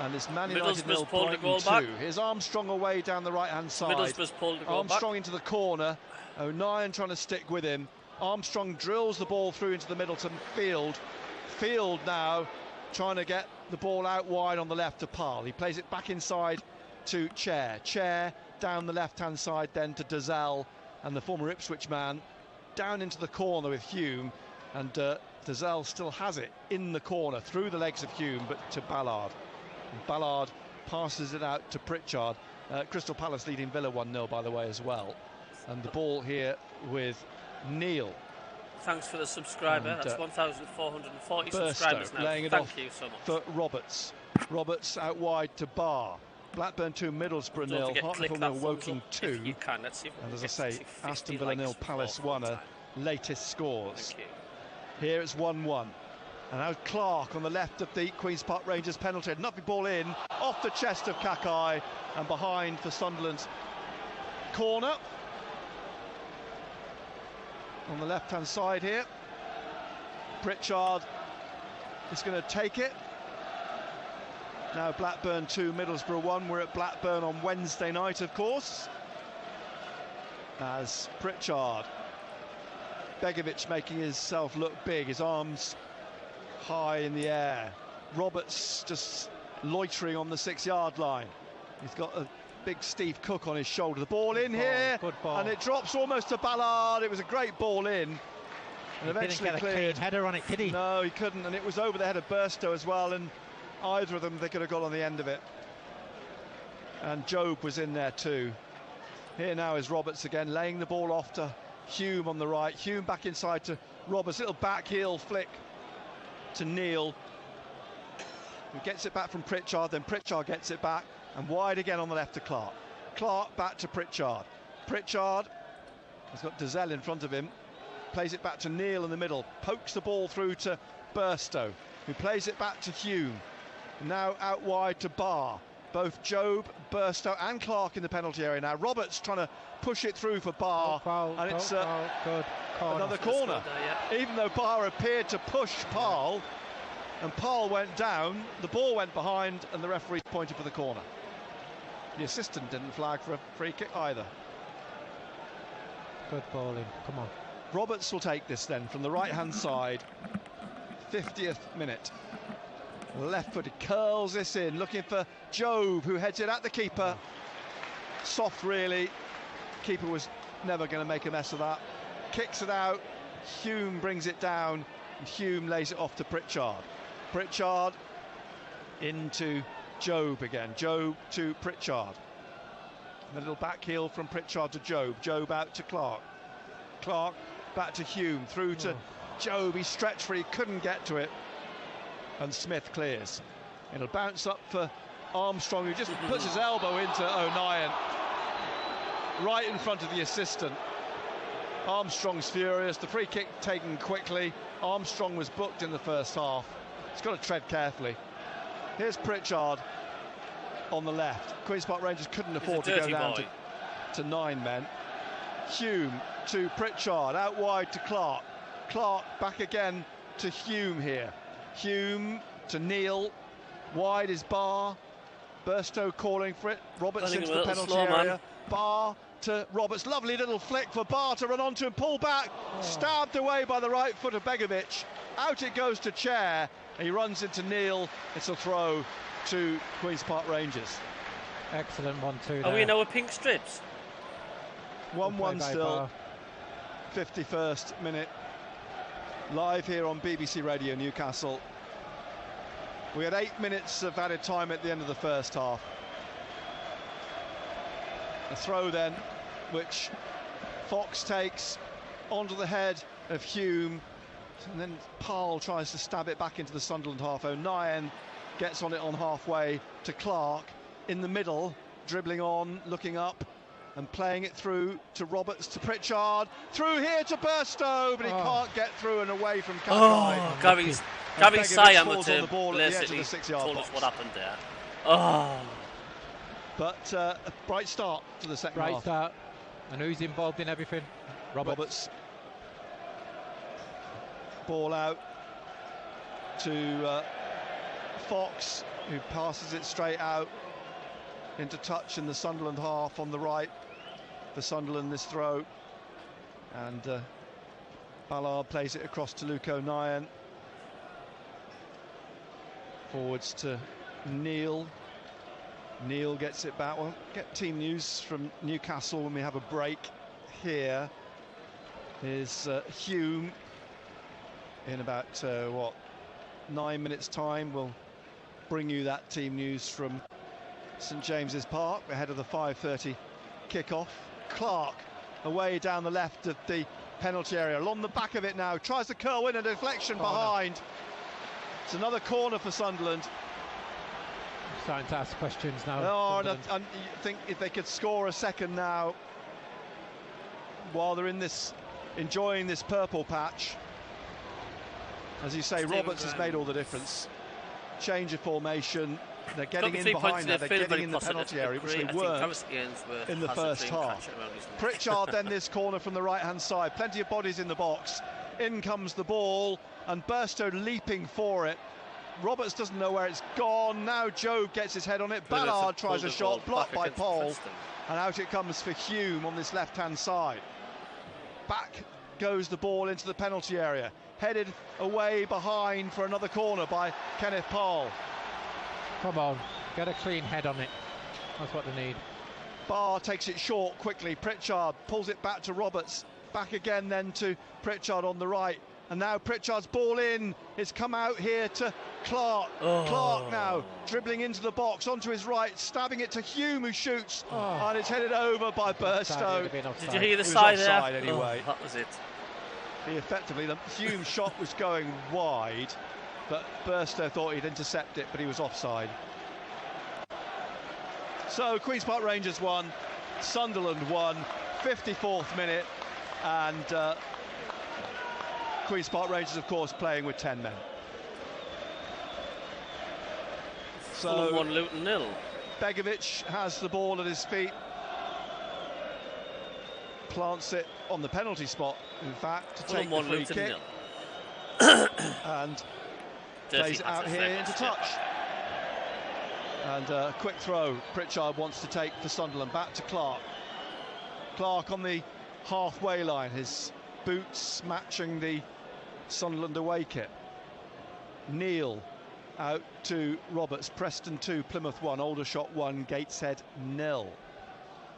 And it's Man United nil, Brighton 2. Here's Armstrong away down the right-hand side. Middlesbrough's pulled the goal Armstrong back into the corner. O'Nien trying to stick with him. Armstrong drills the ball through into the middle to Field. Field now trying to get the ball out wide on the left to Parle. He plays it back inside to Chair. Chair down the left-hand side then to Dazelle, and the former Ipswich man down into the corner with Hume, and Dazelle still has it in the corner through the legs of Hume, but to Ballard. And Ballard passes it out to Pritchard. Crystal Palace leading Villa 1-0, by the way, as well. And the ball here with Neil. Thanks for the subscriber. And, that's 1,440 Burstow subscribers now. Laying it Thank off you so much. for Roberts. Roberts out wide to Barr. Blackburn 2, Middlesbrough 0, Hartlepool Woking 2. You can. Let's see if and as I say, Aston Villa 0, Palace 1 are latest scores. Here it's 1-1. And now Clark on the left of the Queen's Park Rangers penalty. Another ball in, off the chest of Kakai, and behind for Sunderland's corner. On the left-hand side here, Pritchard is going to take it. Now Blackburn 2, Middlesbrough 1. We're at Blackburn on Wednesday night, of course. As Pritchard, Begovic making himself look big, his arms high in the air. Roberts just loitering on the 6-yard line. He's got a big Steve Cook on his shoulder. The ball in here, and it drops almost to Ballard. It was a great ball in, and eventually didn't get cleared. a clean header on it, did he? No, he couldn't, and it was over the head of Burstow as well, and either of them they could have got on the end of it. And Job was in there too. Here now is Roberts again, laying the ball off to Hume on the right. Hume back inside to Roberts, little back heel flick to Neil, who gets it back from Pritchard, then Pritchard gets it back, and wide again on the left to Clark. Clark back to Pritchard. Pritchard has got Dazelle in front of him, plays it back to Neil in the middle, pokes the ball through to Burstow, who plays it back to Hume. Now out wide to Barr. Both Job, Burstow and Clark in the penalty area now. Roberts trying to push it through for Barr, and it's another corner. Even though Barr appeared to push Parle, and Parle went down, the ball went behind, and the referee pointed for the corner. The assistant didn't flag for a free kick either. Good bowling, come on. Roberts will take this then from the right-hand side. 50th minute. Left-footed, curls this in, looking for Job, who heads it at the keeper. Soft, really. Keeper was never going to make a mess of that. Kicks it out. Hume brings it down, and Hume lays it off to Pritchard. Pritchard into Job again. Job to Pritchard. A little back heel from Pritchard to Job. Job out to Clark. Clark back to Hume, through to Job. He stretched for, he couldn't get to it. And Smith clears. It'll bounce up for Armstrong, who just puts his elbow into O'Nien, right in front of the assistant. Armstrong's furious. The free kick taken quickly. Armstrong was booked in the first half. He's got to tread carefully. Here's Pritchard on the left. Queen's Park Rangers couldn't afford to go down to 9 men. Hume to Pritchard, out wide to Clark. Clark back again to Hume here. Hume to Neil, wide is Barr. Burstow calling for it. Roberts into the penalty area. Barr to Roberts, lovely little flick for Barr to run onto and pull back. Stabbed away by the right foot of Begovic. Out it goes to Chair. He runs into Neil. It's a throw to Queen's Park Rangers. Excellent 1-2 there. Are we now with pink strips? 1-1 still. 51st minute. Live here on BBC Radio Newcastle. We had 8 minutes of added time at the end of the first half. A throw then, which Fox takes onto the head of Hume, and then Parle tries to stab it back into the Sunderland half. O'Nien gets on it on halfway to Clark, in the middle, dribbling on, looking up, and playing it through to Roberts, to Pritchard, through here to Burstow, but he can't get through and away from Kakai. Gavin Siam basically told us what happened there. But a bright start to the second half. Bright start. And who's involved in everything? Roberts. Ball out to Fox, who passes it straight out into touch in the Sunderland half on the right. For Sunderland, this throw. And Ballard plays it across to Luke O'Nien. Forwards to Neil. Neil gets it back. We'll get team news from Newcastle when we have a break. Here is Hume. In about 9 minutes time, we'll bring you that team news from St James's Park ahead of the 5:30 kick-off. Clark away down the left of the penalty area, along the back of it now, tries to curl in, a deflection behind. It's another corner for Sunderland. starting to ask questions now. Oh, and I think if they could score a second now, while they're enjoying this purple patch, as you say, Roberts has made all the difference. Change of formation. They're getting in behind there. They're getting in the penalty area, which they weren't in the first half. Pritchard then this corner from the right-hand side. Plenty of bodies in the box. In comes the ball, and Burstow leaping for it. Roberts doesn't know where it's gone. Now Jobe gets his head on it. Ballard tries a shot, blocked by Paul, and out it comes for Hume on this left-hand side. Back goes the ball into the penalty area. Headed away behind for another corner by Kenneth Paul. Come on, get a clean head on it. That's what they need. Barr takes it short quickly. Pritchard pulls it back to Roberts. Back again then to Pritchard on the right. And now Pritchard's ball in. It's come out here to Clark. Clark now dribbling into the box onto his right, stabbing it to Hume, who shoots. And it's headed over by Burstow. Did you hear the side there? Anyway. That was it. The Hume shot was going wide, but Burstow thought he'd intercept it, but he was offside. So Queen's Park Rangers won, Sunderland won, 54th minute, and Queen's Park Rangers, of course, playing with 10 men. So 1 Luton 0. Begovic has the ball at his feet, plants it on the penalty spot, in fact, to take the free kick, and plays it out here into touch. And a quick throw Pritchard wants to take for Sunderland, back to Clark. Clark on the halfway line, his boots matching the Sunderland away kit. Neal out to Roberts. Preston 2, Plymouth 1, Aldershot 1, Gateshead 0.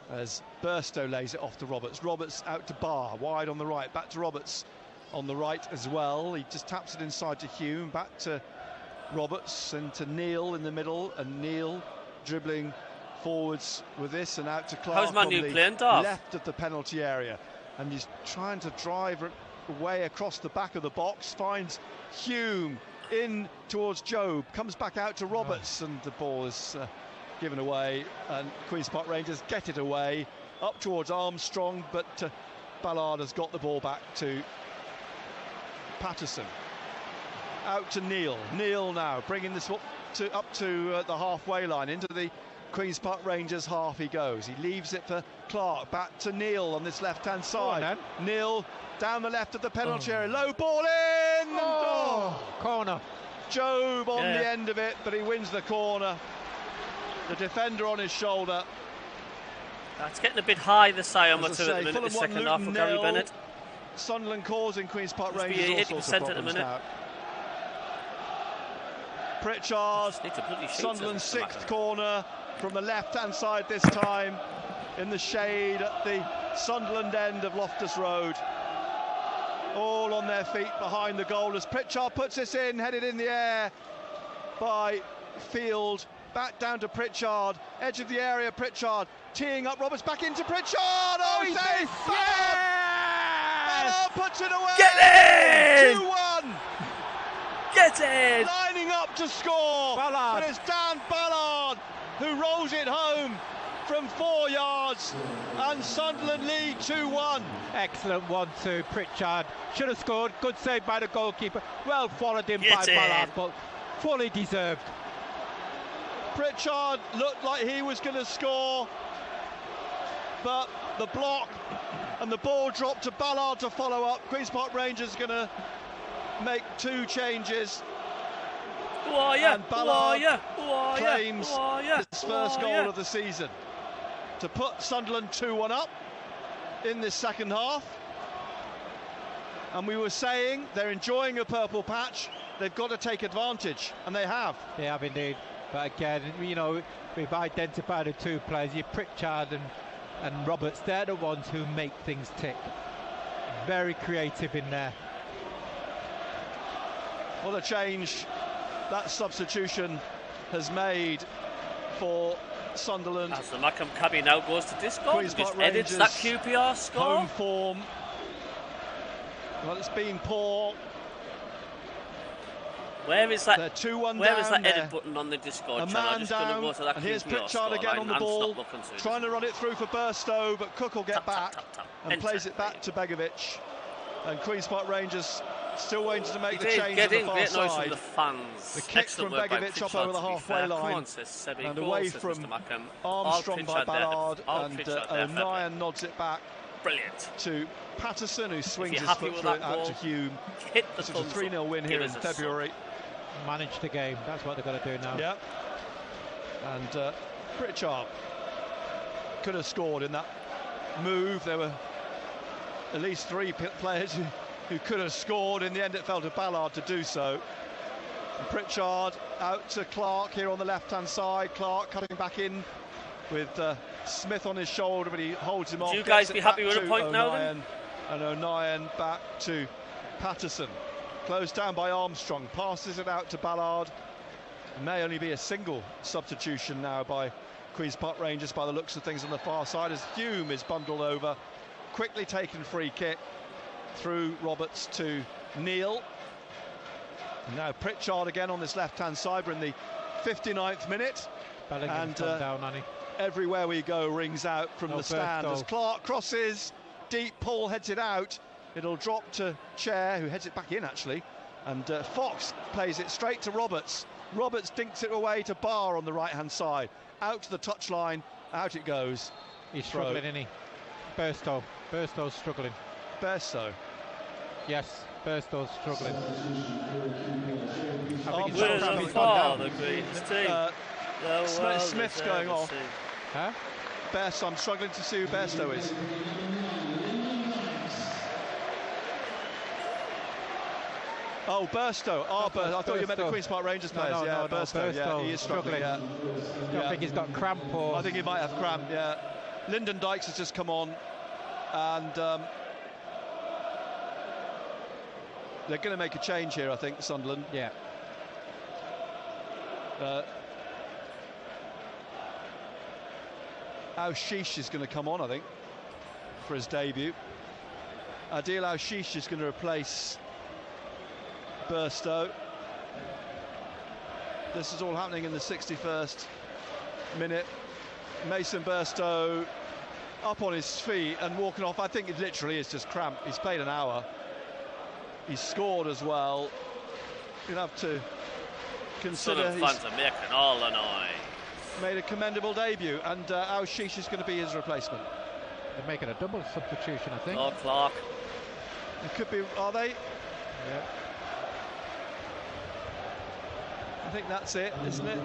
As Burstow lays it off to Roberts. Roberts out to Barr, wide on the right, back to Roberts on the right as well. He just taps it inside to Hume, back to Roberts and to Neal in the middle, and Neal dribbling forwards with this and out to Clark. How's Manu playing, Darth? Left of the penalty area, and he's trying to drive away across the back of the box, finds Hume in towards Jobe, comes back out to Roberts, and the ball is given away, and Queen's Park Rangers get it away up towards Armstrong, but Ballard has got the ball back to Patterson. Out to Neal. Neal now bringing this up to the halfway line, into the Queen's Park Rangers half he goes. He leaves it for Clark, back to Neal on this left-hand side. Neal down the left of the penalty area, low ball in! Corner. Jobe on the end of it, but he wins the corner. The defender on his shoulder. It's getting a bit high, the Siamotu at the minute, the second half for Gary Bennett. Sunderland causing Queen's Park Rangers all sorts of problems now. Pritchard, Sunderland's 6th corner from the left-hand side this time, in the shade at the Sunderland end of Loftus Road. All on their feet behind the goal as Pritchard puts this in, headed in the air by Field. Back down to Pritchard, edge of the area, Pritchard teeing up Roberts, back into Pritchard. Oh, save! Ballard puts it away. Get in! 2-1. Get in! Lining up to score. Ballard. But it's Dan Ballard who rolls it home from 4 yards, and Sunderland lead 2-1. Excellent 1-2. Pritchard should have scored. Good save by the goalkeeper. Well followed in by Ballard, but fully deserved. Pritchard looked like he was going to score, but the block and the ball dropped to Ballard to follow up. Queen's Park Rangers going to make 2 changes. And Ballard claims his first goal of the season to put Sunderland 2-1 up in this second half. And we were saying they're enjoying a purple patch. They've got to take advantage, and they have. They have indeed. But again, you know, we've identified the 2 players, you Pritchard and Roberts. They're the ones who make things tick. Very creative in there. What a change that substitution has made for Sunderland. As the Maccabi now goes to Discord, just edits that QPR score. Home form. Well, it's been poor. Where is that? They're 2-1 Where down is that there. edit button on the Discord A channel? I'm man just going to down, go to that and here's QPR Pritchard again on the ball, trying to run it through for Burstow, but Cook will get back and plays it back to Begovic. And Queen's Park Rangers still waiting to make the change on the far great noise side. from the fans. The kick Excellent from work by Begovic up Pritchard, over the halfway line. Come on, says Sebi. And Go away on, says from Mr. Mackham. Armstrong by Pritchard there. Ballard, All and Pritchard there, fair O'Nien nods it back. Brilliant. To Patterson, who swings his happy foot with through that it out goal, to Hume. hit the It's a thumbs 3-0 win up. here Give in us a February. Manage the game. That's what they've got to do now. Yeah. And Pritchard could have scored in that move. There were at least 3 players who could have scored. In the end, it fell to Ballard to do so. And Pritchard out to Clark here on the left-hand side. Clark cutting back in with Smith on his shoulder, but he holds him off. Would you guys be happy with a point now then? And O'Nien back to Patterson. Closed down by Armstrong. Passes it out to Ballard. It may only be a single substitution now by Queen's Park Rangers by the looks of things on the far side, as Hume is bundled over. Quickly taken free kick through Roberts to Neal. And now Pritchard again on this left-hand side. We're in the 59th minute. Bellingham's gone down, Annie. Everywhere we go rings out from the stand Burstow. as Clark crosses. Deep Paul heads it out. It'll drop to Chair, who heads it back in actually. And Fox plays it straight to Roberts. Roberts dinks it away to Barr on the right-hand side. Out to the touchline. Out it goes. He's struggling, isn't he? Burstow's struggling. Burstow? Yes, Burstow's struggling. Where's the far, the Queen's team? Smith's going off. Huh? Burstow, I'm struggling to see who Burstow is. Oh, Burstow. I thought you meant the Queen's Park Rangers players. No, Burstow. Yeah, he is struggling. I think he's got cramp or... I think he might have cramp, yeah. Lyndon Dykes has just come on, and they're going to make a change here, I think, Sunderland. Yeah. Al-Shish is going to come on, I think, for his debut. Adil Al-Shish is going to replace Burstow. This is all happening in the 61st minute. Mason Burstow up on his feet and walking off. I think it literally is just cramp. He's played an hour. He's scored as well. You'll have to consider he's fans are making all the noise. Made a commendable debut, and Al-Shish is going to be his replacement. They're making a double substitution, I think. Oh, Clark. It could be, are they? Yeah. I think that's it, isn't it?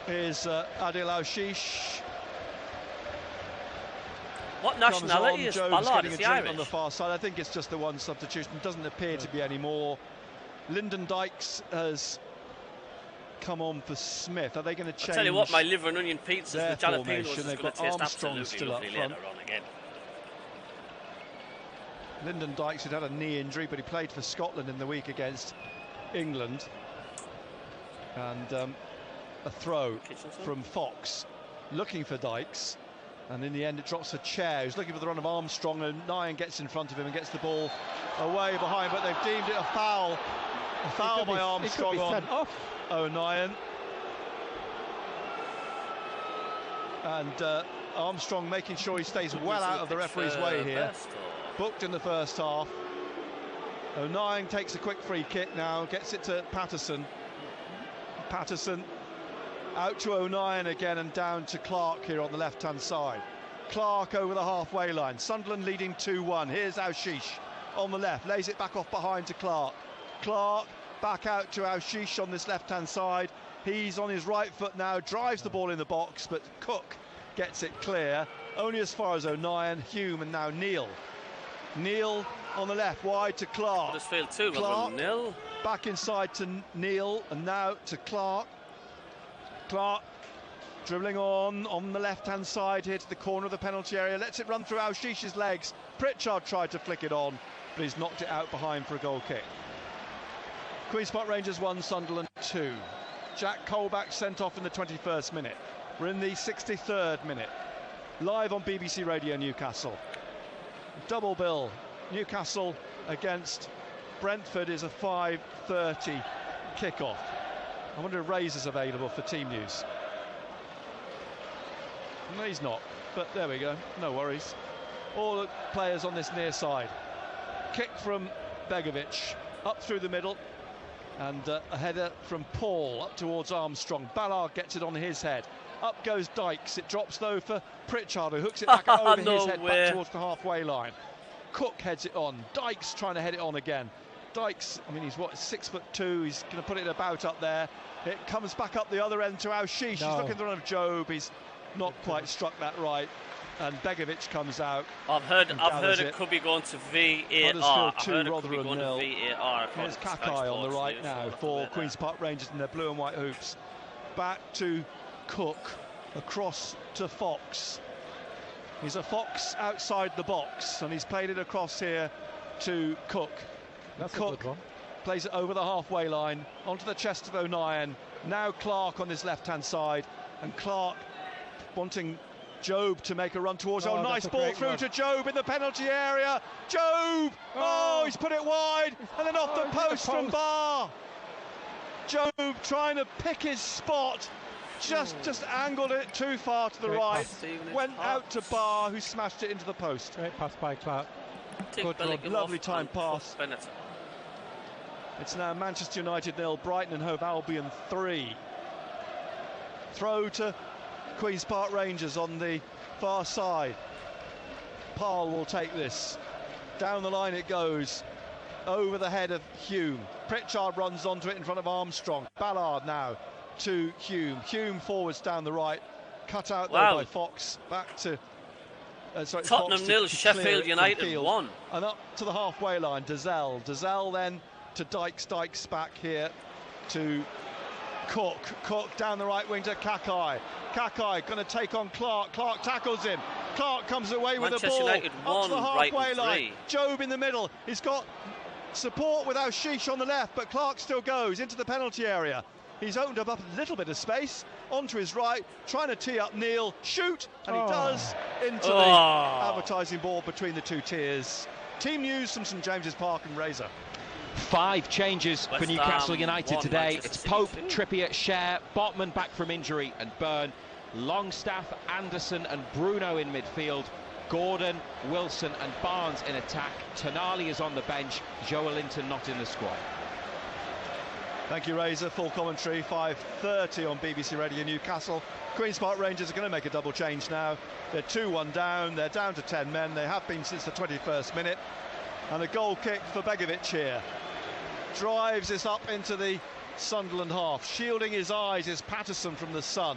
Here's Adil Al-Shish. What nationality is Ballard? Is he Irish? On the far side, I think it's just the one substitution. Doesn't appear to be any more. Lyndon Dykes has come on for Smith. Are they going to change? I'll tell you what, my liver and onion pizzas with jalapenos is They've going to got taste Armstrong absolutely still up lovely front. later on again. Lyndon Dykes had a knee injury, but he played for Scotland in the week against England. And a throw from Fox, looking for Dykes. And in the end, it drops to Chair, who's looking for the run of Armstrong, and Nyan gets in front of him and gets the ball away behind, but they've deemed it a foul. A foul by Armstrong on O'Nien. And Armstrong making sure he stays well out of the referee's way here. Booked in the first half. O'Nien takes a quick free kick now, gets it to Patterson. Patterson out to O'Nien again and down to Clark here on the left-hand side. Clark over the halfway line. Sunderland leading 2-1. Here's Al-Shish on the left, lays it back off behind to Clark. Clark back out to Al-Shish on this left-hand side. He's on his right foot now, drives the ball in the box, but Cook gets it clear. Only as far as O'Nien, Hume, and now Neal. Neal on the left, wide to Clark. Huddersfield 2, Clark 0. Back inside to Neal, and now to Clark. Clark dribbling on the left-hand side here to the corner of the penalty area. Lets it run through Al-Shish's legs. Pritchard tried to flick it on, but he's knocked it out behind for a goal kick. Queen's Park Rangers 1, Sunderland 2. Jack Colback sent off in the 21st minute. We're in the 63rd minute. Live on BBC Radio Newcastle. Double bill. Newcastle against Brentford is a 5:30 kickoff. I wonder if Razor's available for team news. No, he's not, but there we go, no worries. All the players on this near side. Kick from Begovic, up through the middle, and a header from Paul up towards Armstrong. Ballard gets it on his head. Up goes Dykes. It drops though for Pritchard, who hooks it back over his head back towards the halfway line. Cook heads it on. Dykes trying to head it on again. Dykes, I mean, he's what, 6'2". He's going to put it about up there. It comes back up the other end to Aushish. No. He's looking at the run of Job. He's not quite struck that right. And Begovic comes out. I've heard it could be going to VAR. Here's Kakai on the right now for Queen's Park Rangers in their blue and white hoops. Back to Cook, across to Fox. He's a Fox outside the box, and he's played it across here to Cook. That's Cook a good one. Plays it over the halfway line, onto the chest of O'Nien. Now Clark on his left-hand side, and Clark wanting Job to make a run towards. Oh, nice ball through to Job in the penalty area. Job! Oh, he's put it wide, and then off the post from Barr. Job trying to pick his spot. Just angled it too far to the right. Went out to Barr, who smashed it into the post. Great pass by Clark. Good run, lovely time pass. It's now Manchester United 0, Brighton and Hove Albion 3. Throw to Queen's Park Rangers on the far side. Parle will take this. Down the line it goes. Over the head of Hume. Pritchard runs onto it in front of Armstrong. Ballard now to Hume. Hume forwards down the right. Cut out there by Fox. Back to Tottenham 0, Sheffield United 1. And up to the halfway line, Dazelle. Dazelle then to Dykes. Dykes back here to Cook. Cook down the right wing to Kakai. Kakai going to take on Clark. Clark tackles him. Clark comes away with the ball. United up to the halfway line. 3. Job in the middle. He's got support with Aushish on the left, but Clark still goes into the penalty area. He's opened up a little bit of space onto his right, trying to tee up Neil. Shoot! And he does into the advertising board between the two tiers. Team news from St James's Park and Razor. 5 changes for Newcastle United today. It's Pope, Trippier, Schär, Botman back from injury, and Byrne. Longstaff, Anderson and Bruno in midfield. Gordon, Wilson and Barnes in attack. Tonali is on the bench. Joelinton not in the squad. Thank you, Razor. Full commentary, 5:30 on BBC Radio Newcastle. Queen's Park Rangers are going to make a double change now. They're 2-1 down. They're down to 10 men. They have been since the 21st minute. And a goal kick for Begovic here. Drives this up into the Sunderland half. Shielding his eyes is Patterson from the sun.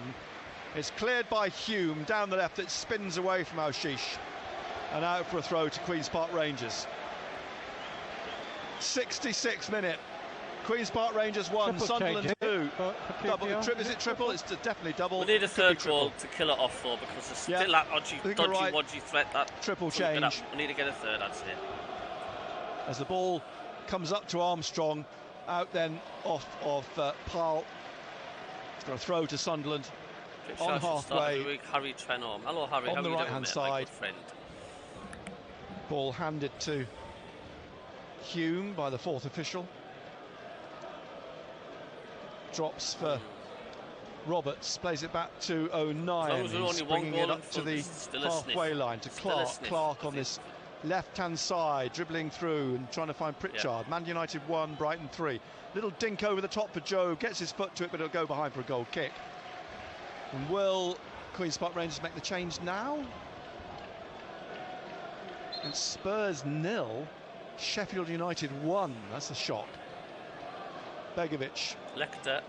It's cleared by Hume. Down the left, it spins away from Aushish. And out for a throw to Queen's Park Rangers. 66th minute. Queen's Park Rangers 1, Sunderland 2. Double, is it triple? It's definitely double. We need a third goal to kill it off for, because there's still that dodgy threat. That triple change. We need to get a third, I'd say. As the ball comes up to Armstrong, out then off of Parle. It's got a throw to Sunderland on halfway. Harry Trenholm. Hello, Harry. On the right-hand side. Friend. Ball handed to Hume by the fourth official. Drops for Roberts, plays it back to O'Nien. He's bringing it up to the halfway line to Clark. Clark on this left-hand side, dribbling through and trying to find Pritchard. Man United 1, Brighton 3. Little dink over the top for Joe, gets his foot to it, but it'll go behind for a goal kick. And will Queen's Park Rangers make the change now? And Spurs 0, Sheffield United 1. That's a shock. Begovic. Lecter.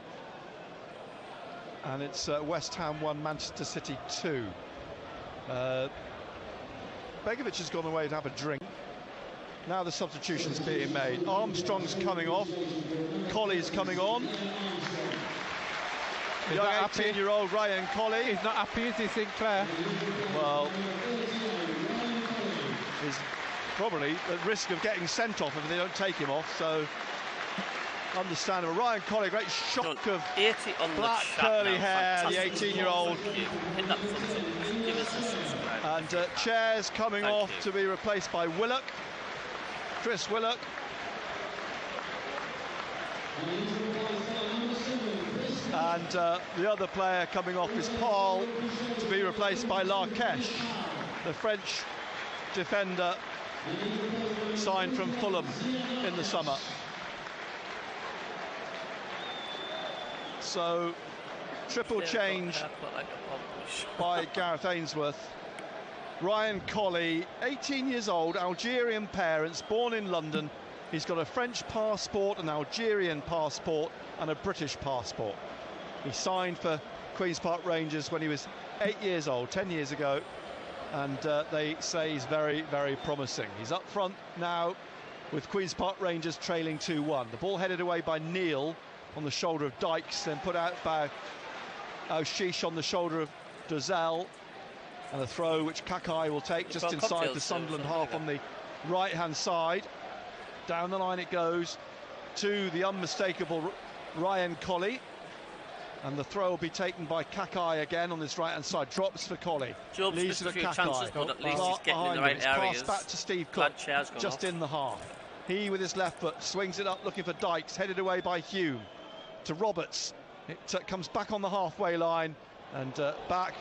And it's West Ham 1, Manchester City 2. Begovic has gone away to have a drink. Now the substitution's being made. Armstrong's coming off. Colley's coming on. Young 18-year-old Ryan Colley. He's not happy, is he, Sinclair? Well, he's probably at risk of getting sent off if they don't take him off, so understandable. Ryan Colley, great shock of black curly hair, the 18-year-old. And Chairs coming off to be replaced by Willock. Chris Willock. And the other player coming off is Paul, to be replaced by Larkesh, the French defender signed from Fulham in the summer. So, triple change by Gareth Ainsworth. Ryan Colley, 18 years old, Algerian parents, born in London. He's got a French passport, an Algerian passport and a British passport. He signed for Queen's Park Rangers when he was 8 years old, 10 years ago, and they say he's very, very promising. He's up front now with Queen's Park Rangers trailing 2-1. The ball headed away by Neil on the shoulder of Dykes, then put out by Oshish on the shoulder of Dozel, and a throw which Kakai will take just inside the Sunderland half on the right-hand side. Down the line it goes to the unmistakable Ryan Colley, and the throw will be taken by Kakai again on this right-hand side. Drops for Colley. Job's leaves missed a few Kakai. chances, but at least he's getting in the right areas. Pass back to Steve Cook, just in the half. He, with his left foot, swings it up looking for Dykes, headed away by Hume to Roberts. It comes back on the halfway line and back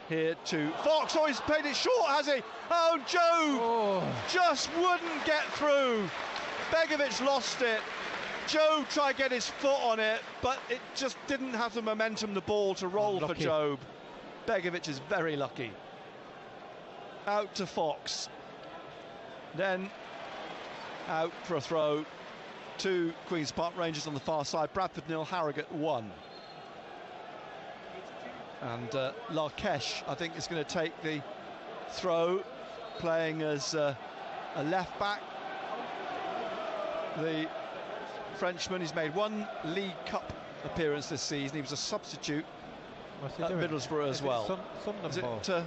here to Fox. Oh, he's played it short, has he? Oh, Joe just wouldn't get through. Begovic lost it. Joe tried to get his foot on it, but it just didn't have the momentum, the ball, to roll for Job. Begovic is very lucky. Out to Fox. Then out for a throw to Queen's Park Rangers on the far side. Bradford 0, Harrogate 1. And Larkesh, I think, is going to take the throw, playing as a left back. The Frenchman, he's made one League Cup appearance this season. He was a substitute at Middlesbrough as well. Is it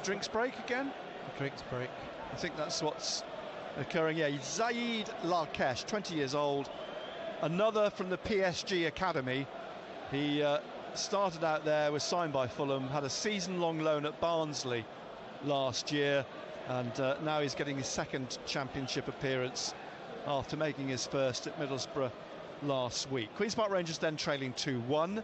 drinks break again? Drinks break. I think that's what's occurring. Yeah, Zaid Larkesh, 20 years old, another from the PSG academy. He started out there, was signed by Fulham, had a season-long loan at Barnsley last year, and now he's getting his second championship appearance after making his first at Middlesbrough last week. Queen's Park Rangers then trailing 2-1.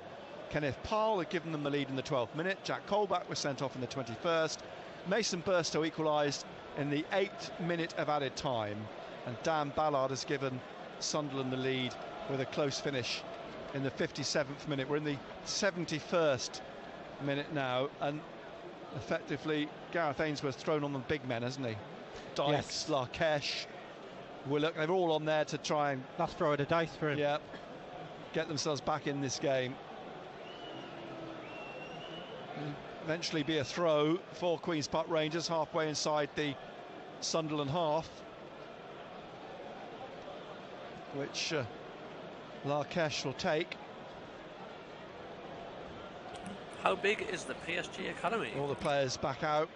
Kenneth Powell had given them the lead in the 12th minute. Jack Colback was sent off in the 21st. Mason Burstow equalised in the 8th minute of added time, and Dan Ballard has given Sunderland the lead with a close finish in the 57th minute. We're in the 71st minute now, and effectively Gareth Ainsworth's thrown on the big men, hasn't he? Dykes, Larkesh, Willock, they're all on there to try and... That's throwing a dice for him. Yeah, get themselves back in this game. Eventually be a throw for Queen's Park Rangers halfway inside the Sunderland half, which Larkesh will take. How big is the PSG academy? All the players back out,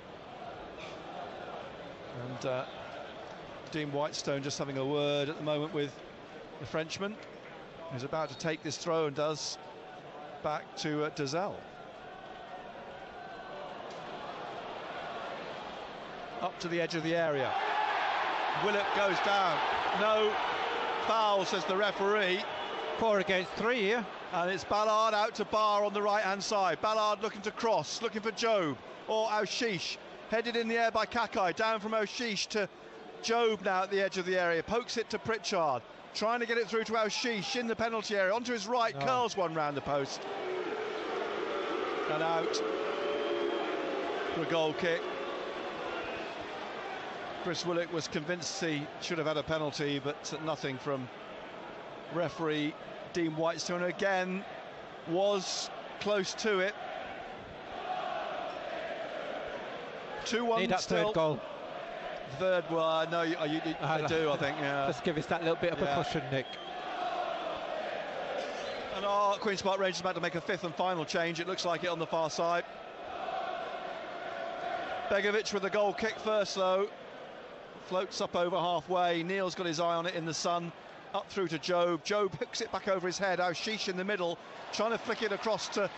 and Dean Whitestone just having a word at the moment with the Frenchman, who's about to take this throw and does, back to Dozel. Up to the edge of the area. Willock goes down. No foul, says the referee. 4 against 3 here. And it's Ballard out to Barr on the right-hand side. Ballard looking to cross, looking for Job or Oshish. Headed in the air by Kakai. Down from Oshish to Job now at the edge of the area. Pokes it to Pritchard. Trying to get it through to Oshish in the penalty area. Onto his right, curls one round the post. And out for a goal kick. Chris Willock was convinced he should have had a penalty, but nothing from referee Dean Whitestone. Again, was close to it. 2-1 Need that still. third goal. Third, well, no, you do, I think. Yeah. Let's give us that little bit of a cushion, Nick. And Queen's Park Rangers about to make a fifth and final change. It looks like it on the far side. Begovic with the goal kick first, though. Floats up over halfway. Neil's got his eye on it in the sun. Up through to Job. Job hooks it back over his head. Oshish in the middle, trying to flick it across to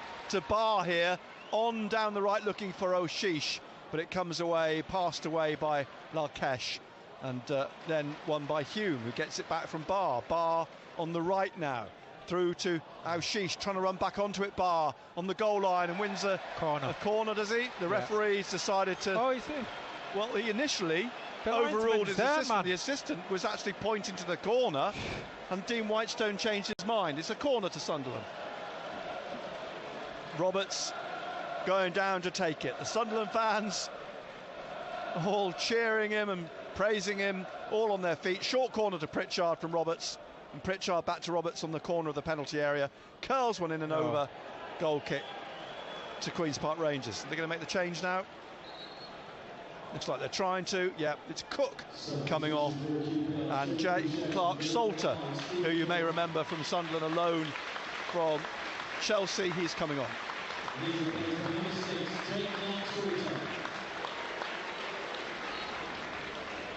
Barr here. On down the right, looking for Oshish, but it comes away, passed away by Larkesh. And then won by Hume, who gets it back from Barr. Barr on the right now. Through to Aushish, trying to run back onto it. Barr on the goal line and wins a corner, does he? The referee's decided to... Oh, he's in. Well, he initially overruled his assistant. The assistant was actually pointing to the corner, and Dean Whitestone changed his mind. It's a corner to Sunderland. Roberts going down to take it. The Sunderland fans all cheering him and praising him, all on their feet. Short corner to Pritchard from Roberts, and Pritchard back to Roberts on the corner of the penalty area. Curls one in and over. Goal kick to Queen's Park Rangers. They're going to make the change now. Looks like they're trying to. Yeah, it's Cook coming off, and Jake Clark-Salter, who you may remember from Sunderland alone from Chelsea, he's coming on.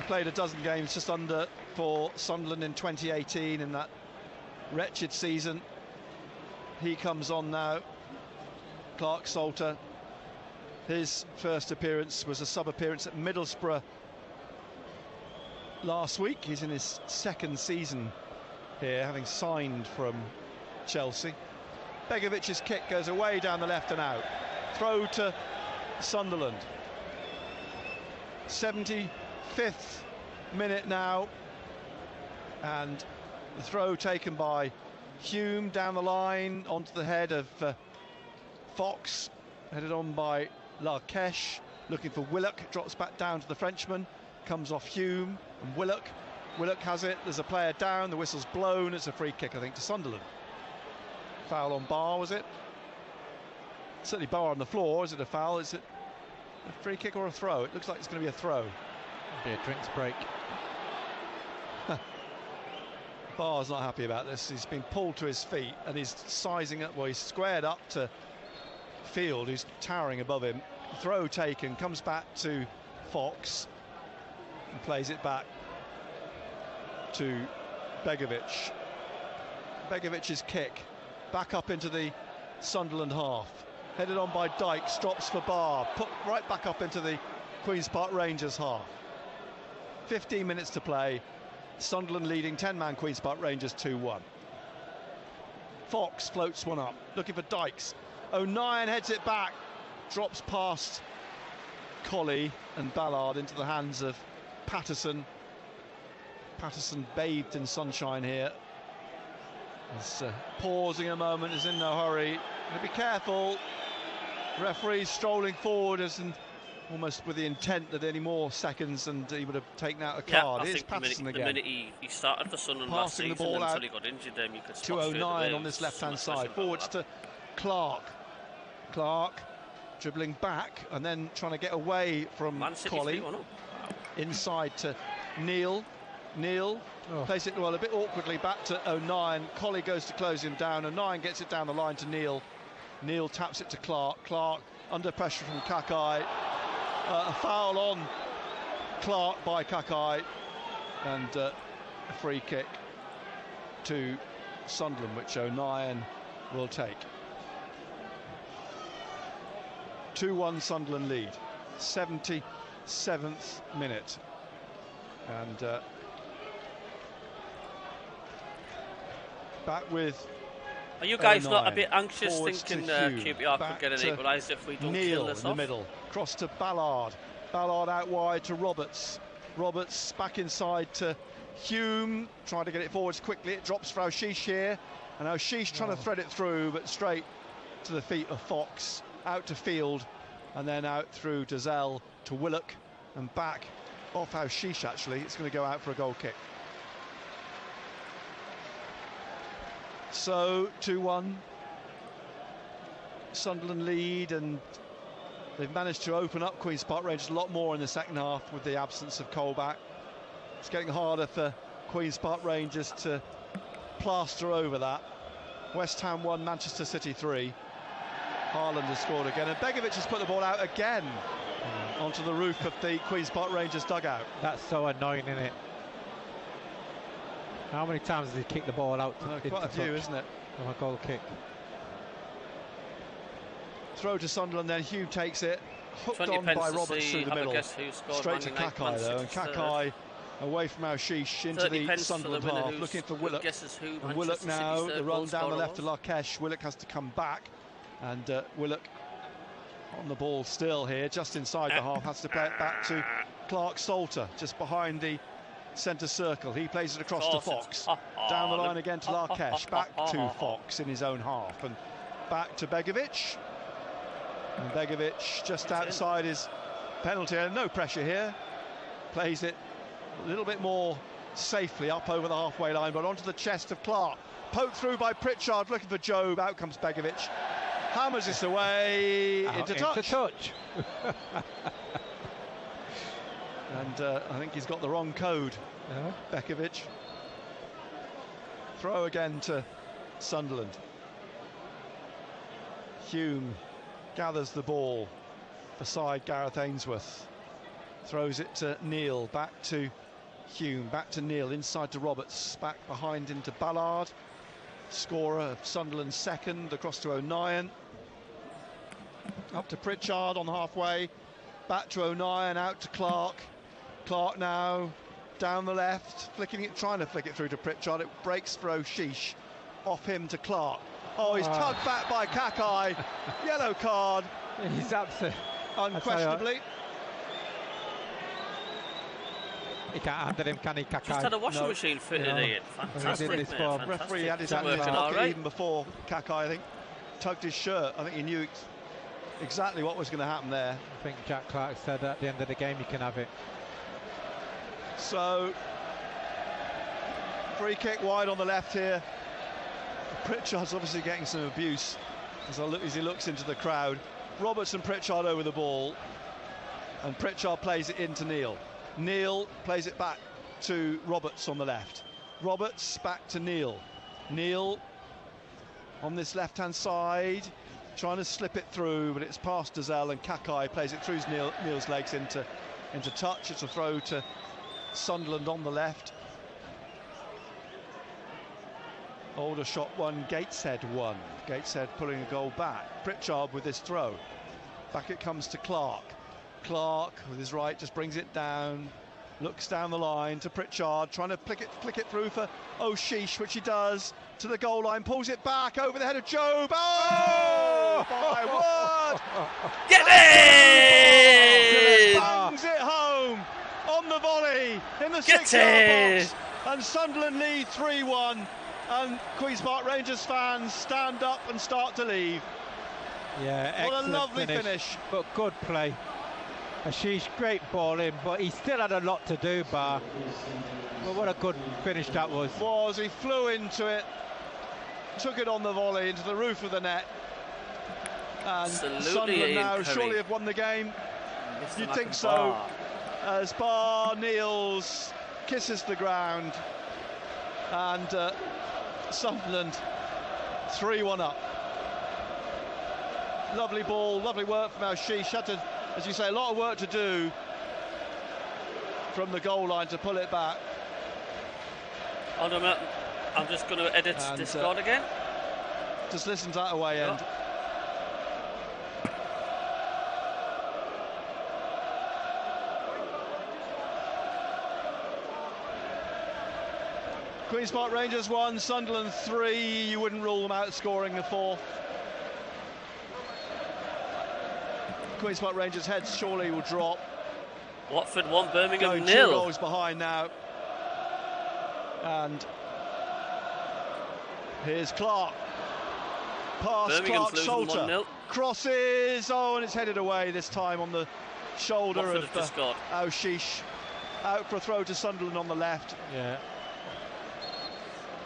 Played a dozen games just under for Sunderland in 2018 in that wretched season. He comes on now. Clark-Salter. His first appearance was a sub-appearance at Middlesbrough last week. He's in his second season here, having signed from Chelsea. Begovic's kick goes away down the left and out. Throw to Sunderland. 75th minute now, and the throw taken by Hume down the line onto the head of Fox, headed on by Larkesh, looking for Willock, drops back down to the Frenchman, comes off Hume and Willock has it, there's a player down, the whistle's blown, it's a free kick I think to Sunderland. Foul on Barr, was it? Certainly Barr on the floor. Is it a foul? Is it a free kick or a throw? It looks like it's going to be a throw. It'll be a drinks break. Barr's not happy about this. He's been pulled to his feet and he's sizing up. Well, he's squared up to Field, who's towering above him. Throw taken, comes back to Fox and plays it back to Begovic. Begovic's kick back up into the Sunderland half, headed on by Dykes, drops for Barr, put right back up into the Queen's Park Rangers half. 15 minutes to play, Sunderland leading 10-man Queen's Park Rangers 2-1. Fox floats one up, looking for Dykes. O'Nien heads it back, drops past Colley and Ballard into the hands of Patterson. Patterson bathed in sunshine here. He's pausing a moment, is in no hurry. Be careful. Referee strolling forward and almost with the intent that any more seconds and he would have taken out a card. Here's Patterson again. The minute he started for Sunderland last season, the ball until out he got injured, then you could to O'Nien on this left-hand side. Forwards to Clark. Clark dribbling back and then trying to get away from Colley. Inside to Neil. Neil plays it well a bit awkwardly back to O'Nien. Colley goes to close him down. O'Nien gets it down the line to Neil. Neil taps it to Clark. Clark under pressure from Kakai. A foul on Clark by Kakai, and a free kick to Sunderland, which O'Nien will take. 2-1 Sunderland lead. 77th minute, and back with. Are you guys not a bit anxious thinking QPR could get an equaliser if we don't kill this off? Neil in the middle, cross to Ballard. Ballard out wide to Roberts. Roberts back inside to Hume, trying to get it forwards quickly. It drops for Aushish here, and Aushish trying to thread it through, but straight to the feet of Fox. Out to Field, and then out through to Zell to Willock, and back off Aushish actually. It's going to go out for a goal kick. So 2-1 Sunderland lead, and they've managed to open up Queen's Park Rangers a lot more in the second half with the absence of Colback. It's getting harder for Queen's Park Rangers to plaster over that. West Ham 1, Manchester City 3. Haaland has scored again, and Begovic has put the ball out again onto the roof of the Queen's Park Rangers dugout. That's so annoying, isn't it? How many times has he kicked the ball out? Quite a few, isn't it? On a goal kick. Throw to Sunderland, then Hume takes it. Hooked on by Roberts through the middle. Straight to Kakai though, and Kakai away from Aushish into the Sunderland half, looking for Willock. And Willock now, the run down the left to Larkesh. Willock has to come back, and Willock on the ball still here, just inside the half, has to play it back to Clark Salter, just behind the centre circle. He plays it across to Fox, down the line again to Larkesh, back to Fox in his own half, and back to Begovic. And Begovic just outside his penalty, and no pressure here. Plays it a little bit more safely up over the halfway line, but onto the chest of Clark. Poked through by Pritchard, looking for Jobe. Out comes Begovic. Hammers this away into touch. And I think he's got the wrong code, Begovic. Throw again to Sunderland. Hume gathers the ball beside Gareth Ainsworth. Throws it to Neil, back to Hume, back to Neil, inside to Roberts, back behind into Ballard. Scorer of Sunderland's second, across to O'Nien. Up to Pritchard on halfway, back to O'Nien, out to Clark. Clark now down the left, flicking it, trying to flick it through to Pritchard. It breaks for O'Sheesh, off him to Clark. Oh, he's tugged back by Kakai. Yellow card. He's absolutely unquestionably. He can't handle him, can he, Kakai? Just had a washing machine fitted in. Fantastic, mate. Fantastic. Referee had his hand in his pocket even before Kakai, I think, tugged his shirt. I think he knew exactly what was going to happen there. I think Jack Clark said at the end of the game, you can have it. So, free kick wide on the left here. Pritchard's obviously getting some abuse as he looks into the crowd. Roberts and Pritchard over the ball, and Pritchard plays it into Neil. Neil plays it back to Roberts on the left. Roberts back to Neil. Neil on this left-hand side, trying to slip it through, but it's past Dazelle, and Kakai plays it through Neil's legs into touch. It's a throw to Sunderland on the left. Aldershot 1, Gateshead 1. Gateshead pulling a goal back. Pritchard with this throw. Back it comes to Clark. Clark with his right just brings it down, looks down the line to Pritchard, trying to flick it through for O'Sheesh, which he does, to the goal line, pulls it back over the head of Jobe. Oh, my word! Get it! Bangs it home on the volley in the 6-yard box, and Sunderland lead 3-1, and Queen's Park Rangers fans stand up and start to leave. Yeah, what a lovely finish. But good play. Ashish, great ball in, but he still had a lot to do, Bar. But what a good finish that was. He flew into it, took it on the volley into the roof of the net, and Sunderland now surely have won the game. You'd think so, as Bar kneels, kisses the ground, and Sunderland 3-1 up. Lovely ball, lovely work from Ashish. Had to, as you say, a lot of work to do from the goal line to pull it back. Hold on a minute. I'm just going to edit this goal again. Just listen to that away end. Queen's Park Rangers 1, Sunderland 3. You wouldn't rule them out scoring the fourth. Queen's Park Rangers' heads surely will drop. Watford 1, Birmingham 0. 2 goals behind now. And here's Clark. Pass Clark, Salter. Crosses. Oh, and it's headed away this time on the shoulder of Aushish. Out for a throw to Sunderland on the left. Yeah.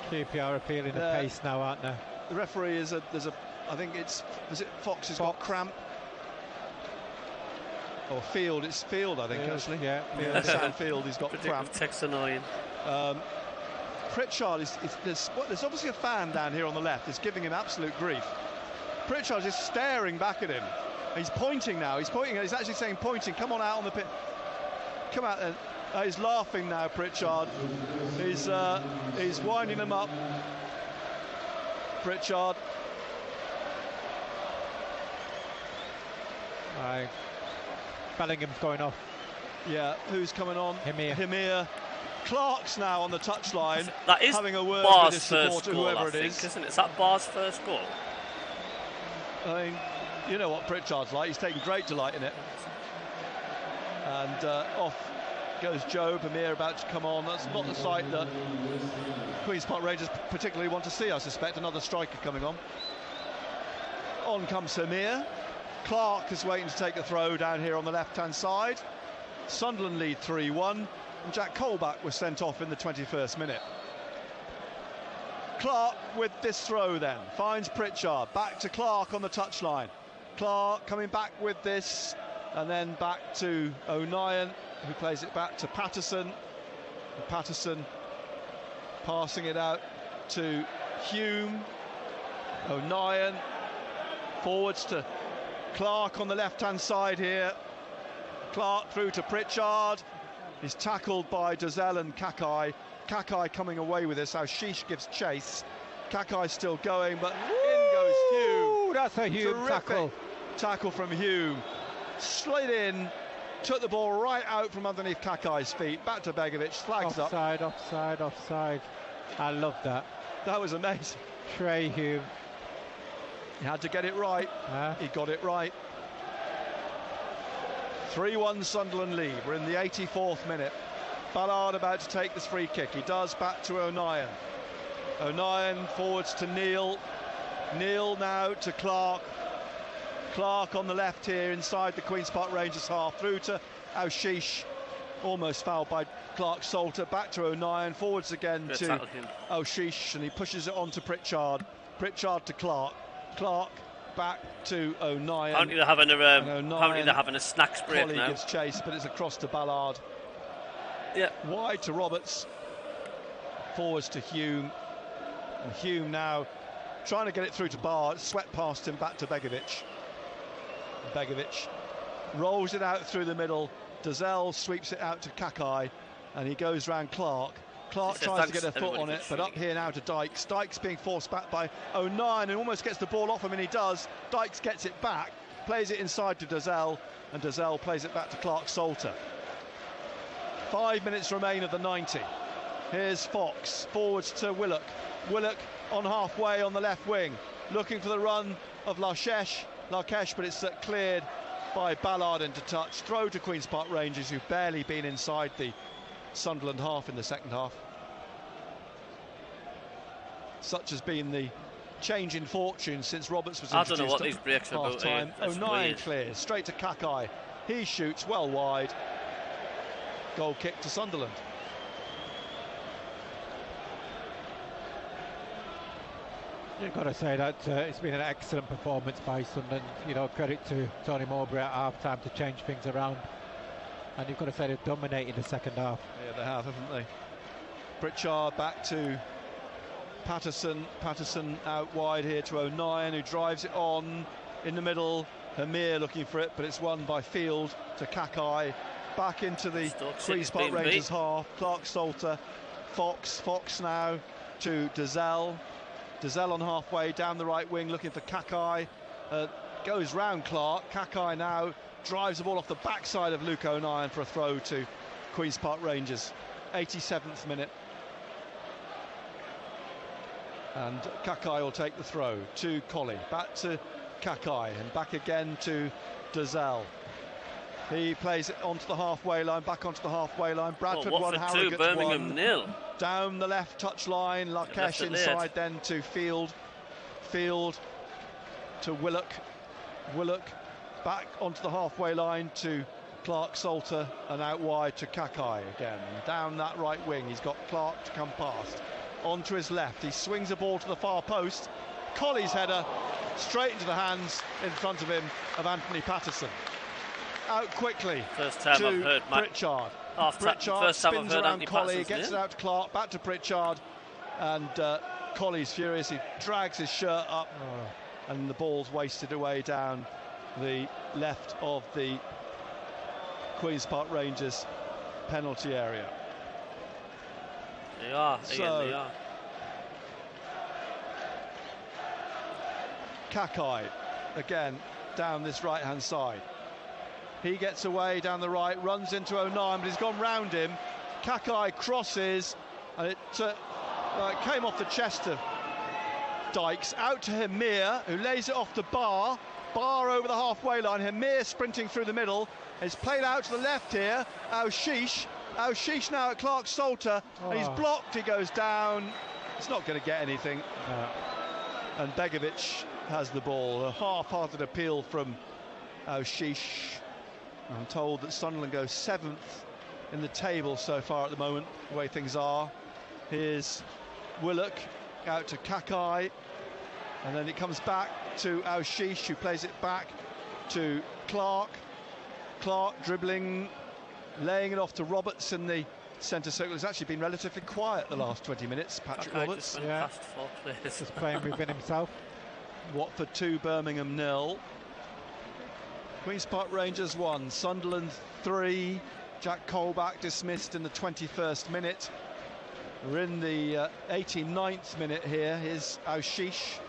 QPR appealing the pace now, aren't they? The referee is I think it's Fox has got cramp. Or Field, it's Field, I think, actually. Yeah, Sam Field, he's got cramp. Text annoying. Pritchard there's obviously a fan down here on the left that's giving him absolute grief. Pritchard is staring back at him. He's pointing now. He's actually saying pointing. Come on out on the pit. Come out. He's laughing now. Pritchard. He's winding them up. Pritchard. Bellingham's going off. Yeah, who's coming on? Himir. Clark's now on the touchline, that is having a word Barr's with his supporter, goal, whoever I think, it is. Isn't it? Is that Barr's first goal? I mean, you know what Pritchard's like. He's taking great delight in it. And off goes Job. Amir about to come on. That's not the sight that Queen's Park Rangers particularly want to see, I suspect. Another striker coming on. On comes Amir. Clark is waiting to take a throw down here on the left-hand side. Sunderland lead 3-1. And Jack Colback was sent off in the 21st minute. Clark with this throw then. Finds Pritchard. Back to Clark on the touchline. Clark coming back with this. And then back to O'Nien, who plays it back to Patterson. And Patterson passing it out to Hume. O'Nien forwards to Clark on the left-hand side here. Clark through to Pritchard. He's tackled by Dozzell and Kakai. Kakai coming away with this. Sheesh gives chase. Kakai's still going, but in goes Hume. That's a Hume tackle. Tackle from Hume. Slid in, took the ball right out from underneath Kakai's feet. Back to Begovic, flags offside, up. Offside. I love that. That was amazing. Trey Hume. He had to get it right. He got it right. 3-1 Sunderland lead. We're in the 84th minute. Ballard about to take this free kick. He does, back to O'Nien. O'Nien forwards to Neil. Neil now to Clark. Clark on the left here inside the Queen's Park Rangers half. Through to Aushish. Almost fouled by Clark Salter. Back to O'Nien. Forwards again to Aushish. And he pushes it on to Pritchard. Pritchard to Clark. Clark back to O'Nien. Apparently they're having a snacks break Collie now. gives chase, but it's across to Ballard. Yeah. Wide to Roberts. Forwards to Hume. And Hume now trying to get it through to Barr. Swept past him, back to Begovic. Begovic rolls it out through the middle. Dozzell sweeps it out to Kakai, and he goes round Clark. Clark tries to get a foot on it, but up here now to Dykes. Dykes being forced back by O'Nien and almost gets the ball off him, and he does. Dykes gets it back, plays it inside to Dozzell, and Dozzell plays it back to Clark Salter. 5 minutes remain of the 90. Here's Fox, forwards to Willock. Willock on halfway on the left wing, looking for the run of Larkesh, but it's cleared by Ballard into touch. Throw to Queen's Park Rangers, who've barely been inside the Sunderland half in the second half. Such has been the change in fortune since Roberts was introduced. I don't know what these breaks are about. Time. O'Nien clears straight to Kakai. He shoots well wide. Goal kick to Sunderland. You've got to say that it's been an excellent performance by Sunderland. You know, credit to Tony Mowbray at half-time to change things around. And you've got to say they've dominated the second half. Yeah, they have, haven't they? Pritchard back to Patterson. Patterson out wide here to O'Nien, who drives it on in the middle. Hamir looking for it, but it's won by Field to Kakai. Back into the Queen's Park Rangers half. Clark Salter. Fox now to Dozzell. Dozzell on halfway down the right wing looking for Kakai. Goes round Clark. Kakai now drives the ball off the backside of Luke O'Nien for a throw to Queen's Park Rangers. 87th minute. And Kakai will take the throw to Collie. Back to Kakai and back again to Dozzell. He plays it onto the halfway line, back onto the halfway line. Bradford won, Harrogate Birmingham 1-0. Down the left touch line, Larkesh inside then to Field. Field to Willock. Willock back onto the halfway line to Clark Salter and out wide to Kakai again. Down that right wing, he's got Clark to come past. On to his left, he swings the ball to the far post. Collie's header straight into the hands in front of him of Anthony Patterson. Out quickly first time to I've heard Pritchard. Pritchard first time spins around Collie, gets it out to Clark, back to Pritchard, and Collie's furious. He drags his shirt up, and the ball's wasted away down the left of the Queen's Park Rangers penalty area. They are, they are. Kakai again down this right-hand side. He gets away down the right, runs into O'Nien, but he's gone round him. Kakai crosses, and it came off the chest of Dykes, out to Hemir, who lays it off to Barr. Barr over the halfway line. Hemir sprinting through the middle. It's played out to the left here. Aushish now at Clark Salter, and he's blocked. He goes down. It's not going to get anything. No. And Begovic has the ball. A half-hearted appeal from Aushish. I'm told that Sunderland goes 7th in the table so far at the moment, the way things are. Here's Willock out to Kakai, and then it comes back to Aushish, who plays it back to Clark. Clark dribbling, laying it off to Roberts in the centre circle. Has actually been relatively quiet the last 20 minutes, Patrick Roberts. Just went past 4 players. Just playing within himself. Watford 2, Birmingham 0. Queen's Park Rangers 1, Sunderland 3. Jack Colback dismissed in the 21st minute. We're in the 89th minute here. Here's Aushish.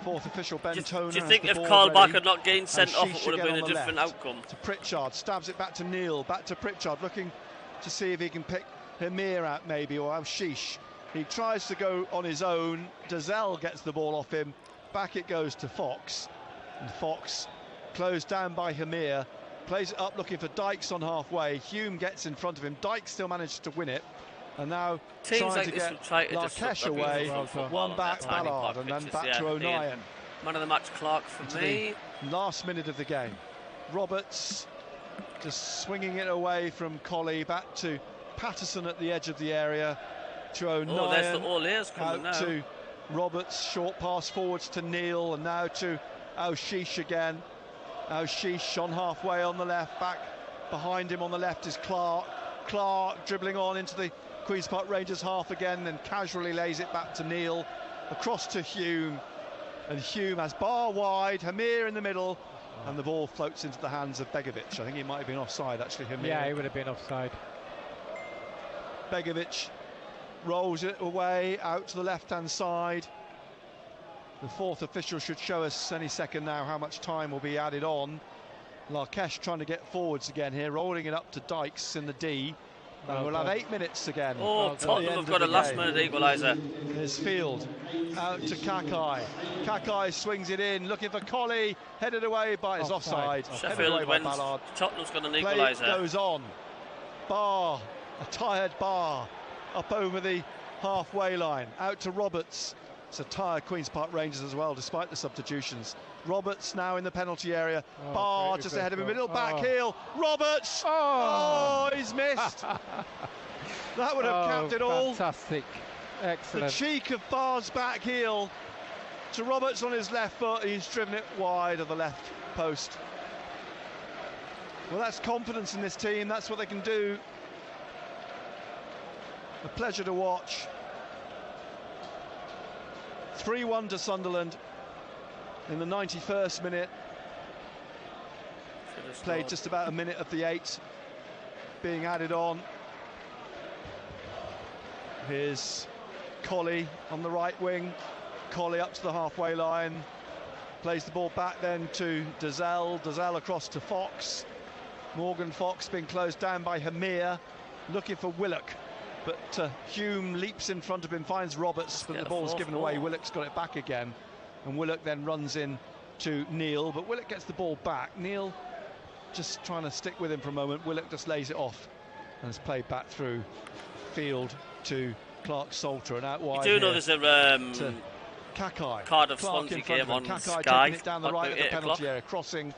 4th official Ben Toner. Do you think if Colback had not gained sent off, it would have been a different outcome? To Pritchard, stabs it back to Neil, back to Pritchard, looking to see if he can pick Hemir out maybe, or Aushish. He tries to go on his own. Dazelle gets the ball off him. Back it goes to Fox. And Fox, closed down by Hemir, plays it up looking for Dykes on halfway. Hume gets in front of him. Dykes still manages to win it. And now trying to get Larkesh away. One back Ballard, and then back to O'Nien. Man of the match, Clark for me. Last minute of the game. Roberts just swinging it away from Colley, back to Patterson at the edge of the area, to O'Nien. Oh, there's the all-ears coming out now. To Roberts, short pass forwards to Neil, and now to Aushish again. Aushish on halfway on the left, back behind him on the left is Clark. Clark dribbling on into the Queen's Park Rangers half again, and casually lays it back to Neil, across to Hume, and Hume has Barr wide, Hemir in the middle, and the ball floats into the hands of Begovic. I think he might have been offside actually, Hemir. Yeah, he would have been offside. Begovic rolls it away out to the left-hand side. The 4th official should show us any second now how much time will be added on. Larkesh trying to get forwards again here, rolling it up to Dykes in the D. And we'll have 8 minutes again. Oh, Tottenham have got a last-minute equaliser. There's Field out to Kakai. Kakai swings it in, looking for Colley, headed away by his offside. Sheffield wins. Tottenham's got an equaliser. Play goes on. Barr, a tired Barr, up over the halfway line, out to Roberts. It's a tired Queen's Park Rangers as well, despite the substitutions. Roberts now in the penalty area. Barr just ahead of him, middle back heel. Roberts! Oh, he's missed. That would have capped it all. Fantastic. Excellent. The cheek of Barr's back heel to Roberts on his left foot. He's driven it wide of the left post. Well, that's confidence in this team. That's what they can do. A pleasure to watch. 3-1 to Sunderland in the 91st minute. Played just about a minute of the 8 being added on. Here's Colley on the right wing. Colley up to the halfway line. Plays the ball back then to Dazelle. Dazelle across to Fox. Morgan Fox being closed down by Hemir. Looking for Willock. But Hume leaps in front of him, finds Roberts, but the ball's given away. Willock's got it back again. And Willock then runs in to Neil, but Willock gets the ball back. Neil just trying to stick with him for a moment. Willock just lays it off and it's played back through Field to Clark Salter, and out wide. You do know there's a Kakai. Cardiff Swansea game on Kakai Sky. taking it down the right of the penalty area, crossing.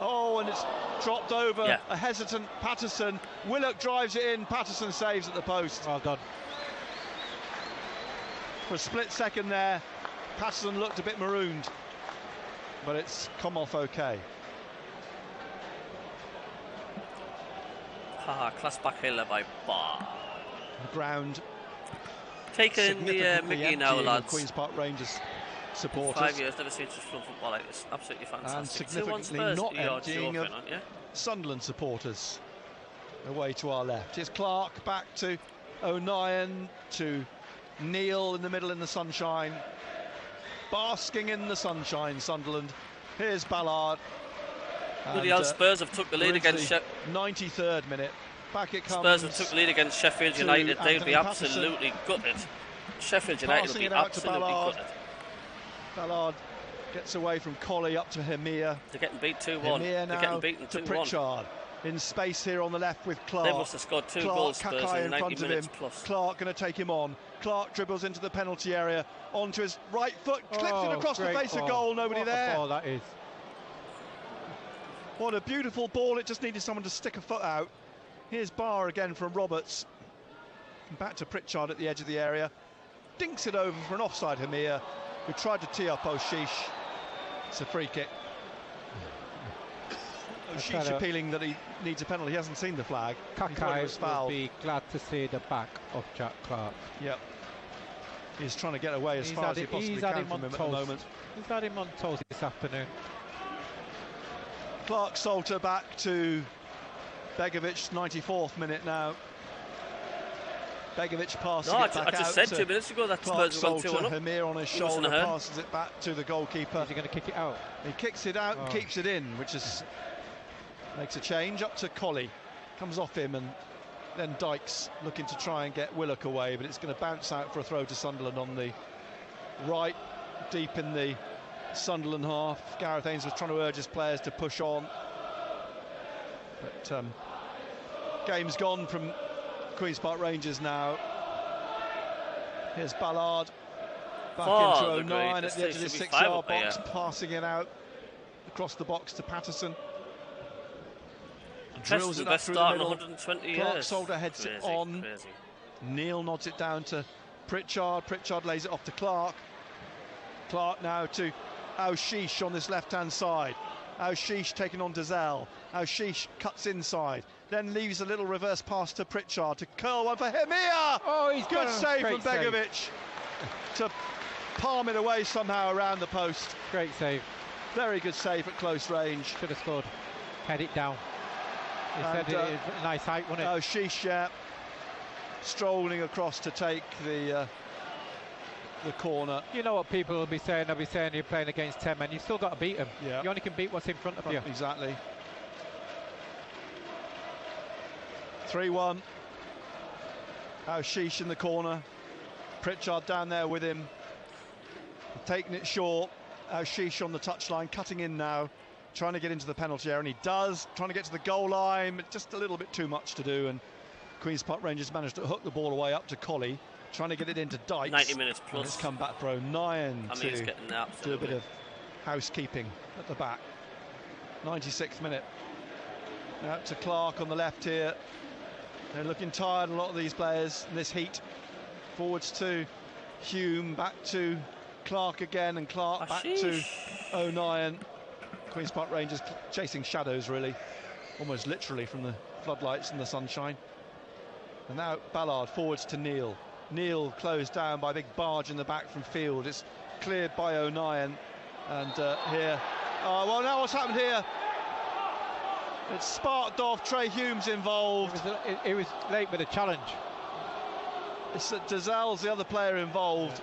Oh, and it's dropped over. A hesitant Patterson. Willock drives it in. Patterson saves at the post. Well done. For a split second there, Patterson looked a bit marooned, but it's come off okay. Class back here by Barr. The ground taking the Mickey now, lads. Queen's Park Rangers supporters. 5 years, never seen such fun football like this. Absolutely fantastic. And significantly not emptying of Sunderland supporters away to our left. Here's Clark back to O'Nien, to Neil in the middle in the sunshine. Basking in the sunshine, Sunderland. Here's Ballard. The Spurs have took the lead against the 93rd minute. Back it comes. Spurs have took the lead against Sheffield United. They'd be absolutely gutted. Sheffield United would be absolutely gutted. Ballard gets away from Colley up to Hemir. They're getting beat 2-1. Hemir They're getting beaten 2-1. to Pritchard. In space here on the left with Clark. They must have scored two goals, Spurs, Kakai in 90 minutes plus. Clark going to take him on. Clark dribbles into the penalty area, onto his right foot, clips it across the face of goal, nobody there. What a ball that is. What a beautiful ball, it just needed someone to stick a foot out. Here's Barr again from Roberts. Back to Pritchard at the edge of the area. Dinks it over for an offside Hemir, who tried to tee up O'Sheesh. It's a free kick. O'Sheesh appealing that he needs a penalty. He hasn't seen the flag. Kakai will be glad to see the back of Jack Clark. Yep. He's trying to get away as far as he possibly can from him at the moment. He's had him on toast this afternoon. Clark Salter back to Begovic, 94th minute now. Begovic passing it back out. I just said 2 minutes ago that Spurs were going 2-1 up. Hemir on his shoulder passes it back to the goalkeeper. Is he going to kick it out? He kicks it out and keeps it in, which is makes a change up to Colley. Comes off him, and then Dykes looking to try and get Willock away, but it's going to bounce out for a throw to Sunderland on the right, deep in the Sunderland half. Gareth Ainsworth trying to urge his players to push on, but game's gone from Queen's Park Rangers now. Here's Ballard back into 09 at the edge of the 6-yard box, passing it out across the box to Patterson. Drills it up through the middle. 120 years. Clark Solder heads it on. Neil nods it down to Pritchard. Pritchard lays it off to Clark. Clark now to O'Sheesh on this left-hand side. O'Sheesh taking on Dazelle. O'Sheesh cuts inside, then leaves a little reverse pass to Pritchard to curl one for Hemir. Oh, he's good save from Begovic to palm it away somehow around the post. Great save. Very good save at close range. Should have scored. Head it down. He said it was a nice height, wasn't it? O'Sheesh strolling across to take the corner. You know what people will be saying? They'll be saying you're playing against 10 men. You've still got to beat them. Yeah. You only can beat what's in front of you. Exactly. 3-1. O'Sheesh in the corner. Pritchard down there with him. Taking it short. O'Sheesh on the touchline, cutting in now. Trying to get into the penalty area, and he does. Trying to get to the goal line, but just a little bit too much to do. And Queen's Park Rangers managed to hook the ball away up to Colley. Trying to get it into Dykes. 90 minutes plus. And it's come back for 09 I mean, it's getting that, do a bit of housekeeping at the back. 96th minute. Now to Clark on the left here. They're looking tired, a lot of these players in this heat. Forwards to Hume, back to Clark again, and Clark back to O'Nien. Queen's Park Rangers chasing shadows, really, almost literally, from the floodlights and the sunshine. And now Ballard forwards to Neil. Neil closed down by a big barge in the back from field. It's cleared by O'Nien, and here. Oh, well, now what's happened here? It's sparked off. Trey Hume's involved. It was late with a challenge. It's that Dazel's the other player involved.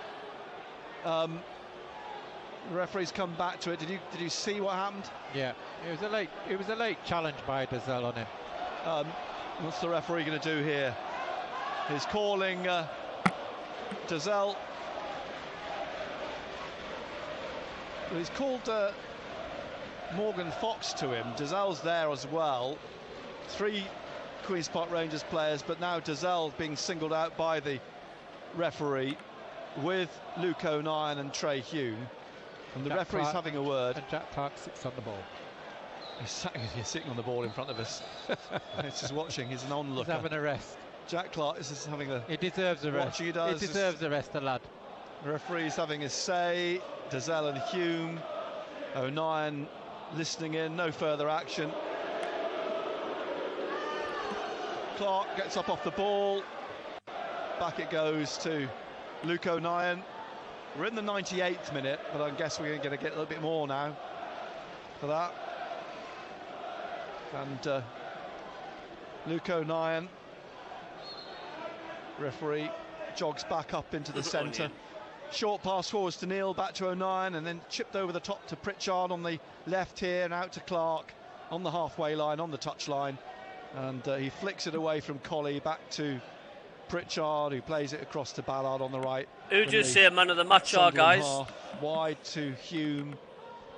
The referee's come back to it. Did you see what happened? Yeah, it was a late challenge by Dazel on him. What's the referee going to do here? He's calling Dazel. Well, he's called Morgan Fox to him. Dazel's there as well. 3 Queen's Park Rangers players, but now Dazel being singled out by the referee with Luke O'Nien and Trey Hume. And the referee's having a word. And Jack Clark sits on the ball. He's sitting on the ball in front of us. He's just watching. He's an onlooker. He's having a rest. Jack Clark is just having a... He deserves a rest. He does. He deserves a rest, the lad. The referee's having a say. Dazel and Hume. O'Nien listening in. No further action. Clark gets up off the ball. Back it goes to Luke O'Nien. We're in the 98th minute, but I guess we're going to get a little bit more now for that. And Luke O'Nien, referee, jogs back up into the centre. Short pass forwards to Neil, back to O'Nien, and then chipped over the top to Pritchard on the left here, and out to Clark on the halfway line, on the touch line. And he flicks it away from Colley back to Pritchard, who plays it across to Ballard on the right. Who do you say man of the match are, guys? Half, wide to Hume.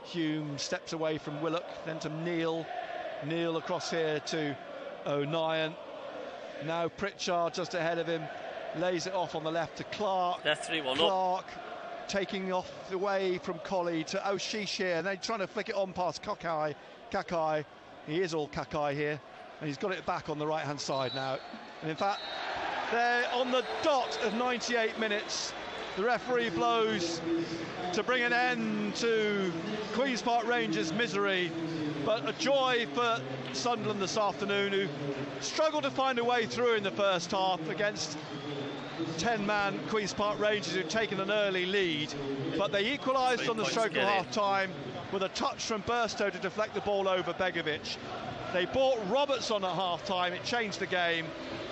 Hume steps away from Willock, then to Neil. Neil across here to O'Nien. Now Pritchard just ahead of him, lays it off on the left to Clark. They're 3-1 Clark taking off away from Colley to O'Sheesh here, and they're trying to flick it on past Kakai. He is all Kakai here, and he's got it back on the right-hand side now. And in fact, they're on the dot of 98 minutes. The referee blows to bring an end to Queen's Park Rangers' misery, but a joy for Sunderland this afternoon, who struggled to find a way through in the first half against 10-man Queen's Park Rangers, who'd taken an early lead, but they equalised on the stroke of half-time with a touch from Burstow to deflect the ball over Begovic. They brought Roberts on at half-time, it changed the game,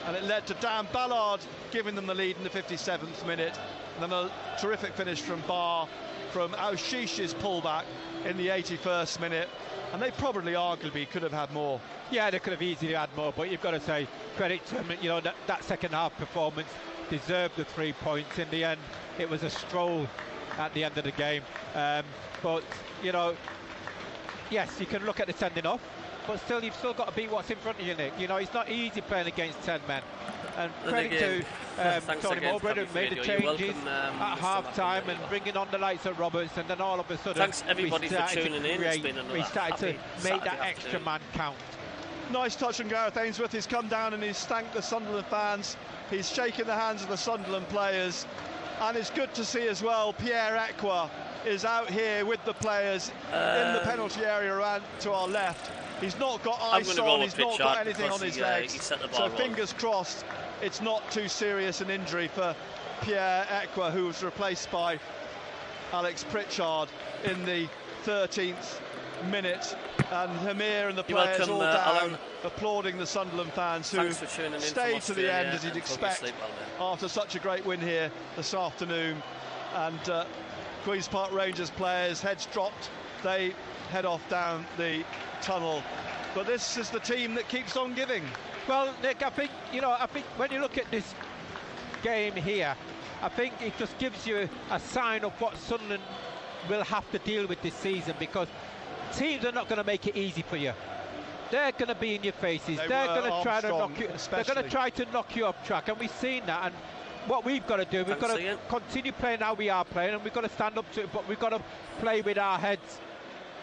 and it led to Dan Ballard giving them the lead in the 57th minute. And then a terrific finish from Barr from O'Sheesh's pullback in the 81st minute. And they probably arguably could have had more. Yeah, they could have easily had more, but you've got to say credit to them. You know, that second half performance deserved the 3 points. In the end, it was a stroll at the end of the game. But, you know, yes, you can look at the sending off, but still, you've still got to beat what's in front of you, Nick. You know, it's not easy playing against 10 men. And credit to Tony Mowbray, who made the changes at half-time and bringing on the likes of Roberts, and then all of a sudden, thanks everybody for tuning in. We started to make that extra man count. Nice touch from Gareth Ainsworth. He's come down and he's thanked the Sunderland fans. He's shaken the hands of the Sunderland players, and it's good to see as well Pierre Equa is out here with the players in the penalty area around to our left. He's not got ice on, he's not got anything on his legs, so fingers crossed it's not too serious an injury for Pierre Equa, who was replaced by Alex Pritchard in the 13th minute. And Hamir and the players all down, Alan, applauding the Sunderland fans who stayed to the end, as you'd expect, after such a great win here this afternoon. And Queen's Park Rangers players, heads dropped, they head off down the tunnel. But this is the team that keeps on giving. Well, Nick, I think when you look at this game here, I think it just gives you a sign of what Sunderland will have to deal with this season, because teams are not going to make it easy for you. They're going to be in your faces. They're going to try to knock you. They're going to try to knock you off track, and we've seen that. And what we've got to do, we've got to continue playing how we are playing, and we've got to stand up to it. But we've got to play with our heads.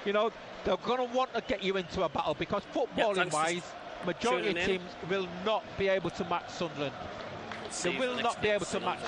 You know, they're going to want to get you into a battle, because footballing-wise, majority of teams will not be able to match Sunderland. They will not be able to match